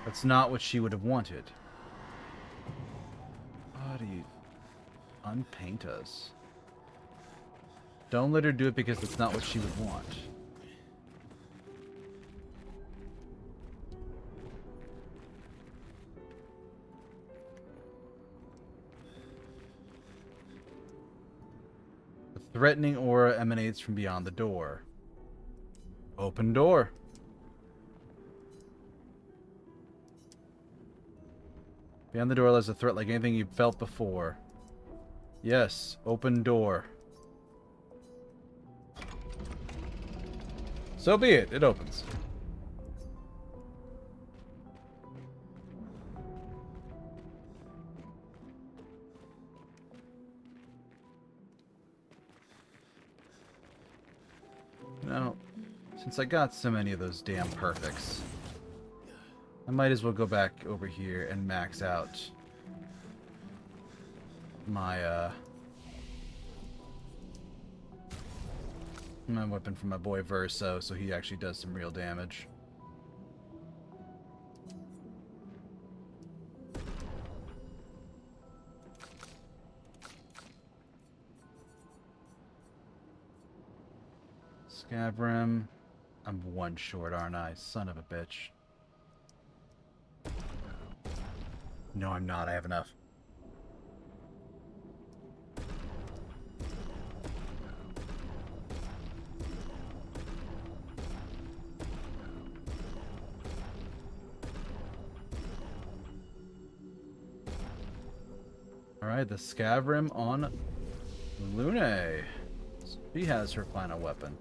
That's not what she would have wanted. How do you unpaint us? Don't let her do it because that's not what she would want. The threatening aura emanates from beyond the door. Open door. Beyond the door lies a threat like anything you've felt before. Yes, open door. So be it. It opens. Now, since I got so many of those damn perfects, I might as well go back over here and max out my my weapon for my boy Verso, so he actually does some real damage. Scavrim. I'm one short, aren't I? Son of a bitch. No, I'm not. I have enough. Alright, the Scavrim on Lune. She has her final weapon.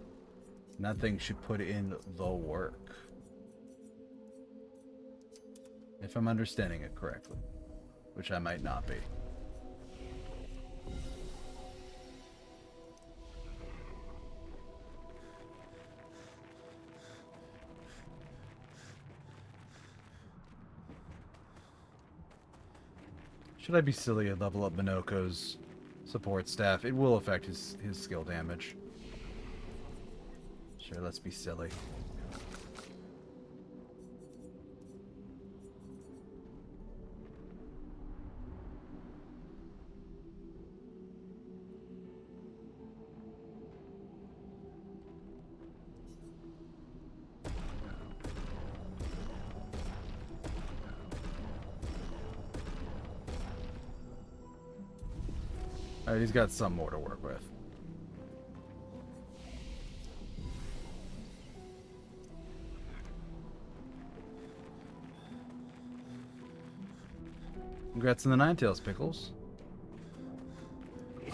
Nothing should put in the work. If I'm understanding it correctly. Which I might not be. Should I be silly and level up Minoko's support staff? It will affect his skill damage. Sure, let's be silly. Alright, he's got some more to work with. Congrats on the Ninetales, Pickles.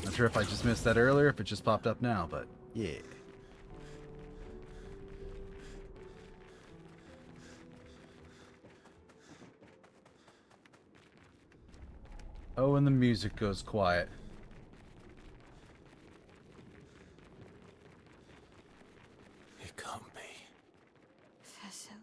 Not sure if I just missed that earlier, if it just popped up now, but yeah. Oh, and the music goes quiet. It can't be. Vessel.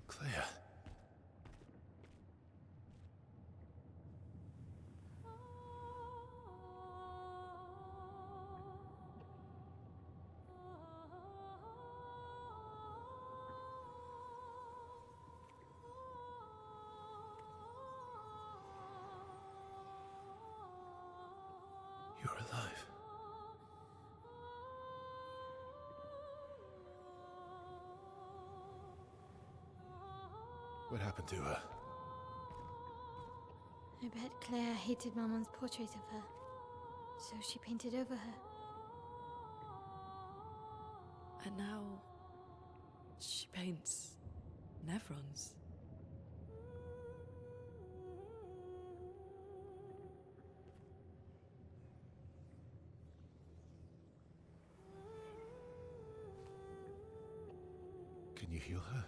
Claire. You're alive. What happened to her? I bet Claire hated Maman's portrait of her, so she painted over her. And now she paints Nevrons. Can you heal her?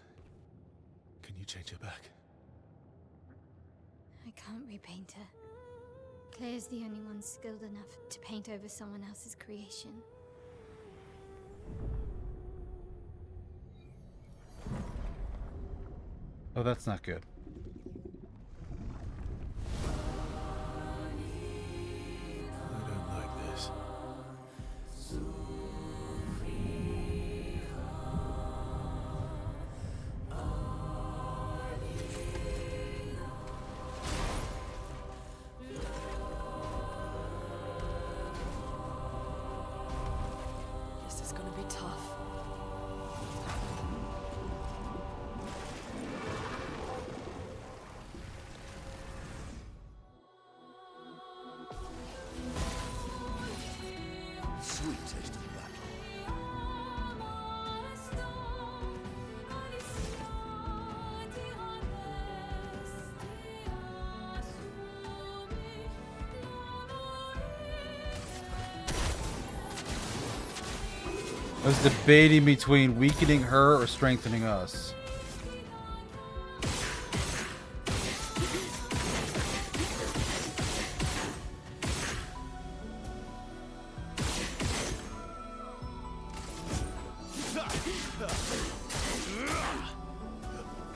Can you change her back? I can't repaint her. Claire's the only one skilled enough to paint over someone else's creation. Oh, that's not good. I don't like this. This is gonna be tough. Sweet taste of battle. I was debating between weakening her or strengthening us.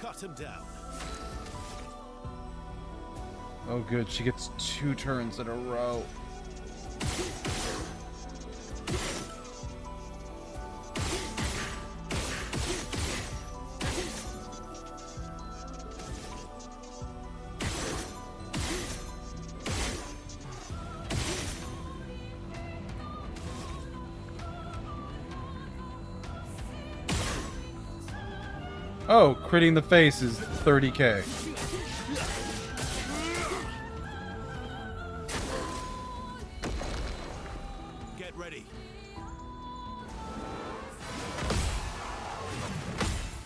Cut him down. Oh good, she gets 2 turns in a row. Oh, critting the face is 30k. Get ready.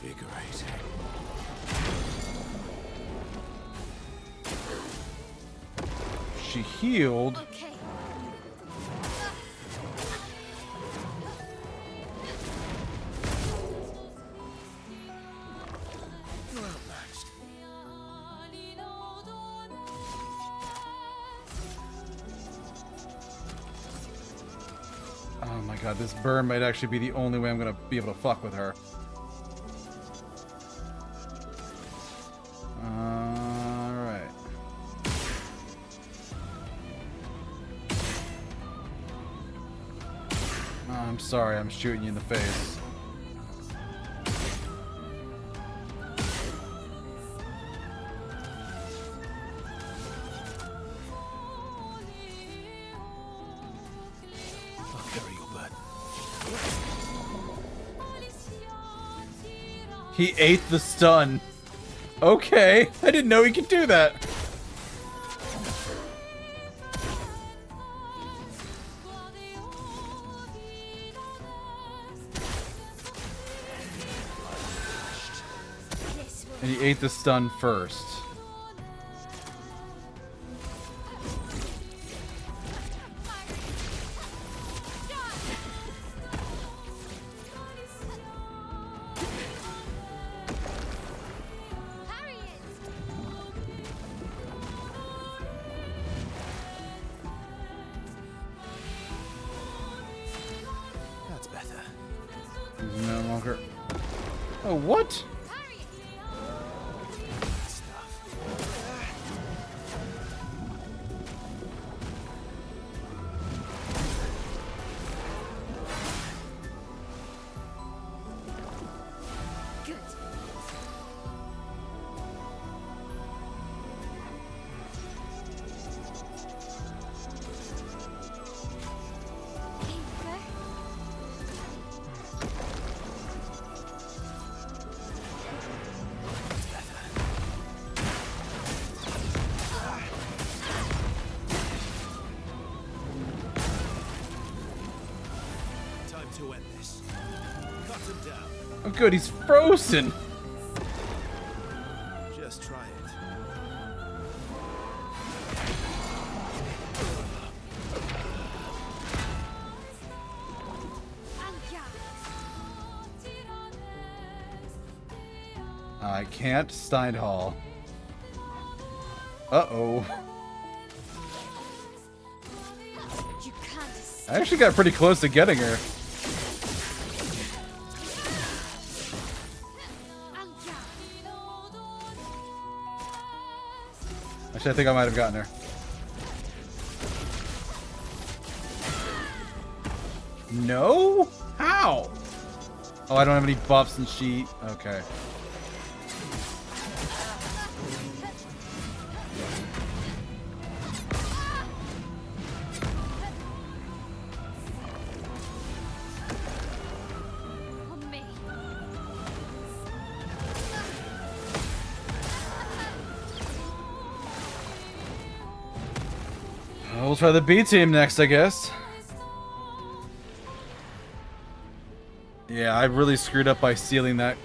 Invigorating. She healed. Okay. You're outmatched. Oh my god, this burn might actually be the only way I'm gonna be able to fuck with her. Alright. Oh, I'm sorry, I'm shooting you in the face. I'll carry your burden. He ate the stun. Okay, I didn't know he could do that. This will And he ate the stun first. parry it. That's better. He's no longer. Oh, what? Parry it. Stuff. Good. Paper. Time to end this. Cut him down. Oh, good, he's frozen. Just try it. And yeah. I can't Steinhall. Uh-oh. You can't escape. I actually got pretty close to getting her. Actually, I think I might have gotten her. No? How? Oh, I don't have any buffs and sheet. Okay. On me. We'll try the B team next, I guess. Yeah, I really screwed up by sealing that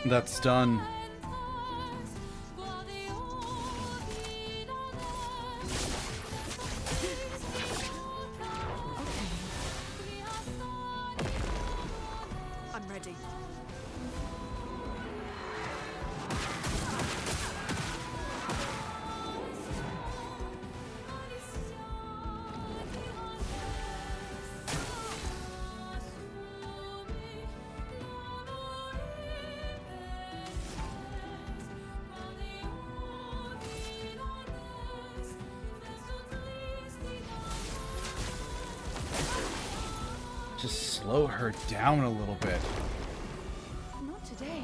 that stun. I'm ready. Just slow her down a little bit. Not today.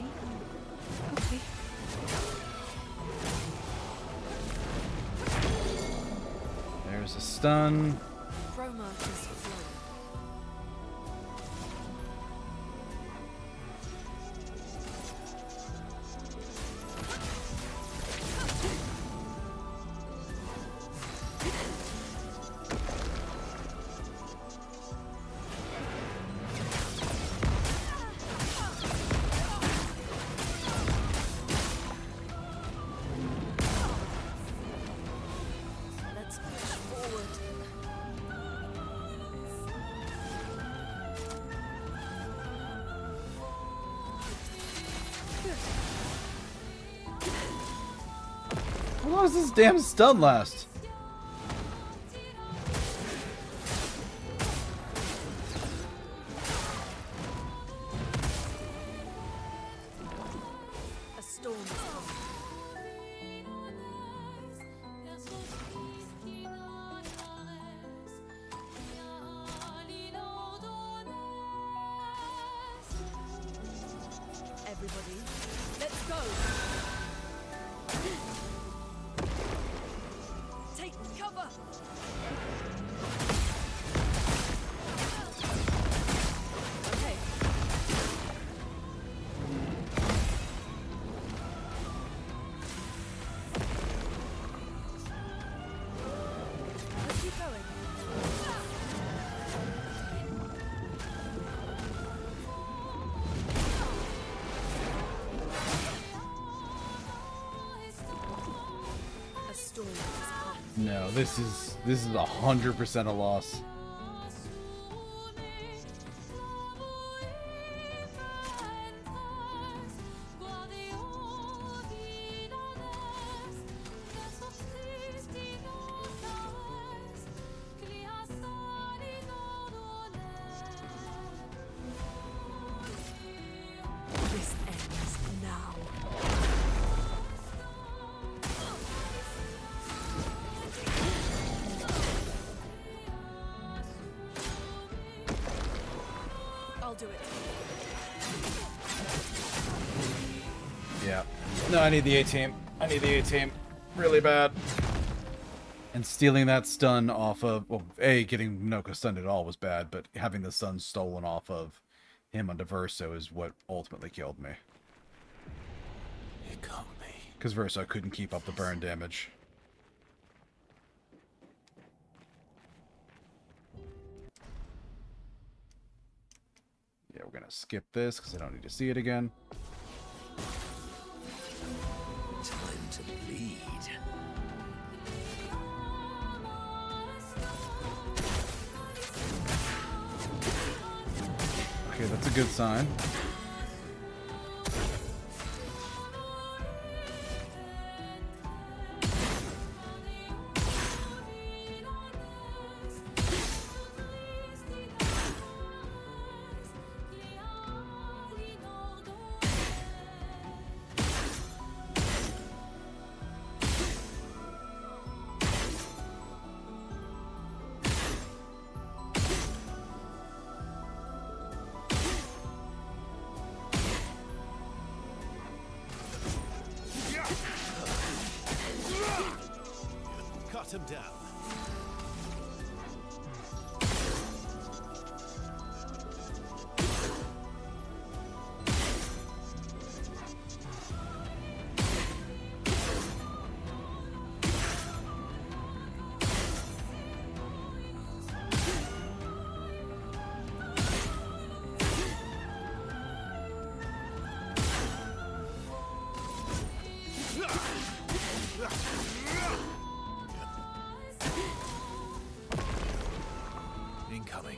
Okay. There's a stun. Pro markers flow. Let's push forward. How long does this damn stun last? A storm is coming. Everybody, let's go. Take cover. Okay. Let's keep going. A storm is coming. No, this is 100% a loss. This ends now. I'll do it. Yeah. No, I need the A team. I need the A team really bad. And stealing that stun off of, well, A, getting Noka stunned at all was bad, but having the stun stolen off of him onto Verso is what ultimately killed me. You got me. Because Verso couldn't keep up the burn damage. Yeah, we're gonna skip this because I don't need to see it again. Time to bleed. Okay, that's a good sign. Cut him down. Incoming.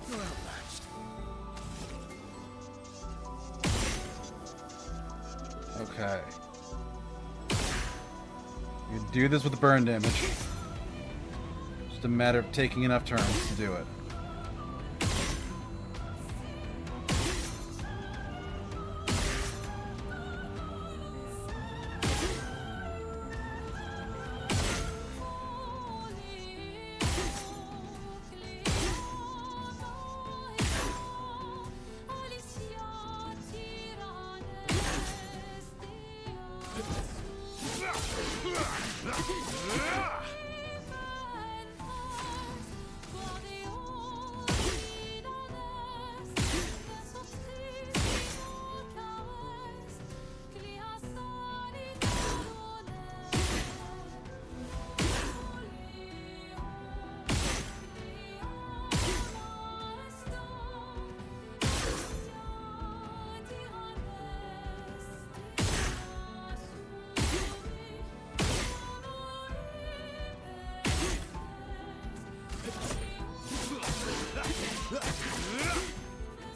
You're outmatched. Okay. You can do this with the burn damage. Just a matter of taking enough turns to do it.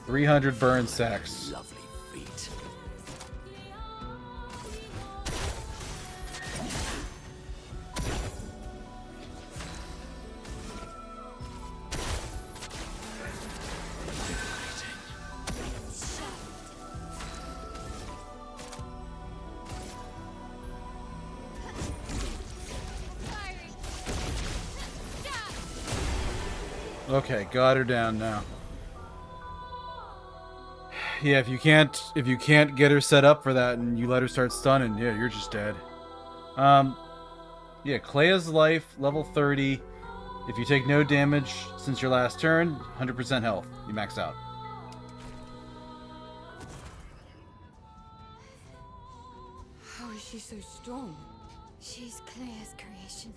$300 burn sacks. Lovely feat. Okay, got her down now. Yeah, if you can't get her set up for that and you let her start stunning, yeah, you're just dead. Yeah, Claire's life, level 30. If you take no damage since your last turn, 100% health. You max out. How is she so strong? She's Claire's creation.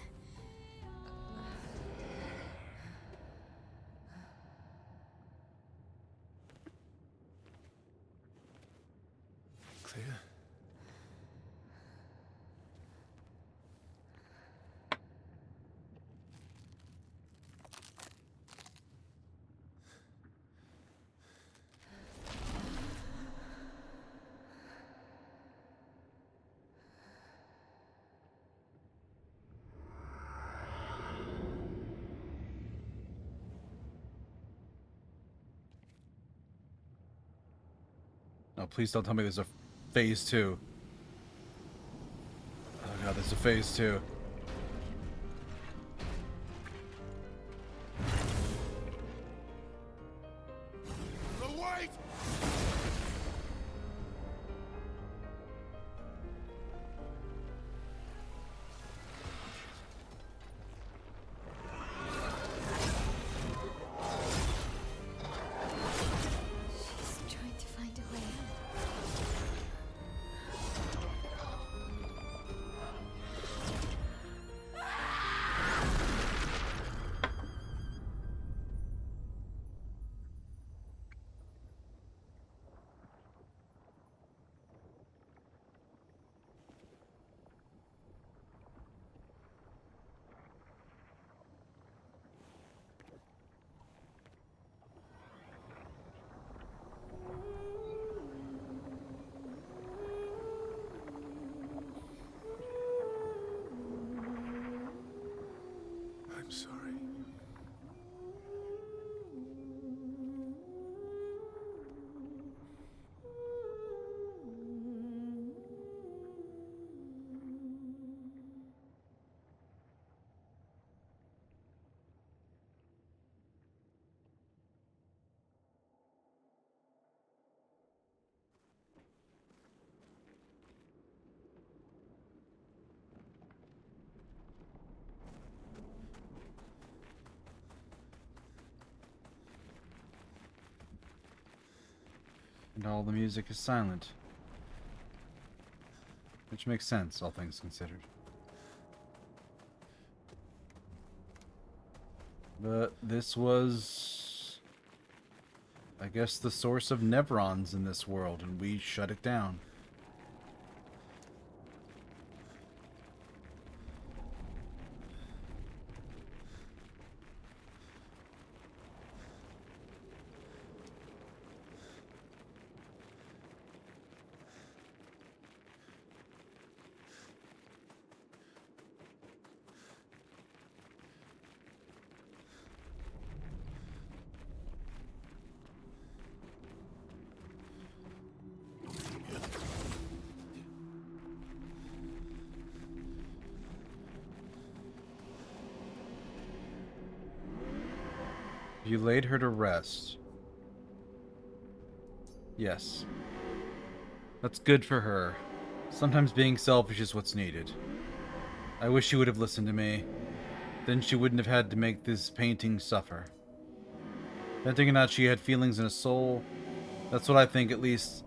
Clear. Oh, please don't tell me there's a phase 2. Oh god, there's a phase 2. The light! She's trying to find a way out. And all the music is silent. Which makes sense, all things considered. But this was, I guess, the source of Nevrons in this world, and we shut it down. You laid her to rest. Yes. That's good for her. Sometimes being selfish is what's needed. I wish she would have listened to me. Then she wouldn't have had to make this painting suffer. Whether or not she had feelings and a soul, that's what I think. At least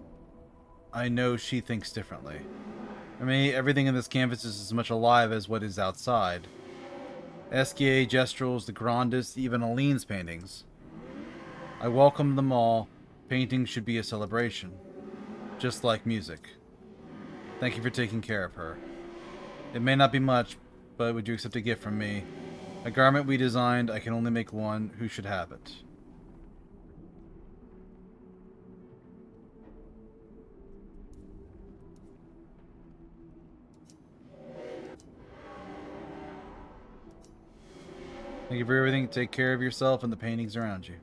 I know she thinks differently. For me, everything in this canvas is as much alive as what is outside. Esquier, Gestrel's, the Grandis, even Aline's paintings. I welcome them all. Painting should be a celebration. Just like music. Thank you for taking care of her. It may not be much, but would you accept a gift from me? A garment we designed, I can only make one. Who should have it? Thank you for everything. Take care of yourself and the paintings around you.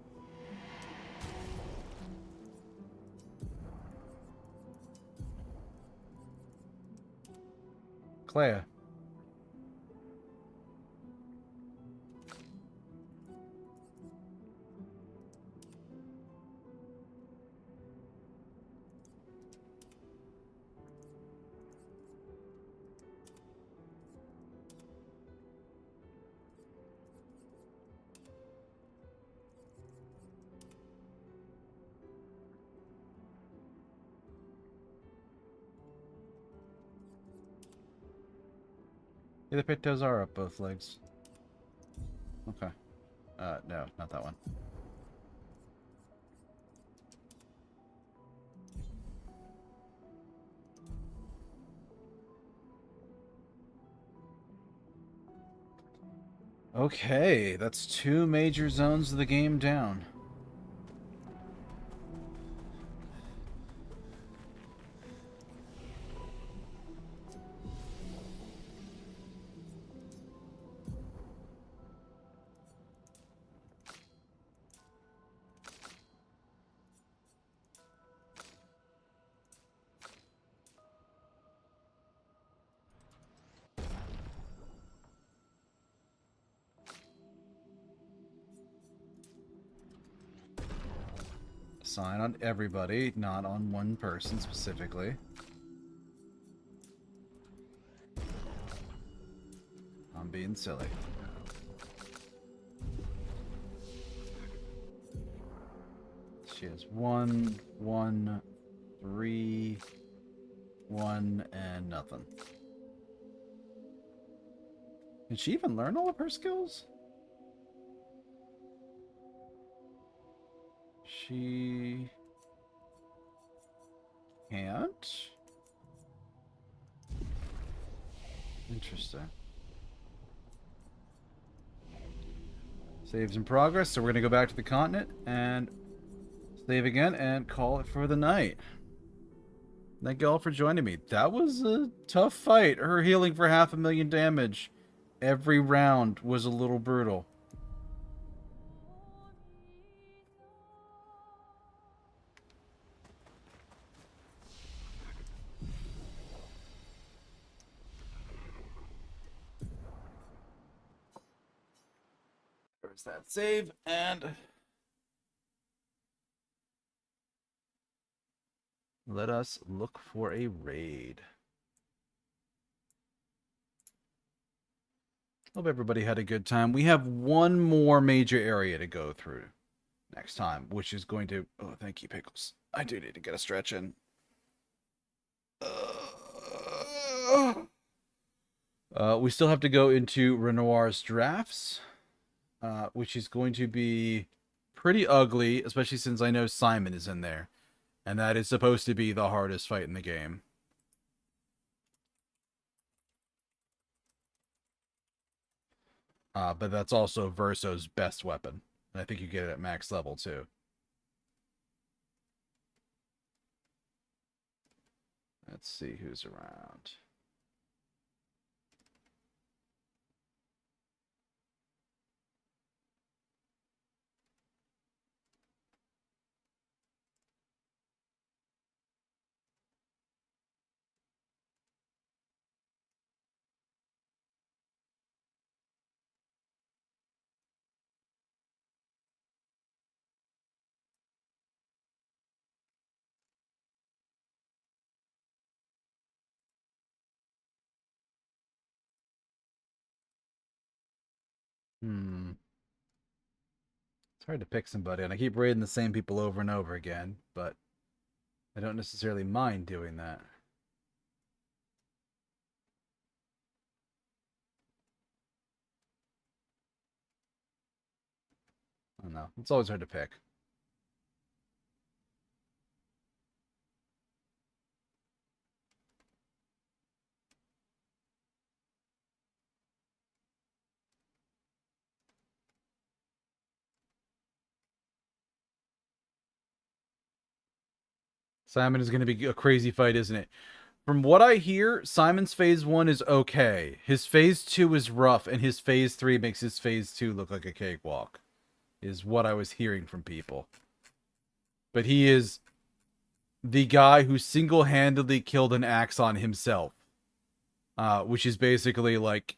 Claire. Yeah, the pit toes are up both legs. Okay. No, not that one. Okay, that's 2 major zones of the game down. Sign on everybody, not on one person specifically. I'm being silly. She has 1, 1, 3, 1, and nothing. Did she even learn all of her skills? She can't? Interesting. Saves in progress, so we're going to go back to the continent and save again and call it for the night. Thank you all for joining me. That was a tough fight. Her healing for 500,000 damage every round was a little brutal. There's that save, and let us look for a raid. Hope everybody had a good time. We have one more major area to go through next time, which is going to... Oh, thank you, Pickles. I do need to get a stretch in. We still have to go into Renoir's drafts, which is going to be pretty ugly, especially since I know Simon is in there. And that is supposed to be the hardest fight in the game. But that's also Verso's best weapon. And I think you get it at max level, too. Let's see who's around. It's hard to pick somebody, and I keep raiding the same people over and over again, but I don't necessarily mind doing that. I don't know. It's always hard to pick. Simon is going to be a crazy fight, isn't it? From what I hear, Simon's phase 1 is okay. His phase 2 is rough, and his phase 3 makes his phase 2 look like a cakewalk, is what I was hearing from people. But he is the guy who single-handedly killed an Axon himself. Which is basically like,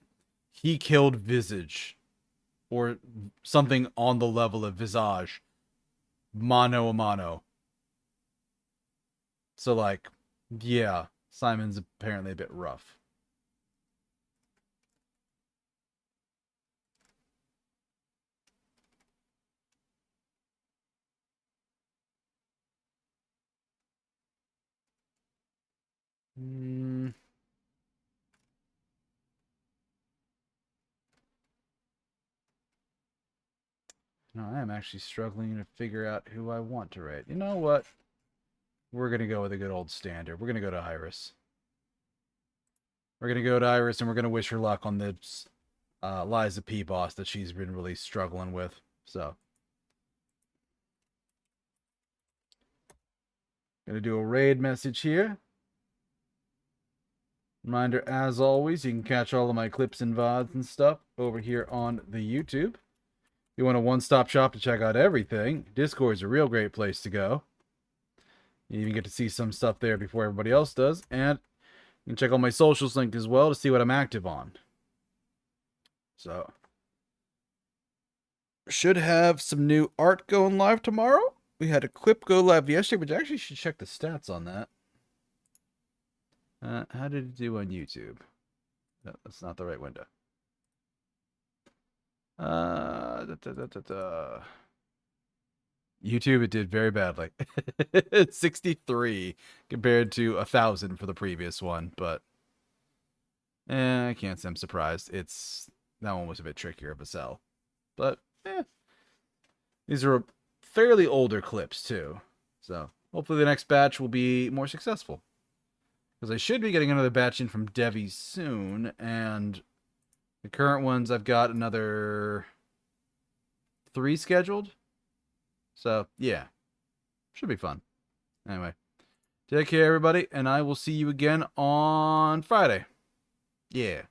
he killed Visage, or something on the level of Visage, mano a mano. So, like, yeah, Simon's apparently a bit rough. No, I am actually struggling to figure out who I want to raid. You know what? We're going to go with a good old standard. We're going to go to Iris. We're going to go to Iris, and we're going to wish her luck on this Liza P boss that she's been really struggling with. So, going to do a raid message here. Reminder, as always, you can catch all of my clips and VODs and stuff over here on the YouTube. If you want a one-stop shop to check out everything, Discord is a real great place to go. You even get to see some stuff there before everybody else does. And you can check out my socials link as well to see what I'm active on. So, should have some new art going live tomorrow. We had a clip go live yesterday, which I actually should check the stats on that. How did it do on YouTube? No, that's not the right window. YouTube, it did very badly. 63 compared to 1,000 for the previous one, but I can't say I'm surprised. That one was a bit trickier of a sell, but these are fairly older clips too, so hopefully the next batch will be more successful. Because I should be getting another batch in from Devi soon, and the current ones I've got another 3 scheduled. So, yeah. Should be fun. Anyway. Take care, everybody, and I will see you again on Friday. Yeah.